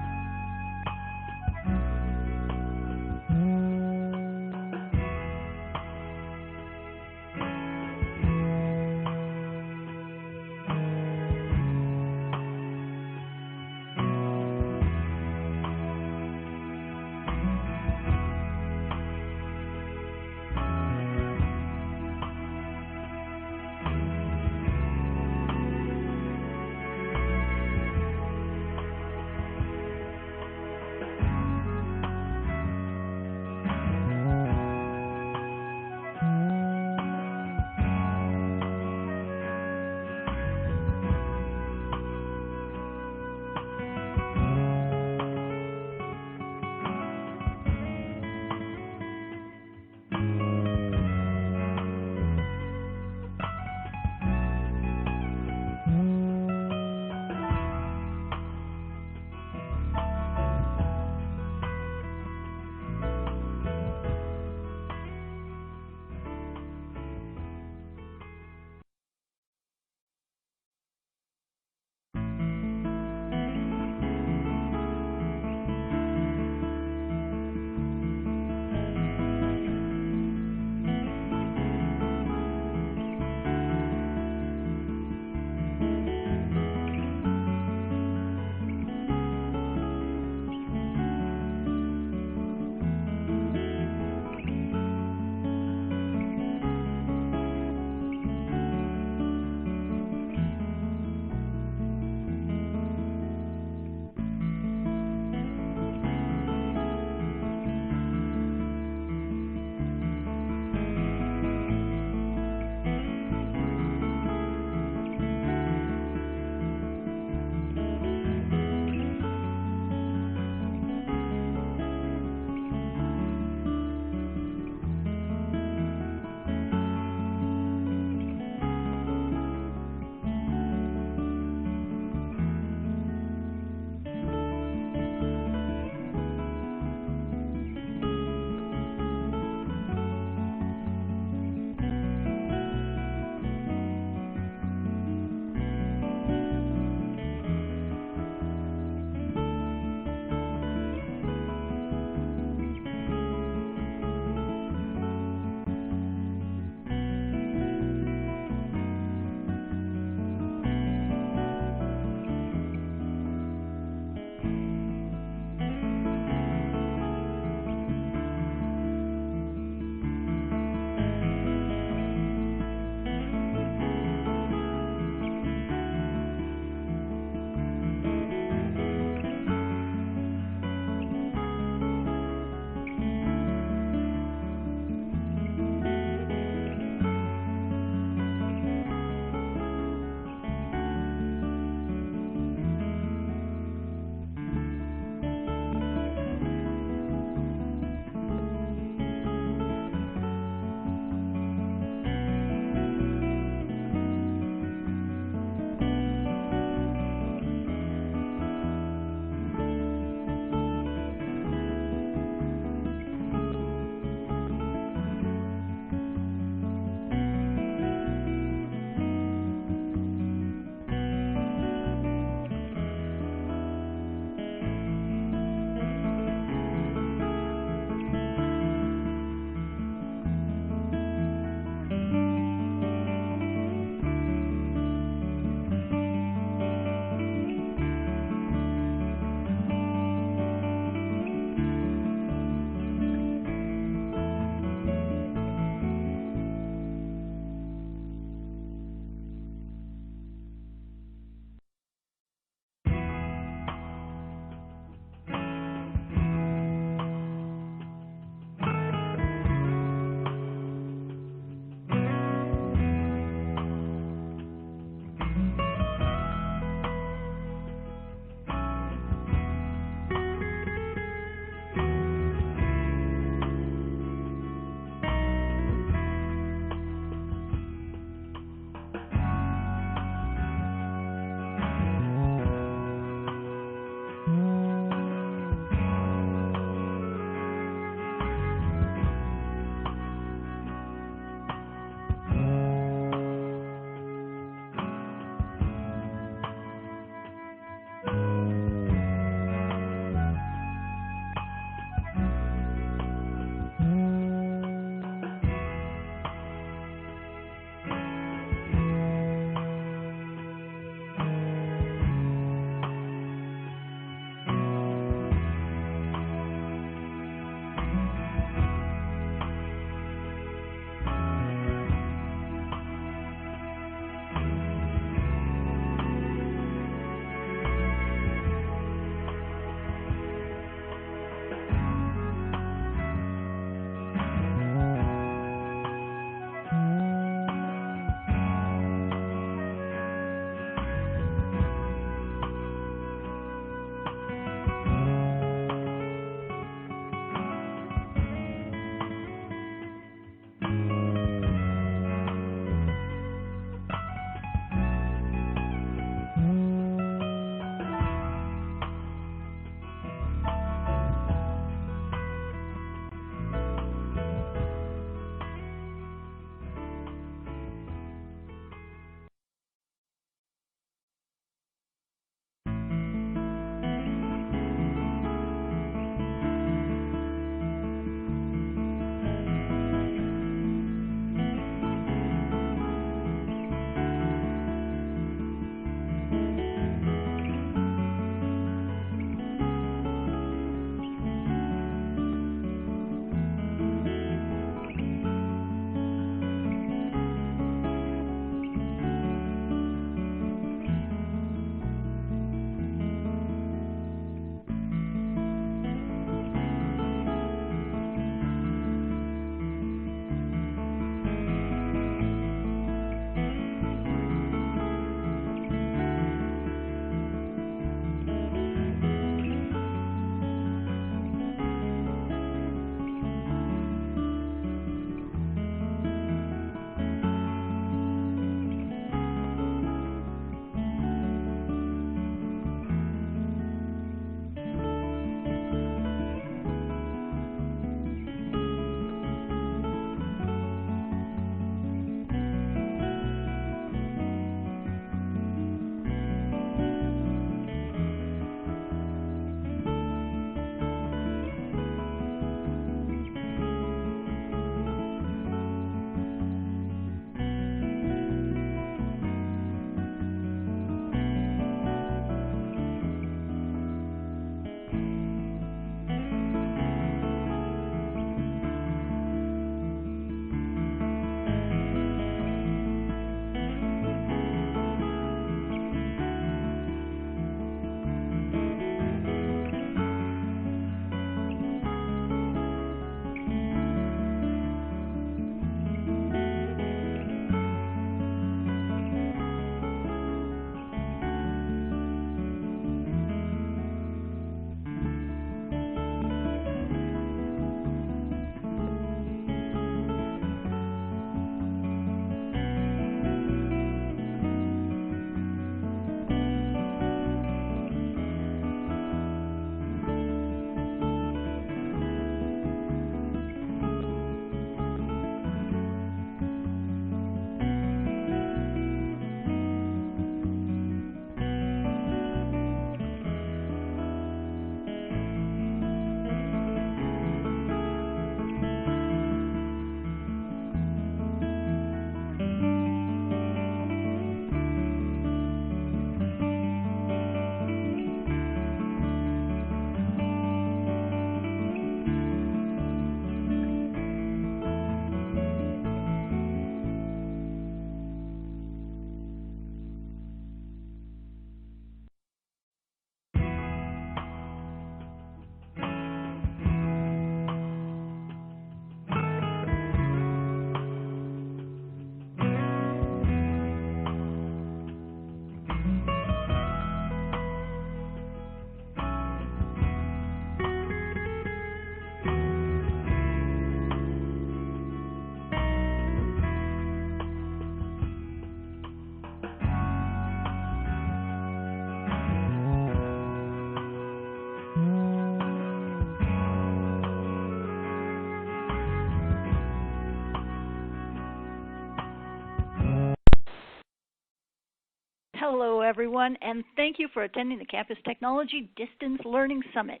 Hello, everyone, and thank you for attending the Campus Technology Distance Learning Summit.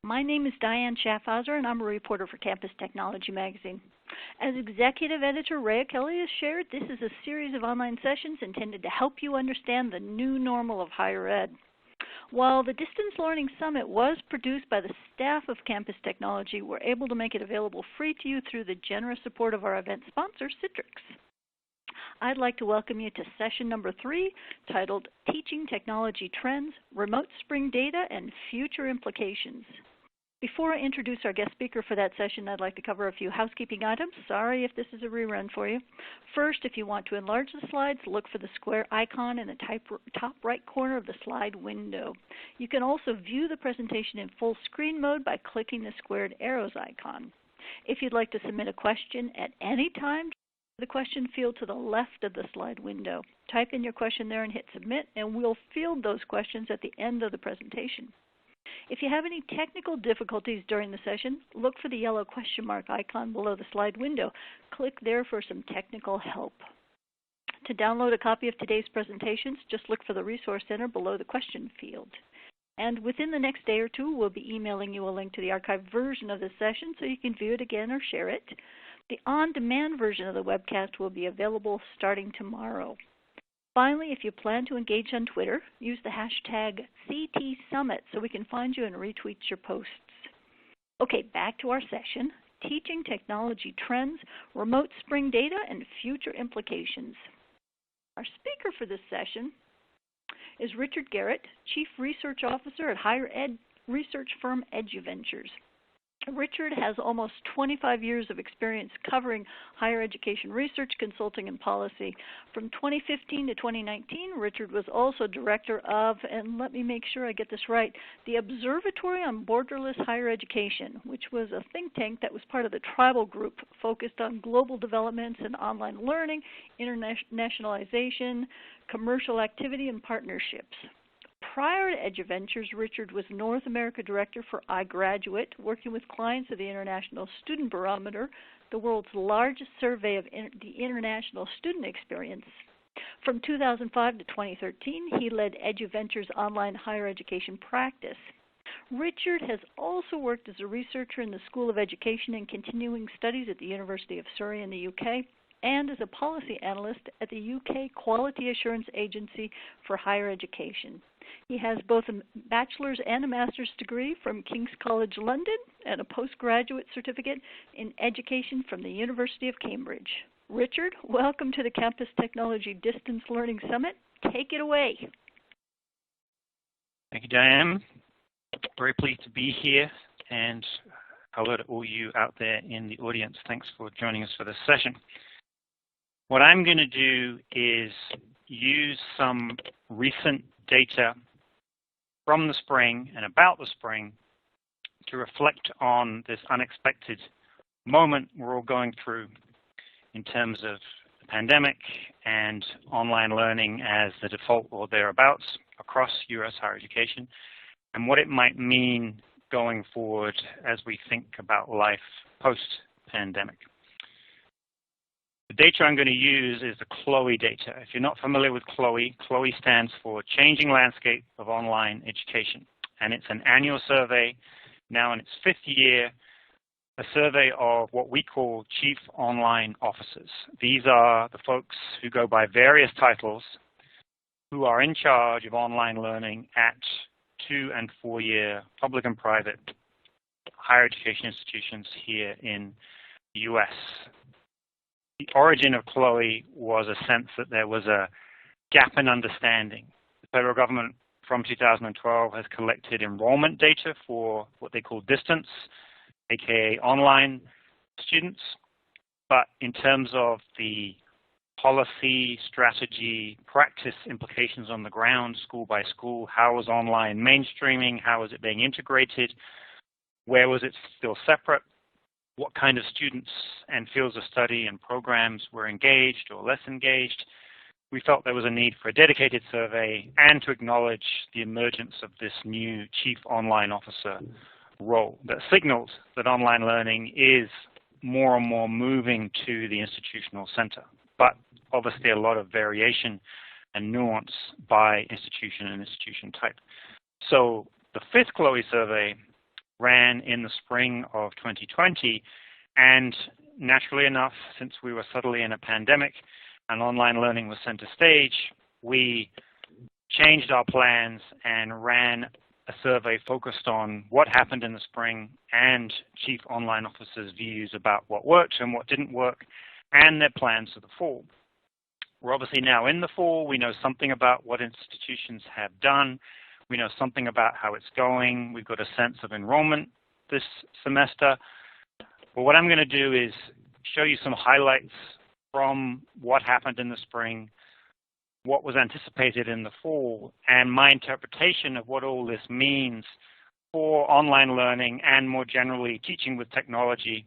My name is Diane Schaffhauser, and I'm a reporter for Campus Technology magazine. As executive editor Rhea Kelly has shared, this is a series of online sessions intended to help you understand the new normal of higher ed. While the Distance Learning Summit was produced by the staff of Campus Technology, we're able to make it available free to you through the generous support of our event sponsor, Citrix. I'd like to welcome you to session number 3, titled Teaching Technology Trends, Remote Spring Data, and Future Implications. Before I introduce our guest speaker for that session, I'd like to cover a few housekeeping items. Sorry if this is a rerun for you. First, if you want to enlarge the slides, look for the square icon in the top right corner of the slide window. You can also view the presentation in full screen mode by clicking the squared arrows icon. If you'd like to submit a question at any time, the question field to the left of the slide window. Type in your question there and hit submit, and we'll field those questions at the end of the presentation. If you have any technical difficulties during the session, look for the yellow question mark icon below the slide window. Click there for some technical help. To download a copy of today's presentations, just look for the Resource Center below the question field. And within the next day or two, we'll be emailing you a link to the archived version of this session so you can view it again or share it. The on-demand version of the webcast will be available starting tomorrow. Finally, if you plan to engage on Twitter, use the hashtag CTSummit so we can find you and retweet your posts. Okay, back to our session, Teaching Technology Trends, Remote Spring Data, and Future Implications. Our speaker for this session is Richard Garrett, Chief Research Officer at higher ed research firm EduVentures. Richard has almost 25 years of experience covering higher education research, consulting, and policy. From 2015 to 2019, Richard was also director of, and let me make sure I get this right, the Observatory on Borderless Higher Education, which was a think tank that was part of the Tribal Group focused on global developments in online learning, internationalization, commercial activity, and partnerships. Prior to EduVentures, Richard was North America Director for iGraduate, working with clients of the International Student Barometer, the world's largest survey of the international student experience. From 2005 to 2013, he led EduVentures' online higher education practice. Richard has also worked as a researcher in the School of Education and Continuing Studies at the University of Surrey in the UK, and as a policy analyst at the UK Quality Assurance Agency for Higher Education. He has both a bachelor's and a master's degree from King's College London and a postgraduate certificate in education from the University of Cambridge. Richard, welcome to the Campus Technology Distance Learning Summit. Take it away. Thank you, Diane. Very pleased to be here, and hello to all you out there in the audience. Thanks for joining us for this session. What I'm going to do is use some recent data from the spring and about the spring to reflect on this unexpected moment we're all going through in terms of the pandemic and online learning as the default or thereabouts across U.S. higher education, and what it might mean going forward as we think about life post-pandemic. The data I'm going to use is the CHLOE data. If you're not familiar with CHLOE, CHLOE stands for Changing Landscape of Online Education. And it's an annual survey, now in its 5th year, a survey of what we call Chief Online Officers. These are the folks who go by various titles who are in charge of online learning at 2- and 4-year public and private higher education institutions here in the U.S. The origin of CHLOE was a sense that there was a gap in understanding. The federal government from 2012 has collected enrollment data for what they call distance, aka online students. But in terms of the policy, strategy, practice implications on the ground, school by school, how was online mainstreaming, how was it being integrated, where was it still separate, what kind of students and fields of study and programs were engaged or less engaged, we felt there was a need for a dedicated survey and to acknowledge the emergence of this new Chief Online Officer role that signals that online learning is more and more moving to the institutional center. But obviously a lot of variation and nuance by institution and institution type. So the fifth Chloe survey ran in the spring of 2020, and naturally enough, since we were suddenly in a pandemic and online learning was center stage, we changed our plans and ran a survey focused on what happened in the spring and chief online officers' views about what worked and what didn't work and their plans for the fall. We're obviously now in the fall. We know something about what institutions have done. We know something about how it's going. We've got a sense of enrollment this semester. But what I'm going to do is show you some highlights from what happened in the spring, what was anticipated in the fall, and my interpretation of what all this means for online learning and more generally teaching with technology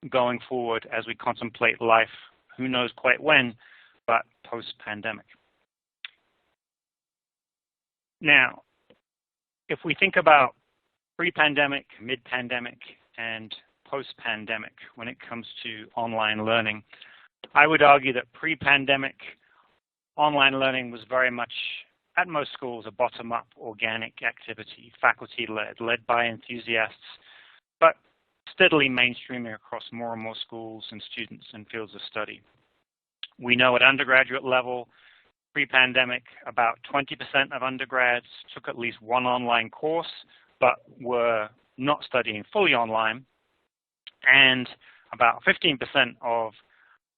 going forward as we contemplate life, who knows quite when, but post-pandemic. Now, if we think about pre-pandemic, mid-pandemic, and post-pandemic when it comes to online learning, I would argue that pre-pandemic online learning was very much, at most schools, a bottom-up organic activity, faculty-led, led by enthusiasts, but steadily mainstreaming across more and more schools and students and fields of study. We know at undergraduate level, pre-pandemic, about 20% of undergrads took at least one online course, but were not studying fully online, and about 15% of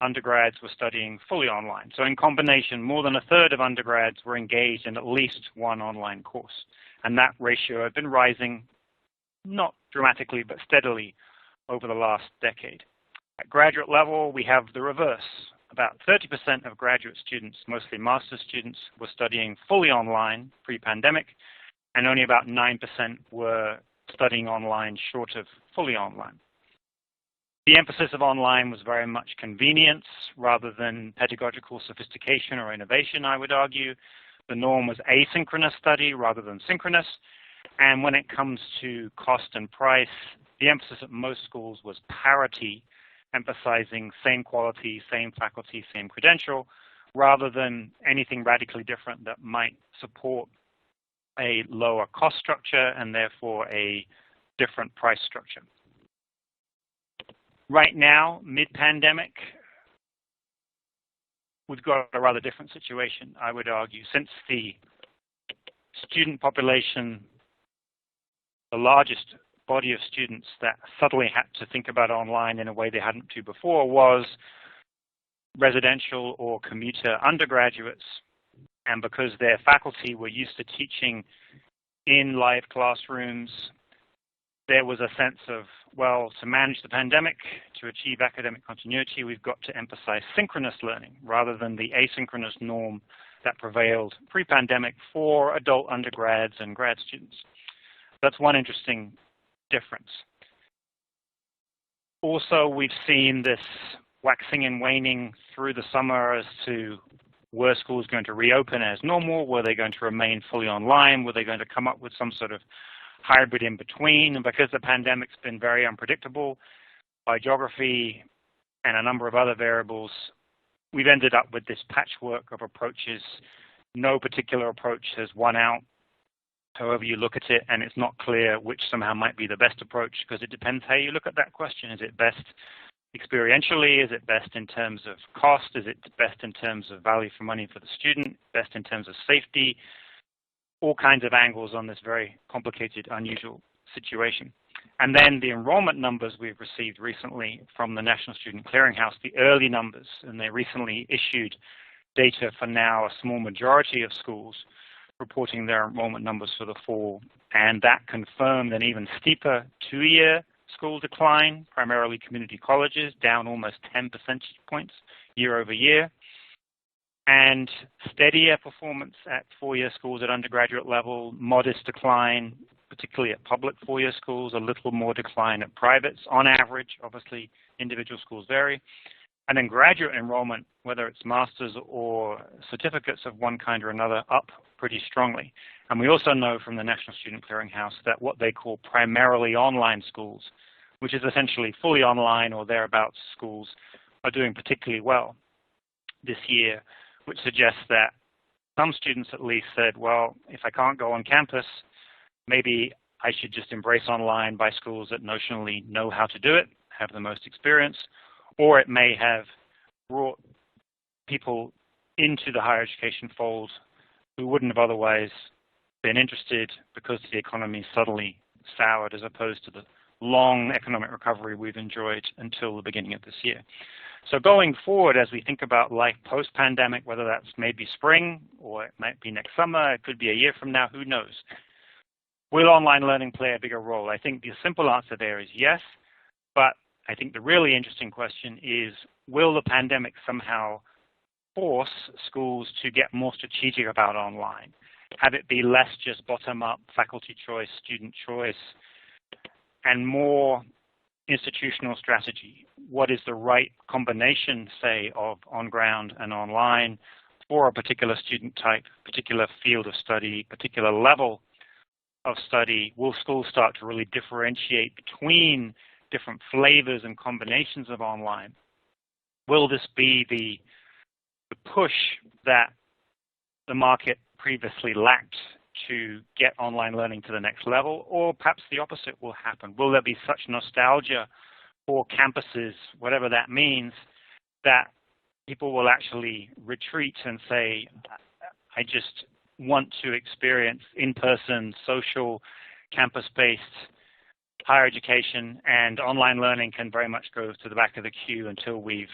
undergrads were studying fully online. So in combination, more than a third of undergrads were engaged in at least one online course. And that ratio had been rising, not dramatically, but steadily over the last decade. At graduate level, we have the reverse. About 30% of graduate students, mostly master's students, were studying fully online pre-pandemic, and only about 9% were studying online short of fully online. The emphasis of online was very much convenience rather than pedagogical sophistication or innovation, I would argue. The norm was asynchronous study rather than synchronous. And when it comes to cost and price, the emphasis at most schools was parity, emphasizing same quality, same faculty, same credential, rather than anything radically different that might support a lower cost structure and therefore a different price structure. Right now, mid-pandemic, we've got a rather different situation, I would argue, since the student population, the largest body of students that suddenly had to think about online in a way they hadn't to before was residential or commuter undergraduates. And because their faculty were used to teaching in live classrooms, there was a sense of, well, to manage the pandemic, to achieve academic continuity, we've got to emphasize synchronous learning rather than the asynchronous norm that prevailed pre-pandemic for adult undergrads and grad students. That's one interesting difference. Also, we've seen this waxing and waning through the summer as to were schools going to reopen as normal? Were they going to remain fully online? Were they going to come up with some sort of hybrid in between? And because the pandemic's been very unpredictable by geography and a number of other variables, we've ended up with this patchwork of approaches. No particular approach has won out, however you look at it, and it's not clear which somehow might be the best approach because it depends how you look at that question. Is it best experientially? Is it best in terms of cost? Is it best in terms of value for money for the student? Best in terms of safety? All kinds of angles on this very complicated, unusual situation. And then the enrollment numbers we've received recently from the National Student Clearinghouse, the early numbers, and they recently issued data for now a small majority of schools reporting their enrollment numbers for the fall, and that confirmed an even steeper two-year school decline, primarily community colleges, down almost 10 percentage points year over year, and steadier performance at four-year schools at undergraduate level, modest decline, particularly at public four-year schools, a little more decline at privates on average. Obviously, individual schools vary. And then graduate enrollment, whether it's masters or certificates of one kind or another, up pretty strongly. And we also know from the National Student Clearinghouse that what they call primarily online schools, which is essentially fully online or thereabouts schools, are doing particularly well this year, which suggests that some students at least said, well, if I can't go on campus, maybe I should just embrace online by schools that notionally know how to do it, have the most experience, or it may have brought people into the higher education fold who wouldn't have otherwise been interested because the economy suddenly soured as opposed to the long economic recovery we've enjoyed until the beginning of this year. So going forward, as we think about life post-pandemic, whether that's maybe spring or it might be next summer, it could be a year from now, who knows? Will online learning play a bigger role? I think the simple answer there is yes, but I think the really interesting question is, will the pandemic somehow force schools to get more strategic about online? Have it be less just bottom-up faculty choice, student choice, and more institutional strategy? What is the right combination, say, of on-ground and online for a particular student type, particular field of study, particular level of study? Will schools start to really differentiate between different flavors and combinations of online? Will this be the push that the market previously lacked to get online learning to the next level, or perhaps the opposite will happen? Will there be such nostalgia for campuses, whatever that means, that people will actually retreat and say, I just want to experience in-person, social, campus-based higher education, and online learning can very much go to the back of the queue until we've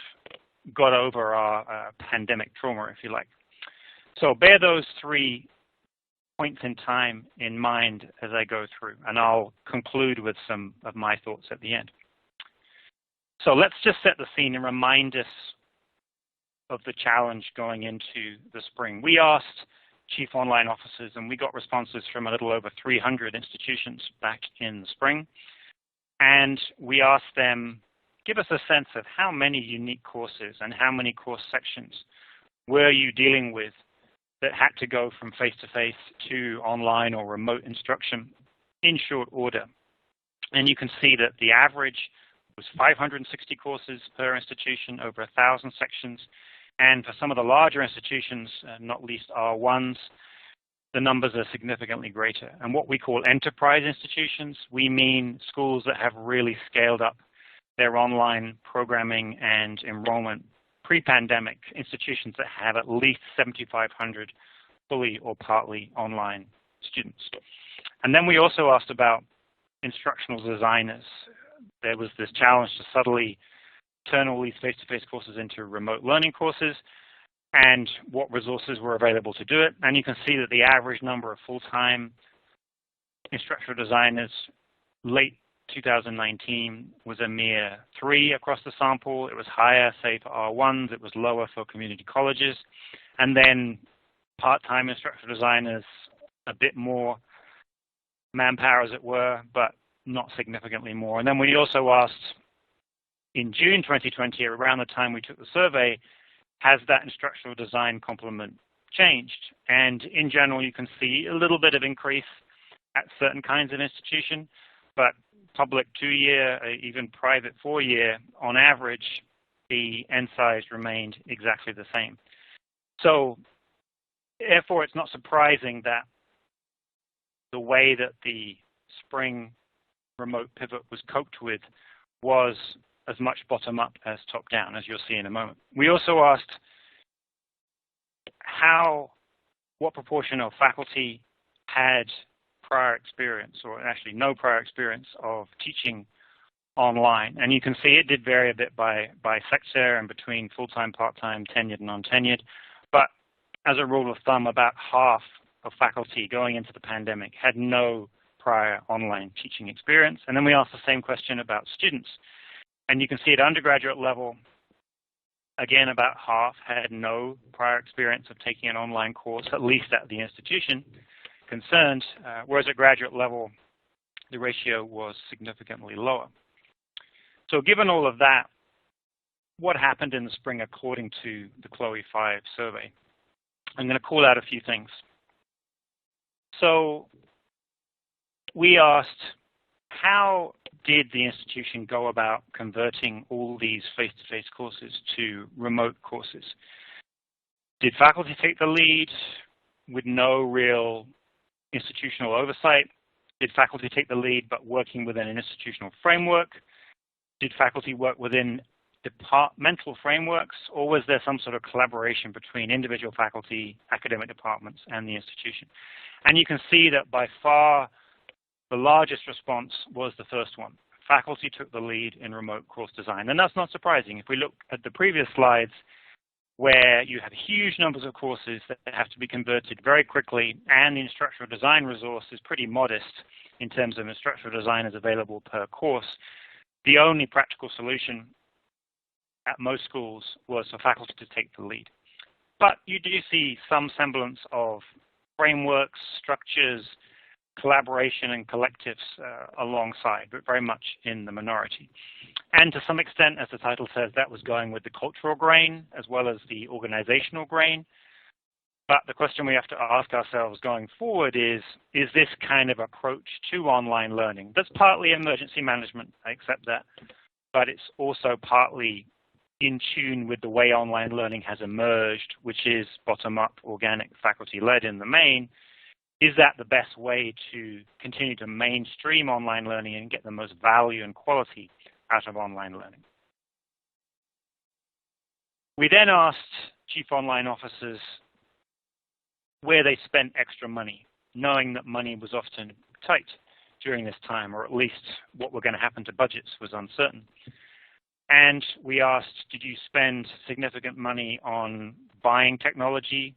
got over our pandemic trauma, if you like. So bear those 3 points in time in mind as I go through, and I'll conclude with some of my thoughts at the end. So let's just set the scene and remind us of the challenge going into the spring. We asked chief online officers, and we got responses from a little over 300 institutions back in the spring. And we asked them, give us a sense of how many unique courses and how many course sections were you dealing with that had to go from face-to-face to online or remote instruction in short order. And you can see that the average was 560 courses per institution, over 1,000 sections. And for some of the larger institutions, not least R1s, the numbers are significantly greater. And what we call enterprise institutions, we mean schools that have really scaled up their online programming and enrollment. Pre-pandemic institutions that have at least 7,500 fully or partly online students. And then we also asked about instructional designers. There was this challenge to suddenly turn all these face-to-face courses into remote learning courses, and what resources were available to do it. And you can see that the average number of full-time instructional designers late 2019 was a mere 3 across the sample. It was higher, say, for R1s. It was lower for community colleges. And then part-time instructional designers, a bit more manpower, as it were, but not significantly more. And then we also asked in June 2020, around the time we took the survey, has that instructional design complement changed? And in general, you can see a little bit of increase at certain kinds of institution, but public 2-year, even private 4-year, on average, the N size remained exactly the same. So therefore, it's not surprising that the way that the spring remote pivot was coped with was as much bottom-up as top-down, as you'll see in a moment. We also asked what proportion of faculty had prior experience, or actually no prior experience of teaching online. And you can see it did vary a bit by sector and between full-time, part-time, tenured, and non-tenured. But as a rule of thumb, about half of faculty going into the pandemic had no prior online teaching experience. And then we asked the same question about students. And you can see at undergraduate level, again, about half had no prior experience of taking an online course, at least at the institution concerned, whereas at graduate level, the ratio was significantly lower. So given all of that, what happened in the spring according to the Chloe 5 survey? I'm going to call out a few things. So we asked, how did the institution go about converting all these face-to-face courses to remote courses? Did faculty take the lead? with no real institutional oversight? Did faculty take the lead but working within an institutional framework? Did faculty work within departmental frameworks, or was there some sort of collaboration between individual faculty, academic departments, and the institution? And you can see that by far the largest response was the first one. Faculty took the lead in remote course design. And that's not surprising. If we look at the previous slides, where you have huge numbers of courses that have to be converted very quickly, and the instructional design resource is pretty modest in terms of instructional designers available per course, the only practical solution at most schools was for faculty to take the lead. But you do see some semblance of frameworks, structures, collaboration, and collectives alongside, but very much in the minority. And to some extent, as the title says, that was going with the cultural grain as well as the organizational grain. But the question we have to ask ourselves going forward is this kind of approach to online learning? That's partly emergency management, I accept that, but it's also partly in tune with the way online learning has emerged, which is bottom-up, organic, faculty-led in the main. Is that the best way to continue to mainstream online learning and get the most value and quality out of online learning? We then asked chief online officers where they spent extra money, knowing that money was often tight during this time, or at least what were going to happen to budgets was uncertain. And we asked, did you spend significant money on buying technology,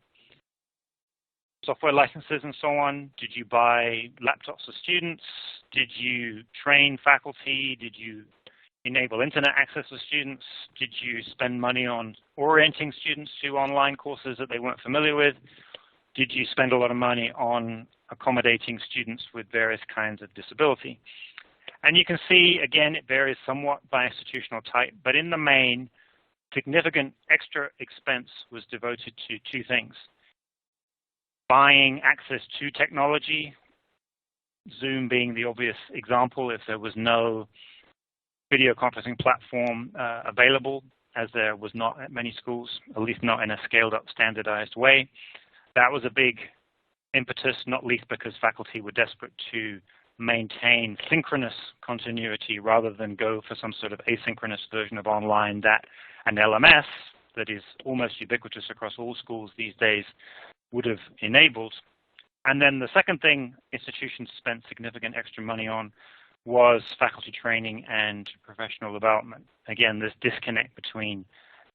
software licenses, and so on? Did you buy laptops for students? Did you train faculty? Did you enable internet access for students? Did you spend money on orienting students to online courses that they weren't familiar with? Did you spend a lot of money on accommodating students with various kinds of disability? And you can see, again, it varies somewhat by institutional type, but in the main, significant extra expense was devoted to two things: buying access to technology, Zoom being the obvious example if there was no video conferencing platform available, as there was not at many schools, at least not in a scaled-up, standardized way. That was a big impetus, not least because faculty were desperate to maintain synchronous continuity rather than go for some sort of asynchronous version of online that an LMS that is almost ubiquitous across all schools these days would have enabled. And then the second thing institutions spent significant extra money on was faculty training and professional development. Again, this disconnect between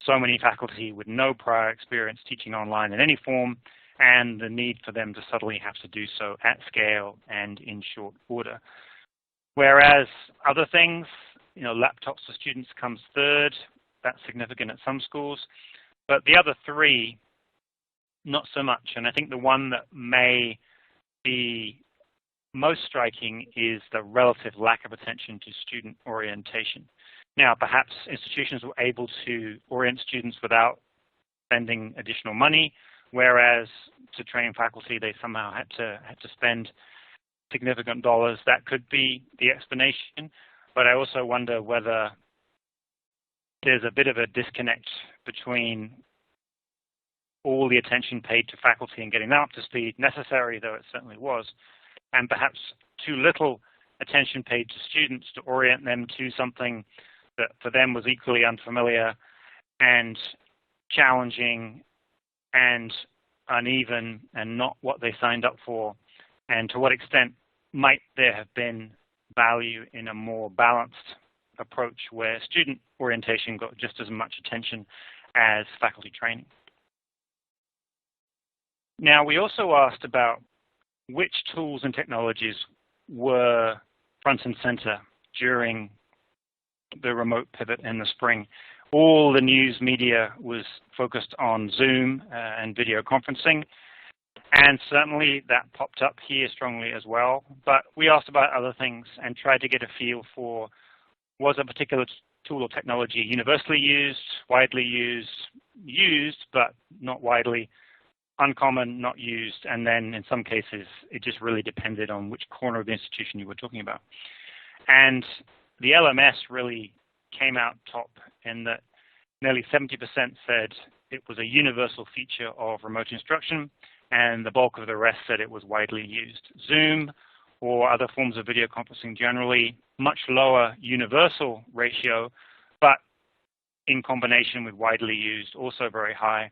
so many faculty with no prior experience teaching online in any form and the need for them to suddenly have to do so at scale and in short order. Whereas other things, laptops for students comes third. That's significant at some schools. But the other three, not so much. And I think the one that may be most striking is the relative lack of attention to student orientation. Now, perhaps institutions were able to orient students without spending additional money, whereas to train faculty, they somehow had to spend significant dollars. That could be the explanation, but I also wonder whether there's a bit of a disconnect between all the attention paid to faculty and getting them up to speed, necessary though it certainly was, and perhaps too little attention paid to students to orient them to something that for them was equally unfamiliar and challenging and uneven and not what they signed up for, and to what extent might there have been value in a more balanced approach where student orientation got just as much attention as faculty training. Now, we also asked about which tools and technologies were front and center during the remote pivot in the spring. All the news media was focused on Zoom and video conferencing, and certainly that popped up here strongly as well. But we asked about other things and tried to get a feel for, was a particular tool or technology universally used, widely used, but not widely, uncommon, not used, and then in some cases it just really depended on which corner of the institution you were talking about. And the LMS really came out top in that nearly 70% said it was a universal feature of remote instruction, and the bulk of the rest said it was widely used. Zoom or other forms of video conferencing generally, much lower universal ratio, but in combination with widely used, also very high.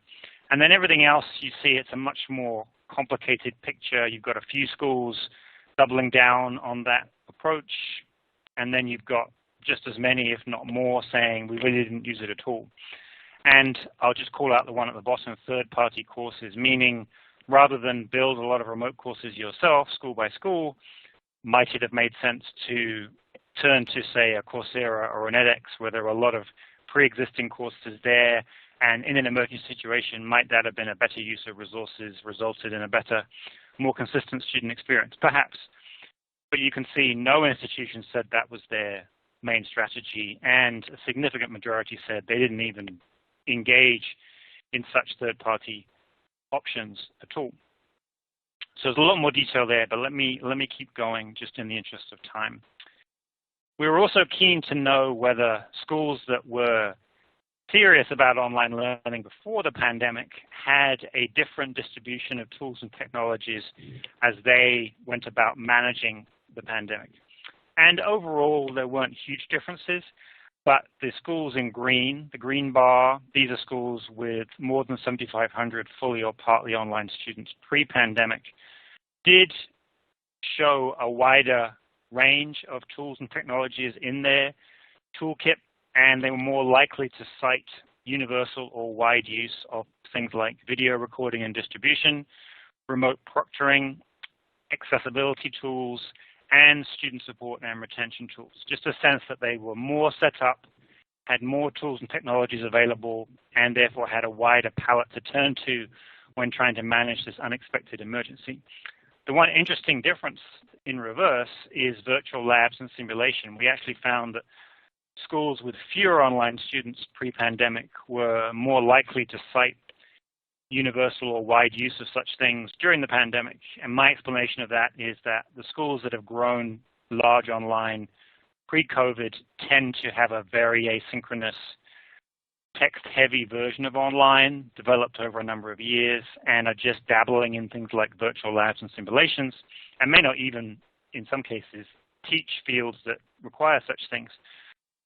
And then everything else, you see it's a much more complicated picture. You've got a few schools doubling down on that approach, and then you've got just as many, if not more, saying we really didn't use it at all. And I'll just call out the one at the bottom, third-party courses, meaning rather than build a lot of remote courses yourself, school by school, might it have made sense to turn to, say, a Coursera or an edX, where there are a lot of pre-existing courses there, and in an emergency situation, might that have been a better use of resources, resulted in a better, more consistent student experience? Perhaps. But you can see no institution said that was their main strategy, and a significant majority said they didn't even engage in such third-party options at all. So there's a lot more detail there, but let me keep going just in the interest of time. We were also keen to know whether schools that were serious about online learning before the pandemic had a different distribution of tools and technologies as they went about managing the pandemic. And overall, there weren't huge differences, but the schools in green, the green bar, these are schools with more than 7,500 fully or partly online students pre-pandemic, did show a wider range of tools and technologies in their toolkit, and they were more likely to cite universal or wide use of things like video recording and distribution, remote proctoring, accessibility tools, and student support and retention tools. Just a sense that they were more set up, had more tools and technologies available, and therefore had a wider palette to turn to when trying to manage this unexpected emergency. The one interesting difference in reverse is virtual labs and simulation. We actually found that schools with fewer online students pre-pandemic were more likely to cite universal or wide use of such things during the pandemic. And my explanation of that is that the schools that have grown large online pre-COVID tend to have a very asynchronous, text-heavy version of online developed over a number of years and are just dabbling in things like virtual labs and simulations, and may not even, in some cases, teach fields that require such things.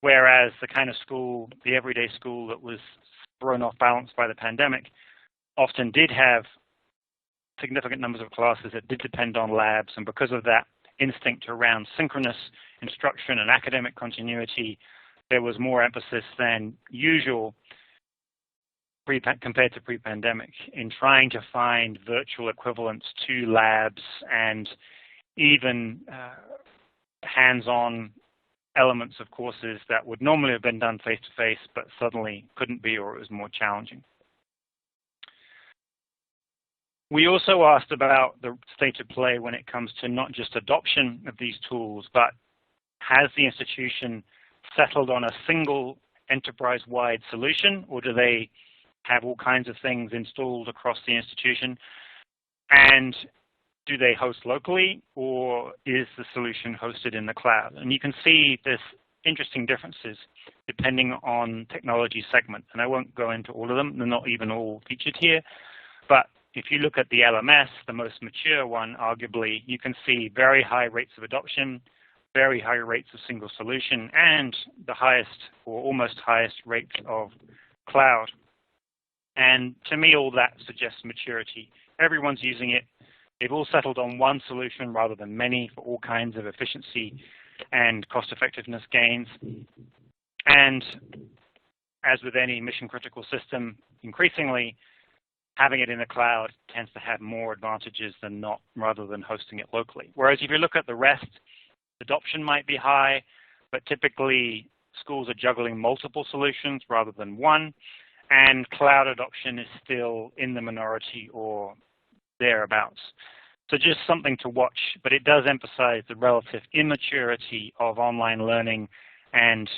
Whereas the kind of school, the everyday school that was thrown off balance by the pandemic, often did have significant numbers of classes that did depend on labs, and because of that instinct around synchronous instruction and academic continuity, there was more emphasis than usual compared to pre-pandemic in trying to find virtual equivalents to labs and even hands-on elements of courses that would normally have been done face-to-face but suddenly couldn't be, or it was more challenging. We also asked about the state of play when it comes to not just adoption of these tools, but has the institution settled on a single enterprise-wide solution, or do they have all kinds of things installed across the institution? And do they host locally, or is the solution hosted in the cloud? And you can see there's interesting differences depending on technology segment. And I won't go into all of them. They're not even all featured here. But if you look at the LMS, the most mature one, arguably, you can see very high rates of adoption, very high rates of single solution, and the highest or almost highest rates of cloud. And to me, all that suggests maturity. Everyone's using it. They've all settled on one solution rather than many for all kinds of efficiency and cost-effectiveness gains. And as with any mission-critical system, increasingly, having it in the cloud tends to have more advantages than not, rather than hosting it locally. Whereas if you look at the rest, adoption might be high, but typically schools are juggling multiple solutions rather than one, and cloud adoption is still in the minority or thereabouts. So just something to watch, but it does emphasize the relative immaturity of online learning and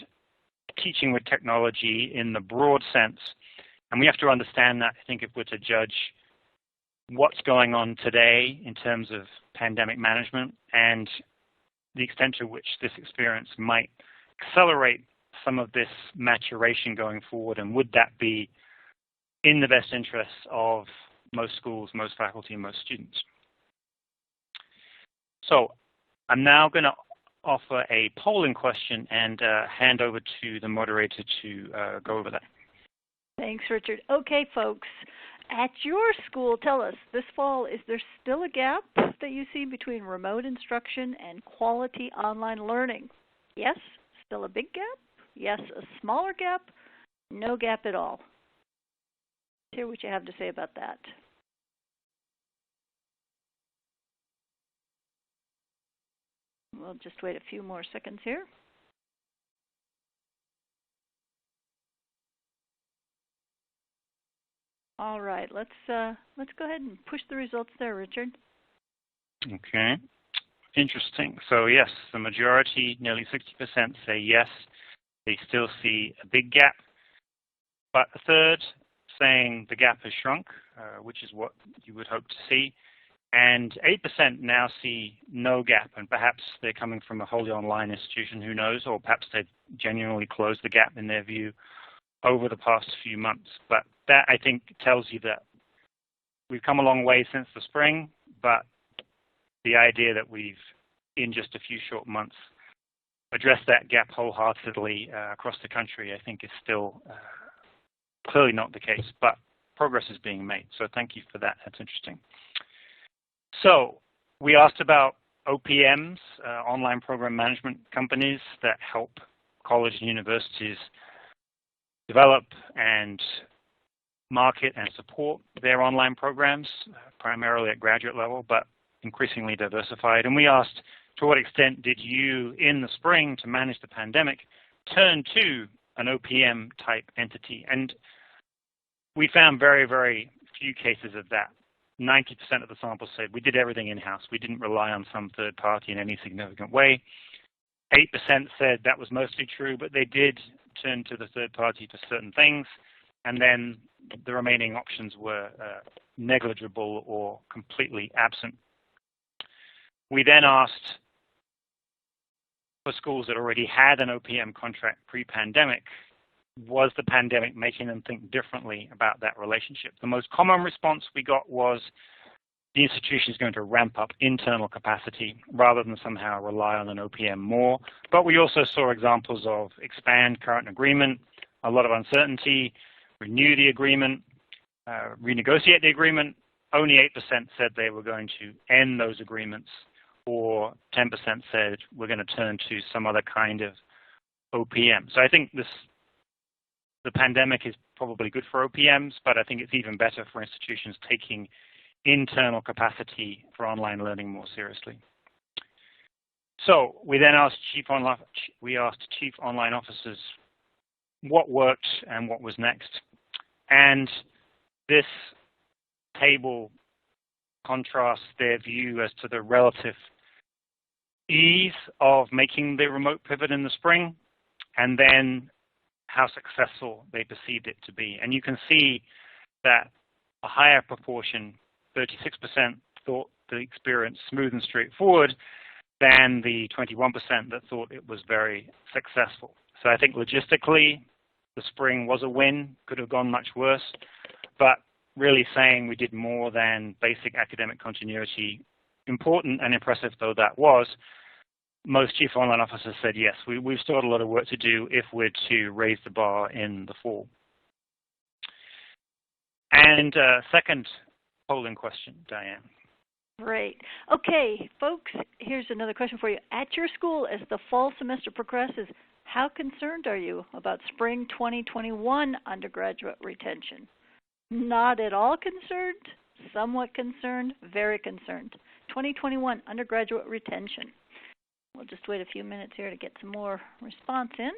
teaching with technology in the broad sense. And we have to understand that, I think, if we're to judge what's going on today in terms of pandemic management and the extent to which this experience might accelerate some of this maturation going forward, and would that be in the best interests of most schools, most faculty, and most students. So I'm now going to offer a polling question and hand over to the moderator to go over that. Thanks, Richard. Okay, folks, at your school, tell us, this fall, is there still a gap that you see between remote instruction and quality online learning? Yes, still a big gap? Yes, a smaller gap? No gap at all. Let's hear what you have to say about that. We'll just wait a few more seconds here. All right, let's go ahead and push the results there, Richard. Okay, interesting. So yes, the majority, nearly 60%, say yes, they still see a big gap. But a third saying the gap has shrunk, which is what you would hope to see. And 8% now see no gap, and perhaps they're coming from a wholly online institution, who knows, or perhaps they've genuinely closed the gap in their view over the past few months. But that, I think, tells you that we've come a long way since the spring, but the idea that we've, in just a few short months, addressed that gap wholeheartedly across the country, I think is still clearly not the case, but progress is being made. So thank you for that. That's interesting. So we asked about OPMs, online program management companies that help colleges and universities develop and market and support their online programs, primarily at graduate level, but increasingly diversified. And we asked, to what extent did you, in the spring, to manage the pandemic, turn to an OPM type entity? And we found very, very few cases of that. 90% of the sample said we did everything in-house. We didn't rely on some third party in any significant way. 8% said that was mostly true, but they did turn to the third party for certain things. And then the remaining options were negligible or completely absent. We then asked for schools that already had an OPM contract pre-pandemic, was the pandemic making them think differently about that relationship? The most common response we got was the institution is going to ramp up internal capacity rather than somehow rely on an OPM more. But we also saw examples of expand current agreement, a lot of uncertainty, renew the agreement, renegotiate the agreement. Only 8% said they were going to end those agreements, or 10% said we're going to turn to some other kind of OPM. So I think the pandemic is probably good for OPMs, but I think it's even better for institutions taking internal capacity for online learning more seriously. So we then asked chief online officers what worked and what was next. And this table contrasts their view as to the relative ease of making the remote pivot in the spring, and then how successful they perceived it to be. And you can see that a higher proportion, 36%, thought the experience smooth and straightforward than the 21% that thought it was very successful. So I think logistically, the spring was a win, could have gone much worse, but really saying we did more than basic academic continuity, important and impressive though that was, most chief online officers said, yes, we've still got a lot of work to do if we're to raise the bar in the fall. And second polling question, Diane. Great. Okay, folks, here's another question for you. At your school, as the fall semester progresses, how concerned are you about spring 2021 undergraduate retention? Not at all concerned, somewhat concerned, very concerned. 2021 undergraduate retention. We'll just wait a few minutes here to get some more response in.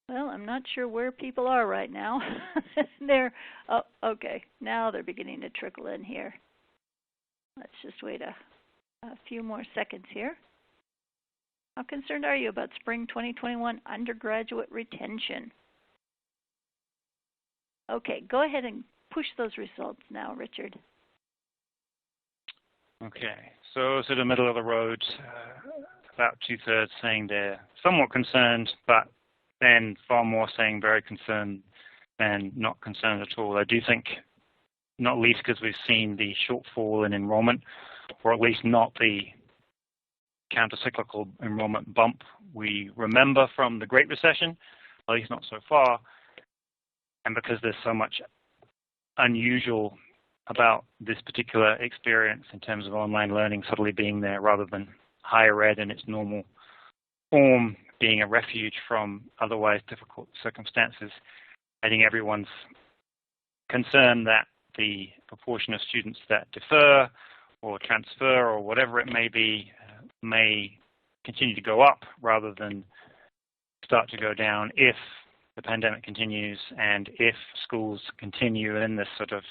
Well, I'm not sure where people are right now. Oh, okay. Now they're beginning to trickle in here. Let's just wait a few more seconds here. How concerned are you about spring 2021 undergraduate retention? Okay, go ahead and push those results now, Richard. Okay, so to the middle of the road, about 2/3 saying they're somewhat concerned, but then far more saying very concerned than not concerned at all. I do think, not least because we've seen the shortfall in enrollment, or at least not the counter-cyclical enrollment bump we remember from the Great Recession, at least not so far, and because there's so much unusual about this particular experience in terms of online learning suddenly being there rather than higher ed in its normal form being a refuge from otherwise difficult circumstances. I think everyone's concerned that the proportion of students that defer or transfer or whatever it may be may continue to go up rather than start to go down if the pandemic continues and if schools continue in this sort of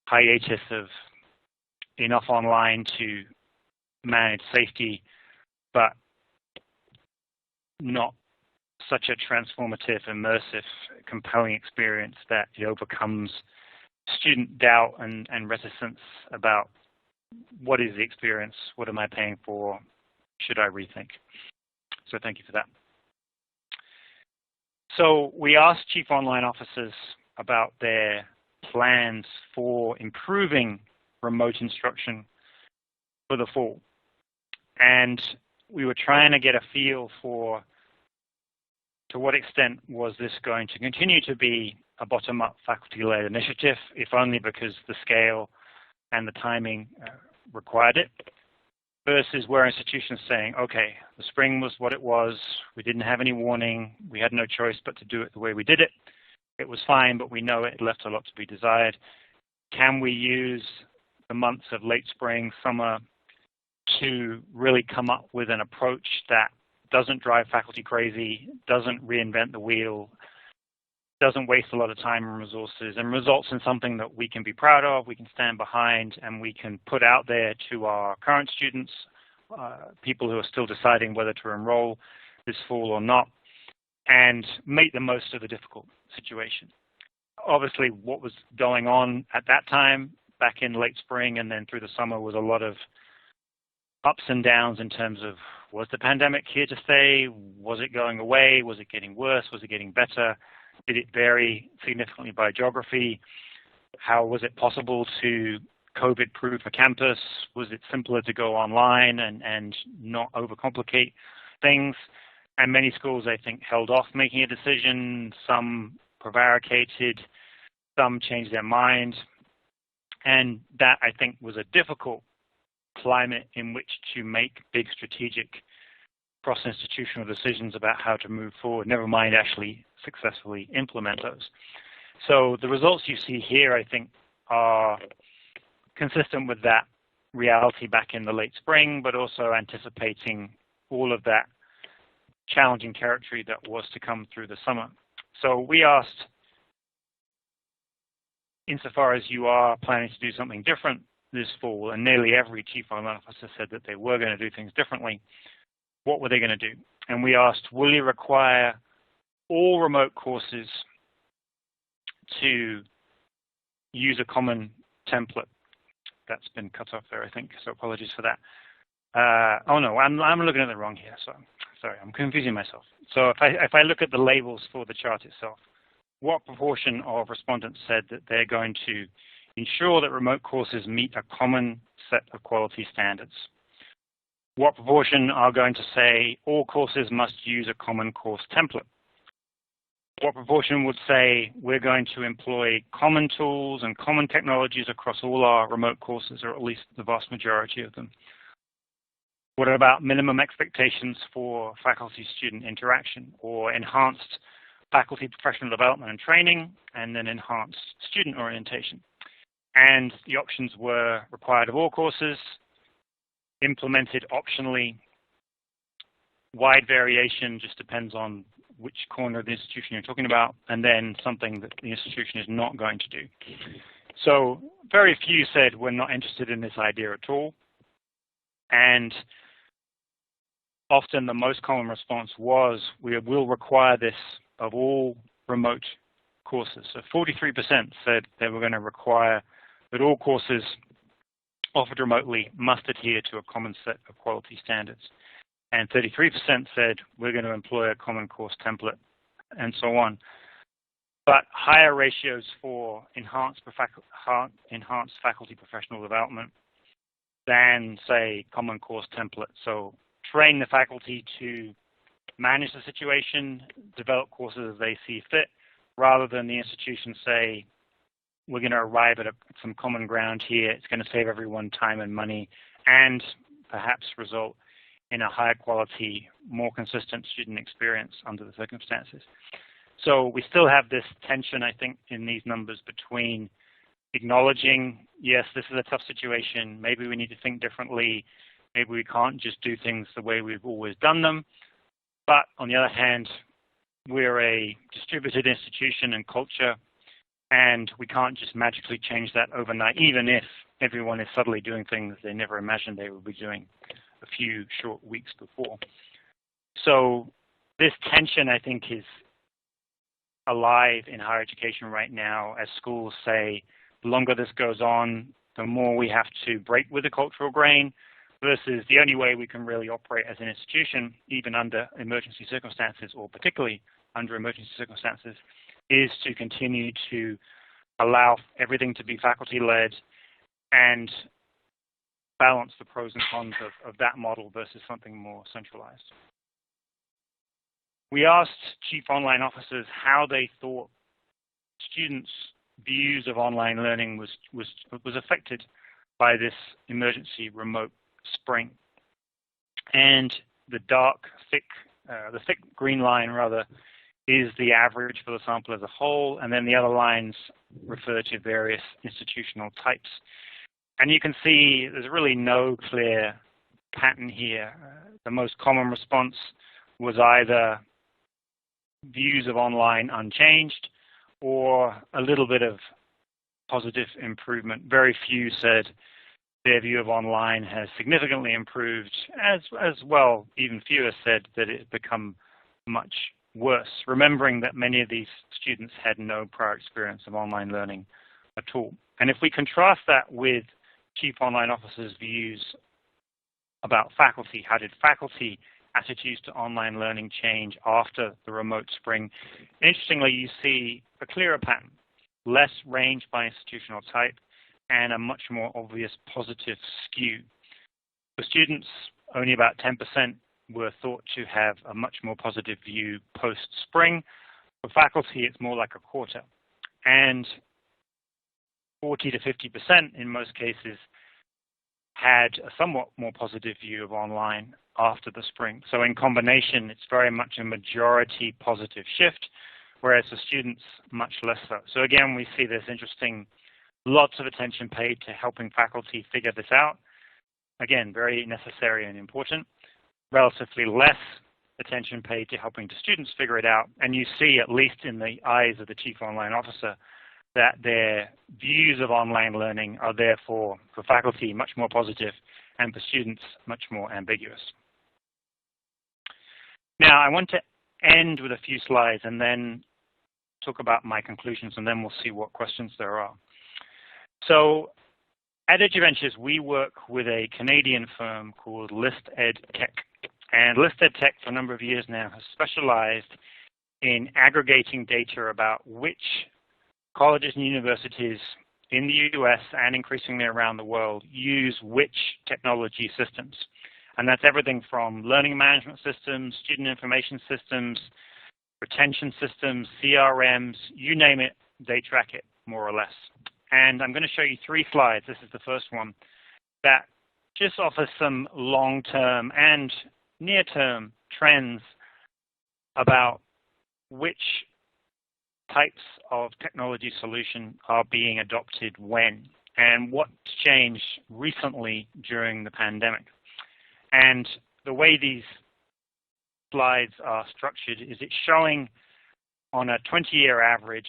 hiatus of enough online to manage safety, but not such a transformative, immersive, compelling experience that it overcomes student doubt and reticence about what is the experience, what am I paying for, should I rethink? So thank you for that. So we asked chief online officers about their plans for improving remote instruction for the fall. And we were trying to get a feel for to what extent was this going to continue to be a bottom-up faculty-led initiative, if only because the scale and the timing required it, versus where institutions saying, okay, the spring was what it was, we didn't have any warning, we had no choice but to do it the way we did it. It was fine, but we know it left a lot to be desired. Can we use the months of late spring, summer to really come up with an approach that doesn't drive faculty crazy, doesn't reinvent the wheel, doesn't waste a lot of time and resources, and results in something that we can be proud of, we can stand behind, and we can put out there to our current students, people who are still deciding whether to enroll this fall or not, and make the most of the difficult situation. Obviously, what was going on at that time, back in late spring and then through the summer, was a lot of ups and downs in terms of, was the pandemic here to stay? Was it going away? Was it getting worse? Was it getting better? Did it vary significantly by geography? How was it possible to COVID-proof a campus? Was it simpler to go online and not overcomplicate things? And many schools, I think, held off making a decision. Some prevaricated. Some changed their mind. And that, I think, was a difficult climate in which to make big strategic cross-institutional decisions about how to move forward, never mind actually successfully implement those. So the results you see here, I think, are consistent with that reality back in the late spring, but also anticipating all of that challenging territory that was to come through the summer. So we asked, insofar as you are planning to do something different this fall, and nearly every chief online officer said that they were going to do things differently, what were they going to do? And we asked, will you require all remote courses to use a common template? That's been cut off there, I think, so apologies for that. Oh no, I'm looking at it wrong here, so sorry, I'm confusing myself. So if I look at the labels for the chart itself, what proportion of respondents said that they're going to ensure that remote courses meet a common set of quality standards? What proportion are going to say all courses must use a common course template? What proportion would say we're going to employ common tools and common technologies across all our remote courses, or at least the vast majority of them? What about minimum expectations for faculty-student interaction, or enhanced faculty professional development and training, and then enhanced student orientation? And the options were required of all courses, implemented optionally, wide variation, just depends on which corner of the institution you're talking about, and then something that the institution is not going to do. So very few said we're not interested in this idea at all. And often the most common response was, we will require this of all remote courses. So 43% said they were going to require that all courses offered remotely must adhere to a common set of quality standards. and 33% said we're going to employ a common course template, and so on. But higher ratios for enhanced faculty professional development than, say, common course template. So train the faculty to manage the situation, develop courses as they see fit, rather than the institution say, we're going to arrive at some common ground here. It's going to save everyone time and money and perhaps result in a higher quality, more consistent student experience under the circumstances. So we still have this tension, I think, in these numbers between acknowledging, yes, this is a tough situation. Maybe we need to think differently. Maybe we can't just do things the way we've always done them. But on the other hand, we're a distributed institution and culture, and we can't just magically change that overnight, even if everyone is suddenly doing things they never imagined they would be doing a few short weeks before. So this tension, I think, is alive in higher education right now as schools say, the longer this goes on, the more we have to break with the cultural grain, versus the only way we can really operate as an institution, even under emergency circumstances, or particularly under emergency circumstances, is to continue to allow everything to be faculty-led and balance the pros and cons of that model versus something more centralized. We asked chief online officers how they thought students' views of online learning was affected by this emergency remote spring. And the thick green line rather, is the average for the sample as a whole, and then the other lines refer to various institutional types. And you can see there's really no clear pattern here. The most common response was either views of online unchanged or a little bit of positive improvement. Very few said their view of online has significantly improved, as well, even fewer said that it had become much worse, remembering that many of these students had no prior experience of online learning at all. And if we contrast that with chief online officers' views about faculty, how did faculty attitudes to online learning change after the remote spring? Interestingly, you see a clearer pattern, less range by institutional type, and a much more obvious positive skew. For students, only about 10% were thought to have a much more positive view post-spring. For faculty, it's more like a quarter. And 40 to 50% in most cases had a somewhat more positive view of online after the spring. So in combination, it's very much a majority positive shift, whereas for students, much less so. So again, we see this interesting, lots of attention paid to helping faculty figure this out. Again, very necessary and important. Relatively less attention paid to helping the students figure it out. And you see, at least in the eyes of the chief online officer, that their views of online learning are therefore, for faculty, much more positive, and for students, much more ambiguous. Now, I want to end with a few slides and then talk about my conclusions, and then we'll see what questions there are. So at EduVentures, we work with a Canadian firm called ListEdTech. And ListEdTech, for a number of years now, has specialized in aggregating data about which colleges and universities in the US and increasingly around the world use which technology systems. And that's everything from learning management systems, student information systems, retention systems, CRMs, you name it, they track it more or less. And I'm going to show you 3 slides. This is the first one that just offers some long-term and near-term trends about which types of technology solution are being adopted when, and what's changed recently during the pandemic. And the way these slides are structured is it's showing on a 20-year average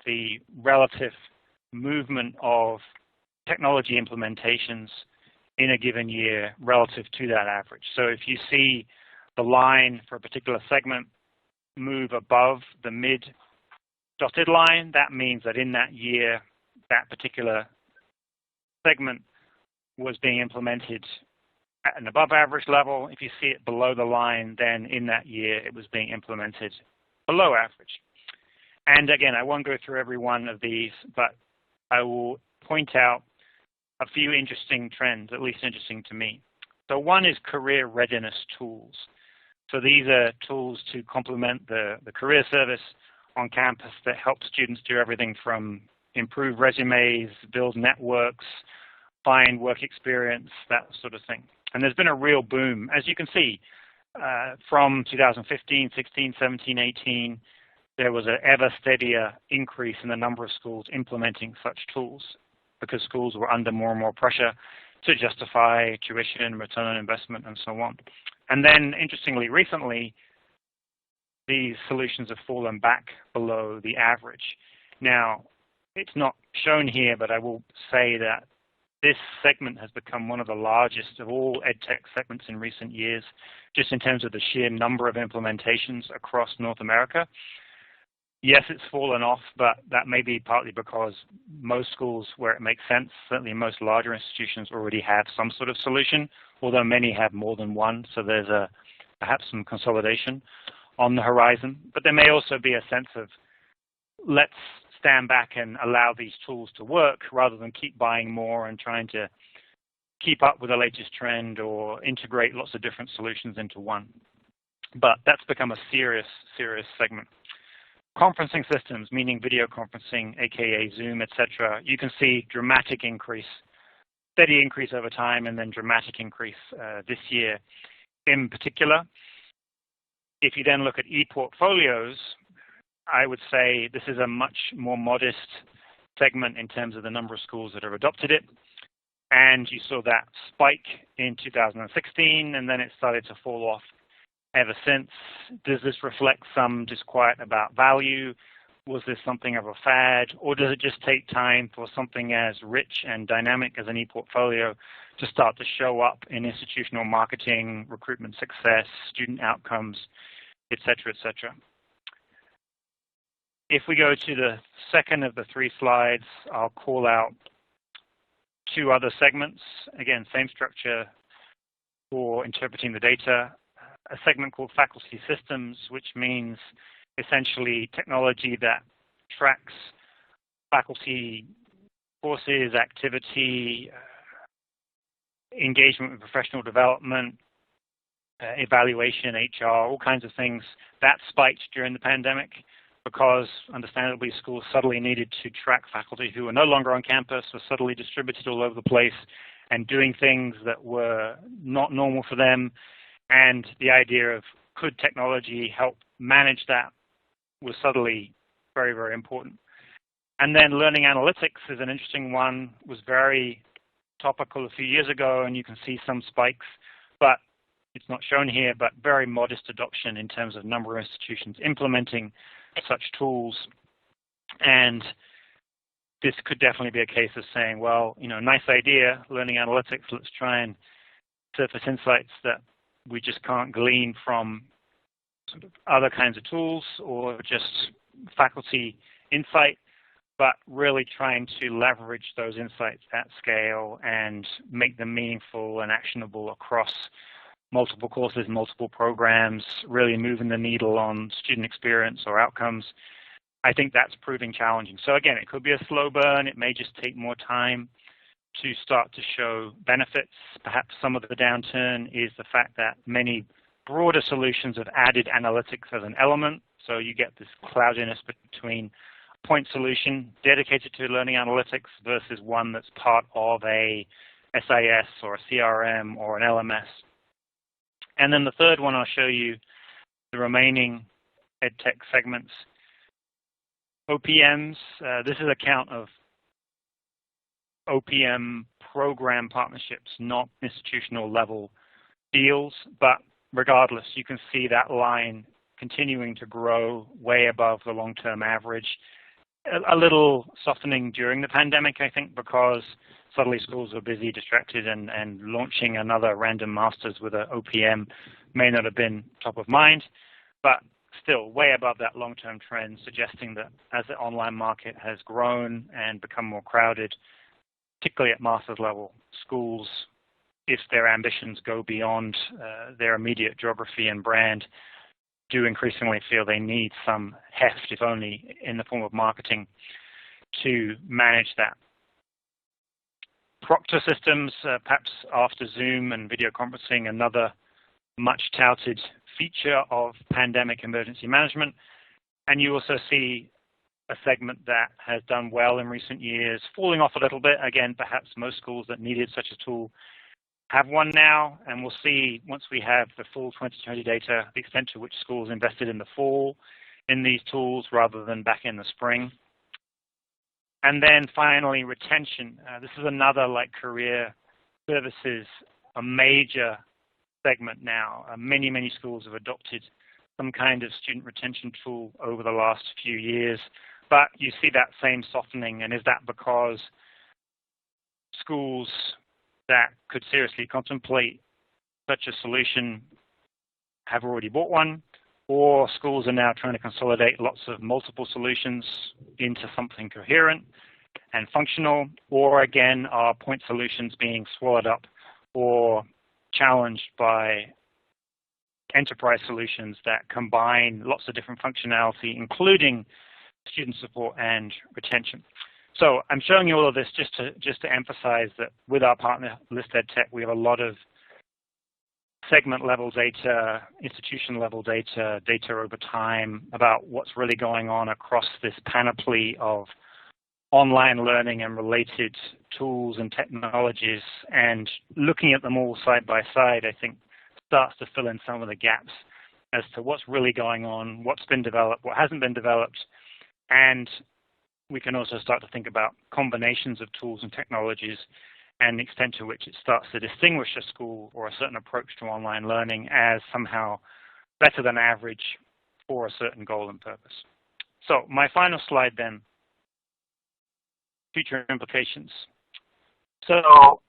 the relative movement of technology implementations in a given year relative to that average. So if you see the line for a particular segment move above the mid-dotted line, that means that in that year, that particular segment was being implemented at an above average level. If you see it below the line, then in that year it was being implemented below average. And again, I won't go through every one of these, but I will point out a few interesting trends, at least interesting to me. So one is career readiness tools. So these are tools to complement the career service on campus that help students do everything from improve resumes, build networks, find work experience, that sort of thing. And there's been a real boom, as you can see, from 2015, 16, 17, 18, there was an ever steadier increase in the number of schools implementing such tools because schools were under more and more pressure to justify tuition, return on investment, and so on. And then, interestingly, recently, these solutions have fallen back below the average. Now, it's not shown here, but I will say that this segment has become one of the largest of all EdTech segments in recent years, just in terms of the sheer number of implementations across North America. Yes, it's fallen off, but that may be partly because most schools where it makes sense, certainly most larger institutions already have some sort of solution, although many have more than one, so there's perhaps some consolidation on the horizon. But there may also be a sense of let's stand back and allow these tools to work rather than keep buying more and trying to keep up with the latest trend or integrate lots of different solutions into one. But that's become a serious segment. Conferencing systems, meaning video conferencing, aka Zoom, etc. You can see dramatic increase, steady increase over time, and then dramatic increase this year. In particular, if you then look at e-portfolios, I would say this is a much more modest segment in terms of the number of schools that have adopted it. And you saw that spike in 2016, and then it started to fall off ever since. Does this reflect some disquiet about value? Was this something of a fad? Or does it just take time for something as rich and dynamic as an e-portfolio to start to show up in institutional marketing, recruitment success, student outcomes, et cetera, et cetera? If we go to the second of the three slides, I'll call out two other segments. Again, same structure for interpreting the data. A segment called faculty systems, which means essentially technology that tracks faculty courses, activity, engagement with professional development, evaluation, HR, all kinds of things. That spiked during the pandemic because, understandably, schools suddenly needed to track faculty who were no longer on campus, were suddenly distributed all over the place and doing things that were not normal for them. And the idea of could technology help manage that was suddenly very, very important. And then learning analytics is an interesting one, was very topical a few years ago, and you can see some spikes, but it's not shown here, but very modest adoption in terms of number of institutions implementing such tools. And this could definitely be a case of saying, well, nice idea, learning analytics, let's try and surface insights that we just can't glean from sort of other kinds of tools or just faculty insight, but really trying to leverage those insights at scale and make them meaningful and actionable across multiple courses, multiple programs, really moving the needle on student experience or outcomes. I think that's proving challenging. So again, it could be a slow burn. It may just take more time to start to show benefits. Perhaps some of the downturn is the fact that many broader solutions have added analytics as an element. So you get this cloudiness between a point solution dedicated to learning analytics versus one that's part of a SIS or a CRM or an LMS. And then the third one, I'll show you the remaining EdTech segments. OPMs, this is a count of OPM program partnerships, not institutional level deals, but regardless, you can see that line continuing to grow way above the long-term average. A little softening during the pandemic, I think, because suddenly schools were busy, distracted, and launching another random master's with an OPM may not have been top of mind, but still way above that long-term trend, suggesting that as the online market has grown and become more crowded, particularly at master's level, schools if their ambitions go beyond their immediate geography and brand, do increasingly feel they need some heft, if only in the form of marketing, to manage that. Proctor systems, perhaps after Zoom and video conferencing, another much touted feature of pandemic emergency management. And you also see a segment that has done well in recent years, falling off a little bit. Again, perhaps most schools that needed such a tool have one now, and we'll see once we have the full 2020 data, the extent to which schools invested in the fall in these tools rather than back in the spring. And then finally, retention. This is another, like career services, a major segment now. Many schools have adopted some kind of student retention tool over the last few years, but you see that same softening. And is that because schools that could seriously contemplate such a solution have already bought one, or schools are now trying to consolidate lots of multiple solutions into something coherent and functional, or again, are point solutions being swallowed up or challenged by enterprise solutions that combine lots of different functionality, including student support and retention. So I'm showing you all of this just to emphasize that with our partner ListEdTech, we have a lot of segment-level data, institution-level data, data over time about what's really going on across this panoply of online learning and related tools and technologies, and looking at them all side by side, I think, starts to fill in some of the gaps as to what's really going on, what's been developed, what hasn't been developed, and we can also start to think about combinations of tools and technologies and the extent to which it starts to distinguish a school or a certain approach to online learning as somehow better than average for a certain goal and purpose. So my final slide then, future implications. So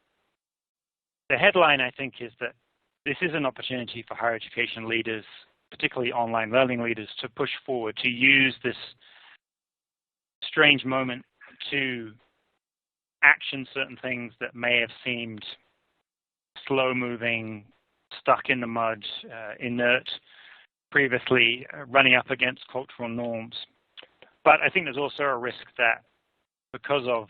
the headline, I think, is that this is an opportunity for higher education leaders, particularly online learning leaders, to push forward, to use this strange moment to action certain things that may have seemed slow-moving, stuck in the mud, inert previously, running up against cultural norms. But I think there's also a risk that because of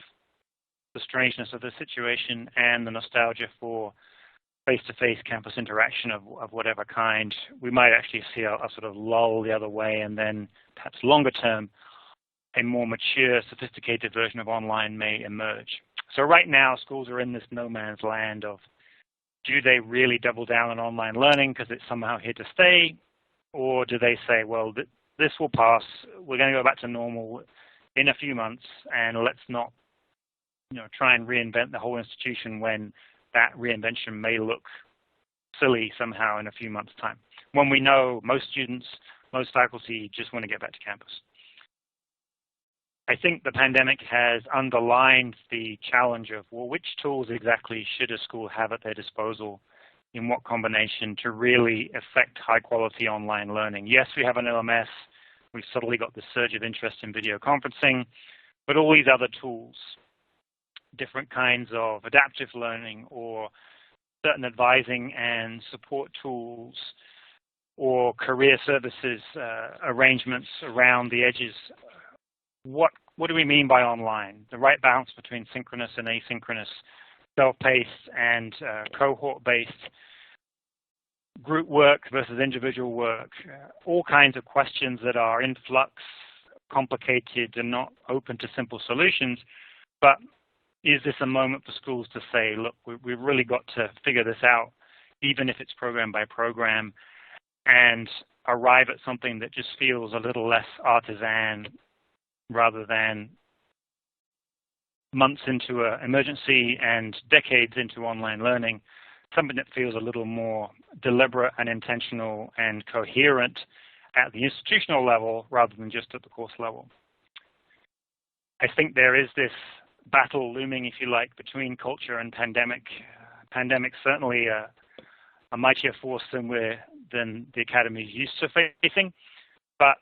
the strangeness of the situation and the nostalgia for face-to-face campus interaction of whatever kind, we might actually see a sort of lull the other way, and then perhaps longer term, a more mature, sophisticated version of online may emerge. So right now, schools are in this no man's land of, do they really double down on online learning because it's somehow here to stay? Or do they say, well, this will pass, we're going to go back to normal in a few months, and let's not try and reinvent the whole institution when that reinvention may look silly somehow in a few months' time, when we know most students, most faculty just want to get back to campus. I think the pandemic has underlined the challenge of, well, which tools exactly should a school have at their disposal, in what combination, to really affect high-quality online learning? Yes, we have an LMS. We've suddenly got this surge of interest in video conferencing, but all these other tools, different kinds of adaptive learning or certain advising and support tools or career services arrangements around the edges. What do we mean by online? The right balance between synchronous and asynchronous, self-paced and cohort-based, group work versus individual work, all kinds of questions that are in flux, complicated, and not open to simple solutions. But is this a moment for schools to say, look, we've really got to figure this out, even if it's program by program, and arrive at something that just feels a little less artisan rather than months into an emergency and decades into online learning, something that feels a little more deliberate and intentional and coherent at the institutional level rather than just at the course level. I think there is this battle looming, if you like, between culture and pandemic. Pandemic's certainly a mightier force than the academy is used to facing, but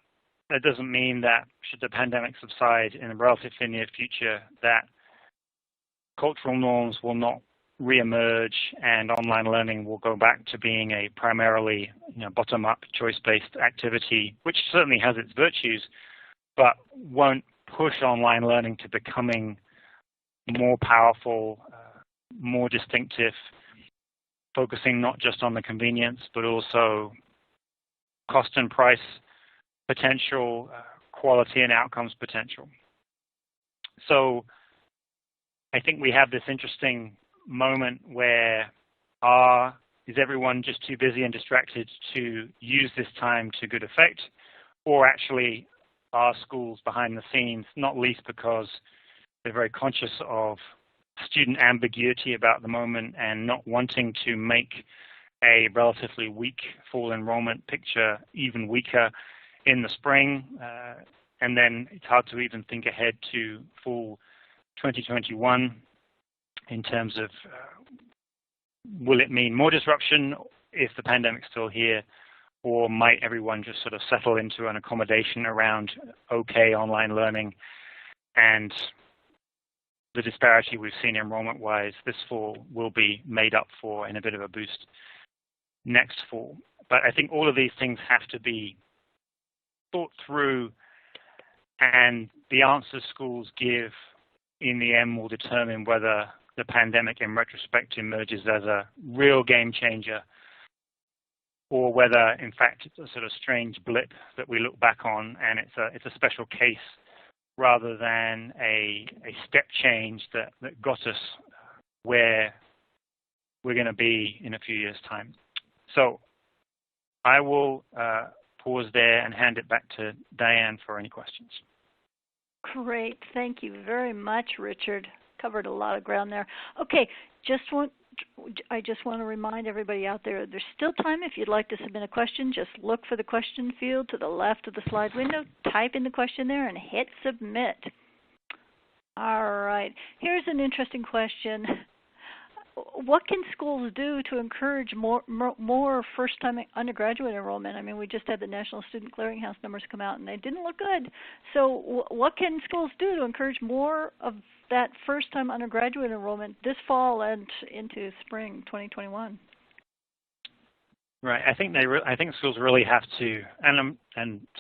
that doesn't mean that should the pandemic subside in the relatively near future, that cultural norms will not reemerge, and online learning will go back to being a primarily bottom-up, choice-based activity, which certainly has its virtues, but won't push online learning to becoming more powerful, more distinctive, focusing not just on the convenience, but also cost and price potential, quality and outcomes potential. So I think we have this interesting moment where is everyone just too busy and distracted to use this time to good effect, or actually are schools behind the scenes, not least because they're very conscious of student ambiguity about the moment and not wanting to make a relatively weak fall enrollment picture even weaker in the spring, and then it's hard to even think ahead to fall 2021 in terms of will it mean more disruption if the pandemic's still here, or might everyone just sort of settle into an accommodation around okay online learning, and the disparity we've seen enrollment-wise this fall will be made up for in a bit of a boost next fall. But I think all of these things have to be thought through, and the answers schools give in the end will determine whether the pandemic in retrospect emerges as a real game changer, or whether in fact it's a sort of strange blip that we look back on and it's a special case rather than a step change that got us where we're going to be in a few years' time. So I will pause there and hand it back to Diane for any questions. Great. Thank you very much, Richard. Covered a lot of ground there. Okay, I just want to remind everybody out there, there's still time if you'd like to submit a question. Just look for the question field to the left of the slide window, type in the question there, and hit submit. All right. Here's an interesting question. What can schools do to encourage more first-time undergraduate enrollment? I mean, we just had the National Student Clearinghouse numbers come out, and they didn't look good. So what can schools do to encourage more of that first-time undergraduate enrollment this fall and into spring 2021? Right. I think schools really have to, and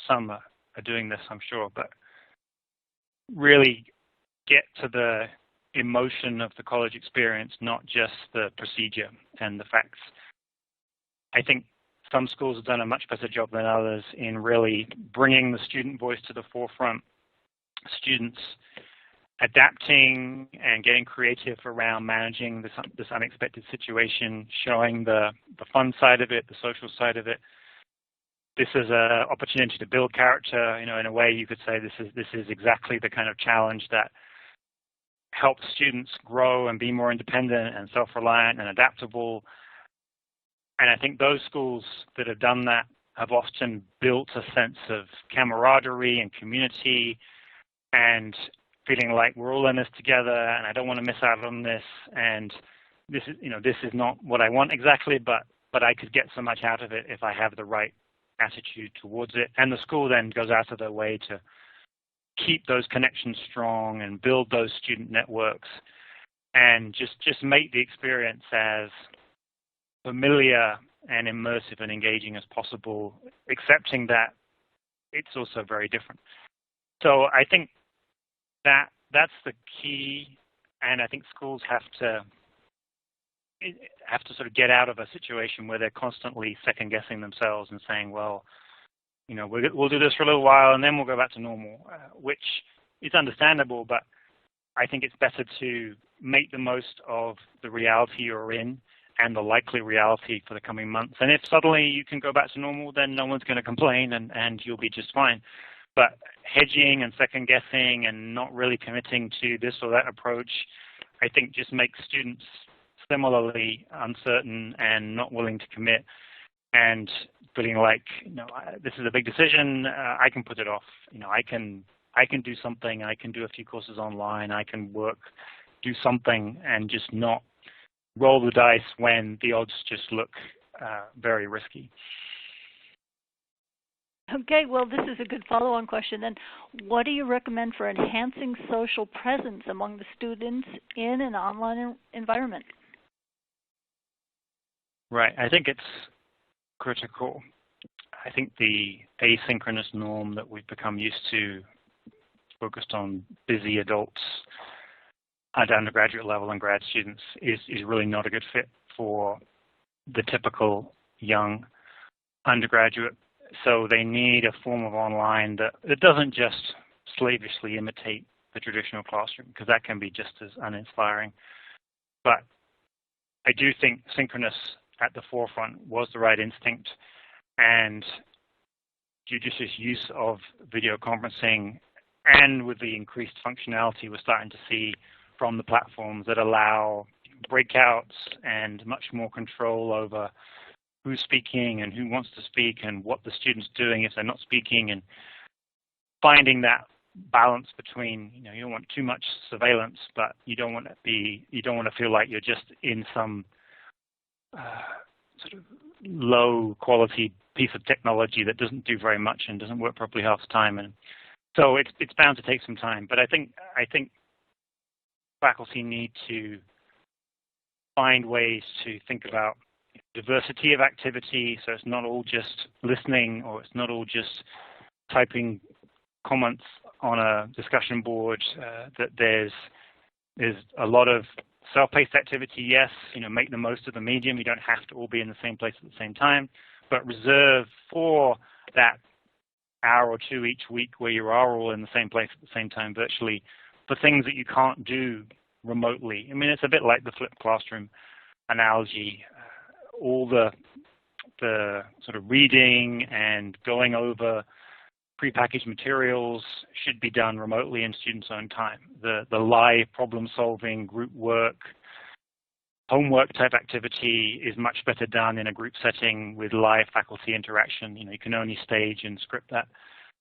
some are doing this, I'm sure, but really get to the emotion of the college experience, not just the procedure and the facts. I think some schools have done a much better job than others in really bringing the student voice to the forefront, students adapting and getting creative around managing this unexpected situation, showing the fun side of it, the social side of it. This is an opportunity to build character. In a way, you could say this is exactly the kind of challenge that help students grow and be more independent and self-reliant and adaptable. And I think those schools that have done that have often built a sense of camaraderie and community and feeling like we're all in this together and I don't want to miss out on this. And this is not what I want exactly, but I could get so much out of it if I have the right attitude towards it. And the school then goes out of their way to keep those connections strong and build those student networks and just make the experience as familiar and immersive and engaging as possible, accepting that it's also very different. So I think that's the key, and I think schools have to sort of get out of a situation where they're constantly second-guessing themselves and saying, well, we'll do this for a little while and then we'll go back to normal, which is understandable, but I think it's better to make the most of the reality you're in and the likely reality for the coming months. And if suddenly you can go back to normal, then no one's going to complain and you'll be just fine. But hedging and second-guessing and not really committing to this or that approach, I think just makes students similarly uncertain and not willing to commit and feeling like, this is a big decision, I can put it off. I can do something, I can do a few courses online, I can work, do something, and just not roll the dice when the odds just look very risky. Okay, well, this is a good follow-on question then. What do you recommend for enhancing social presence among the students in an online environment? Right. I think it's critical. I think the asynchronous norm that we've become used to, focused on busy adults at undergraduate level and grad students, is really not a good fit for the typical young undergraduate. So they need a form of online that doesn't just slavishly imitate the traditional classroom, because that can be just as uninspiring. But I do think synchronous at the forefront was the right instinct, and judicious use of video conferencing, and with the increased functionality we're starting to see from the platforms that allow breakouts and much more control over who's speaking and who wants to speak and what the student's doing if they're not speaking, and finding that balance between, you don't want too much surveillance, but you don't want to feel like you're just in some sort of low quality piece of technology that doesn't do very much and doesn't work properly half the time. And so it's bound to take some time. But I think faculty need to find ways to think about diversity of activity, so it's not all just listening, or it's not all just typing comments on a discussion board, that there's a lot of self-paced activity, yes, make the most of the medium. You don't have to all be in the same place at the same time, but reserve for that hour or two each week where you are all in the same place at the same time virtually, for things that you can't do remotely. I mean, it's a bit like the flipped classroom analogy. All the sort of reading and going over prepackaged materials should be done remotely in students' own time. The live problem-solving, group work, homework type activity is much better done in a group setting with live faculty interaction. You can only stage and script that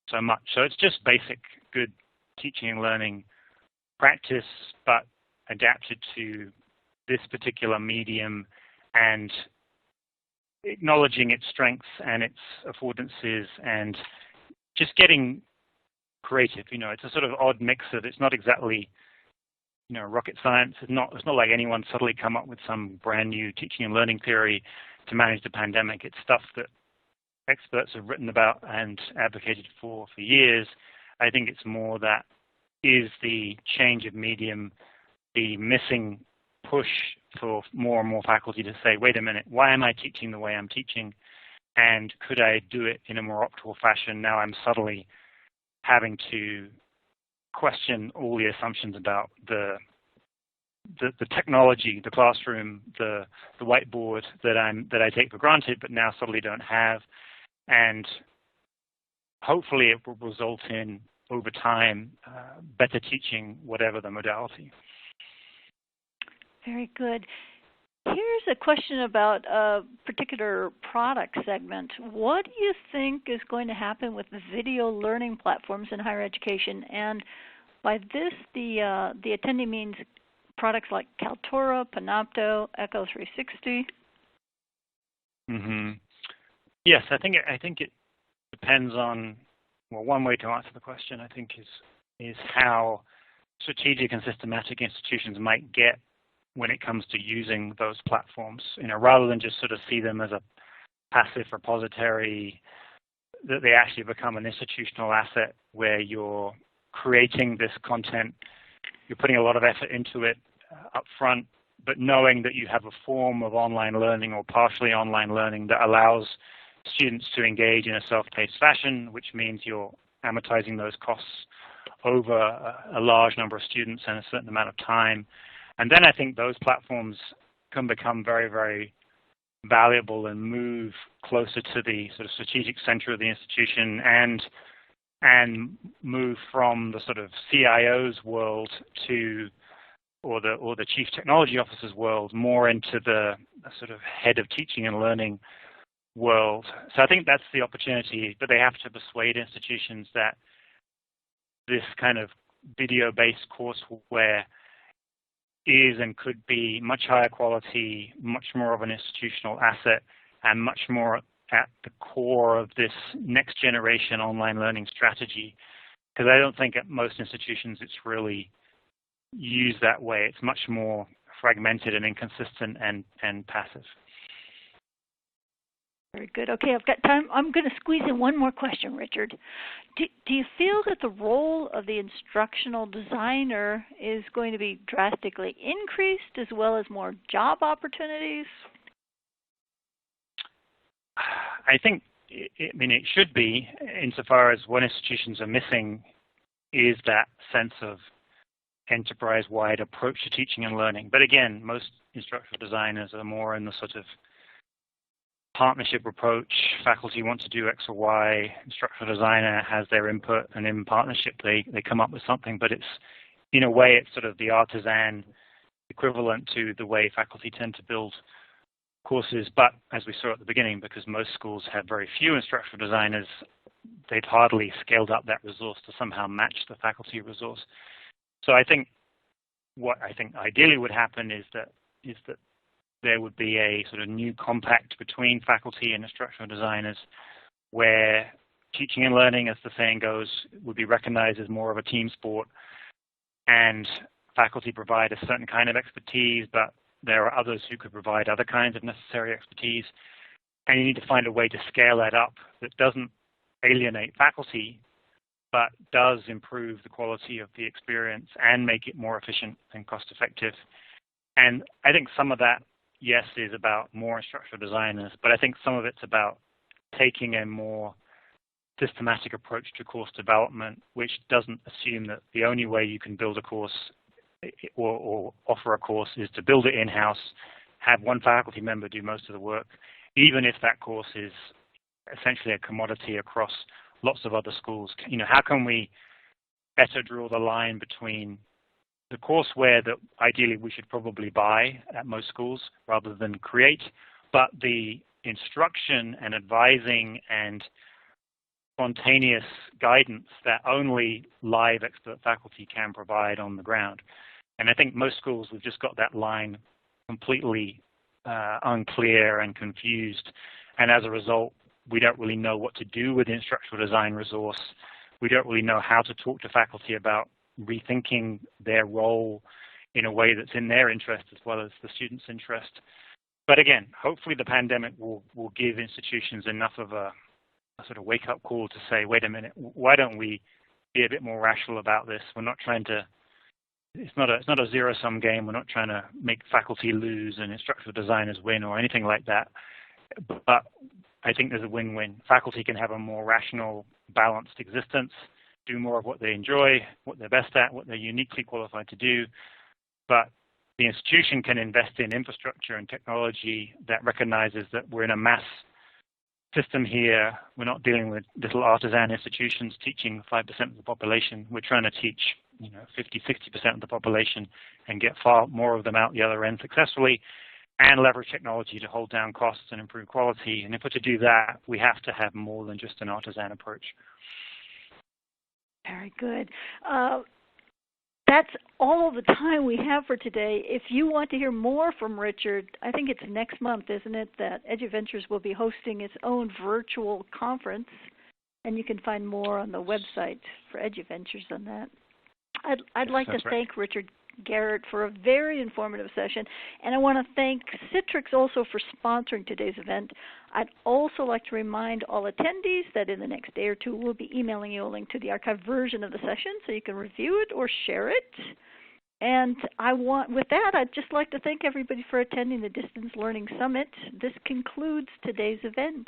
so much. So it's just basic good teaching and learning practice, but adapted to this particular medium and acknowledging its strengths and its affordances and just getting creative. It's a sort of odd mix of, it's not exactly, rocket science. It's not like anyone suddenly come up with some brand new teaching and learning theory to manage the pandemic. It's stuff that experts have written about and advocated for years. I think it's more that is the change of medium, the missing push for more and more faculty to say, wait a minute, why am I teaching the way I'm teaching? And could I do it in a more optimal fashion? Now I'm suddenly having to question all the assumptions about the technology, the classroom, the whiteboard that I take for granted, but now suddenly don't have. And hopefully it will result in, over time, better teaching, whatever the modality. Very good. Here's a question about a particular product segment. What do you think is going to happen with the video learning platforms in higher education? And by this, the attendee means products like Kaltura, Panopto, Echo 360. Mm-hmm. Yes, I think it depends on, well, one way to answer the question, I think, is how strategic and systematic institutions might get when it comes to using those platforms, rather than just sort of see them as a passive repository, that they actually become an institutional asset where you're creating this content, you're putting a lot of effort into it up front, but knowing that you have a form of online learning or partially online learning that allows students to engage in a self-paced fashion, which means you're amortizing those costs over a large number of students and a certain amount of time. And then I think those platforms can become very, very valuable and move closer to the sort of strategic center of the institution and move from the sort of CIO's world to, or the chief technology officer's world, more into the sort of head of teaching and learning world. So I think that's the opportunity, but they have to persuade institutions that this kind of video-based courseware is and could be much higher quality, much more of an institutional asset, and much more at the core of this next generation online learning strategy. Because I don't think at most institutions it's really used that way. It's much more fragmented and inconsistent and passive. Very good. Okay, I've got time. I'm going to squeeze in one more question, Richard. Do you feel that the role of the instructional designer is going to be drastically increased as well as more job opportunities? I think, it should be, insofar as what institutions are missing is that sense of enterprise-wide approach to teaching and learning. But again, most instructional designers are more in the sort of partnership approach. Faculty want to do X or Y. Instructional designer has their input, and in partnership they come up with something. But it's, in a way, it's sort of the artisan equivalent to the way faculty tend to build courses. But as we saw at the beginning, because most schools have very few instructional designers, they've hardly scaled up that resource to somehow match the faculty resource. So I think what I think ideally would happen is that there would be a sort of new compact between faculty and instructional designers where teaching and learning, as the saying goes, would be recognized as more of a team sport, and faculty provide a certain kind of expertise, but there are others who could provide other kinds of necessary expertise. And you need to find a way to scale that up that doesn't alienate faculty, but does improve the quality of the experience and make it more efficient and cost effective. And I think some of that, yes, is about more instructional designers, but I think some of it's about taking a more systematic approach to course development, which doesn't assume that the only way you can build a course or offer a course is to build it in-house, have one faculty member do most of the work, even if that course is essentially a commodity across lots of other schools. How can we better draw the line between the courseware that ideally we should probably buy at most schools rather than create, but the instruction and advising and spontaneous guidance that only live expert faculty can provide on the ground? And I think most schools have just got that line completely unclear and confused. And as a result, we don't really know what to do with the instructional design resource. We don't really know how to talk to faculty about rethinking their role in a way that's in their interest as well as the students' interest. But again, hopefully the pandemic will give institutions enough of a sort of wake-up call to say, wait a minute, why don't we be a bit more rational about this? We're not trying to, it's not a zero-sum game. We're not trying to make faculty lose and instructional designers win or anything like that. But I think there's a win-win. Faculty can have a more rational, balanced existence, do more of what they enjoy, what they're best at, what they're uniquely qualified to do. But the institution can invest in infrastructure and technology that recognizes that we're in a mass system here. We're not dealing with little artisan institutions teaching 5% of the population. We're trying to teach 50, 60% of the population and get far more of them out the other end successfully, and leverage technology to hold down costs and improve quality. And if we're to do that, we have to have more than just an artisan approach. Very good. That's all the time we have for today. If you want to hear more from Richard, I think it's next month, isn't it, that EduVentures will be hosting its own virtual conference, and you can find more on the website for EduVentures on that. I'd like to thank Richard Garrett for a very informative session, and I want to thank Citrix also for sponsoring today's event. I'd also like to remind all attendees that in the next day or two we'll be emailing you a link to the archived version of the session so you can review it or share it. And with that, I'd just like to thank everybody for attending the Distance Learning Summit. This concludes today's event.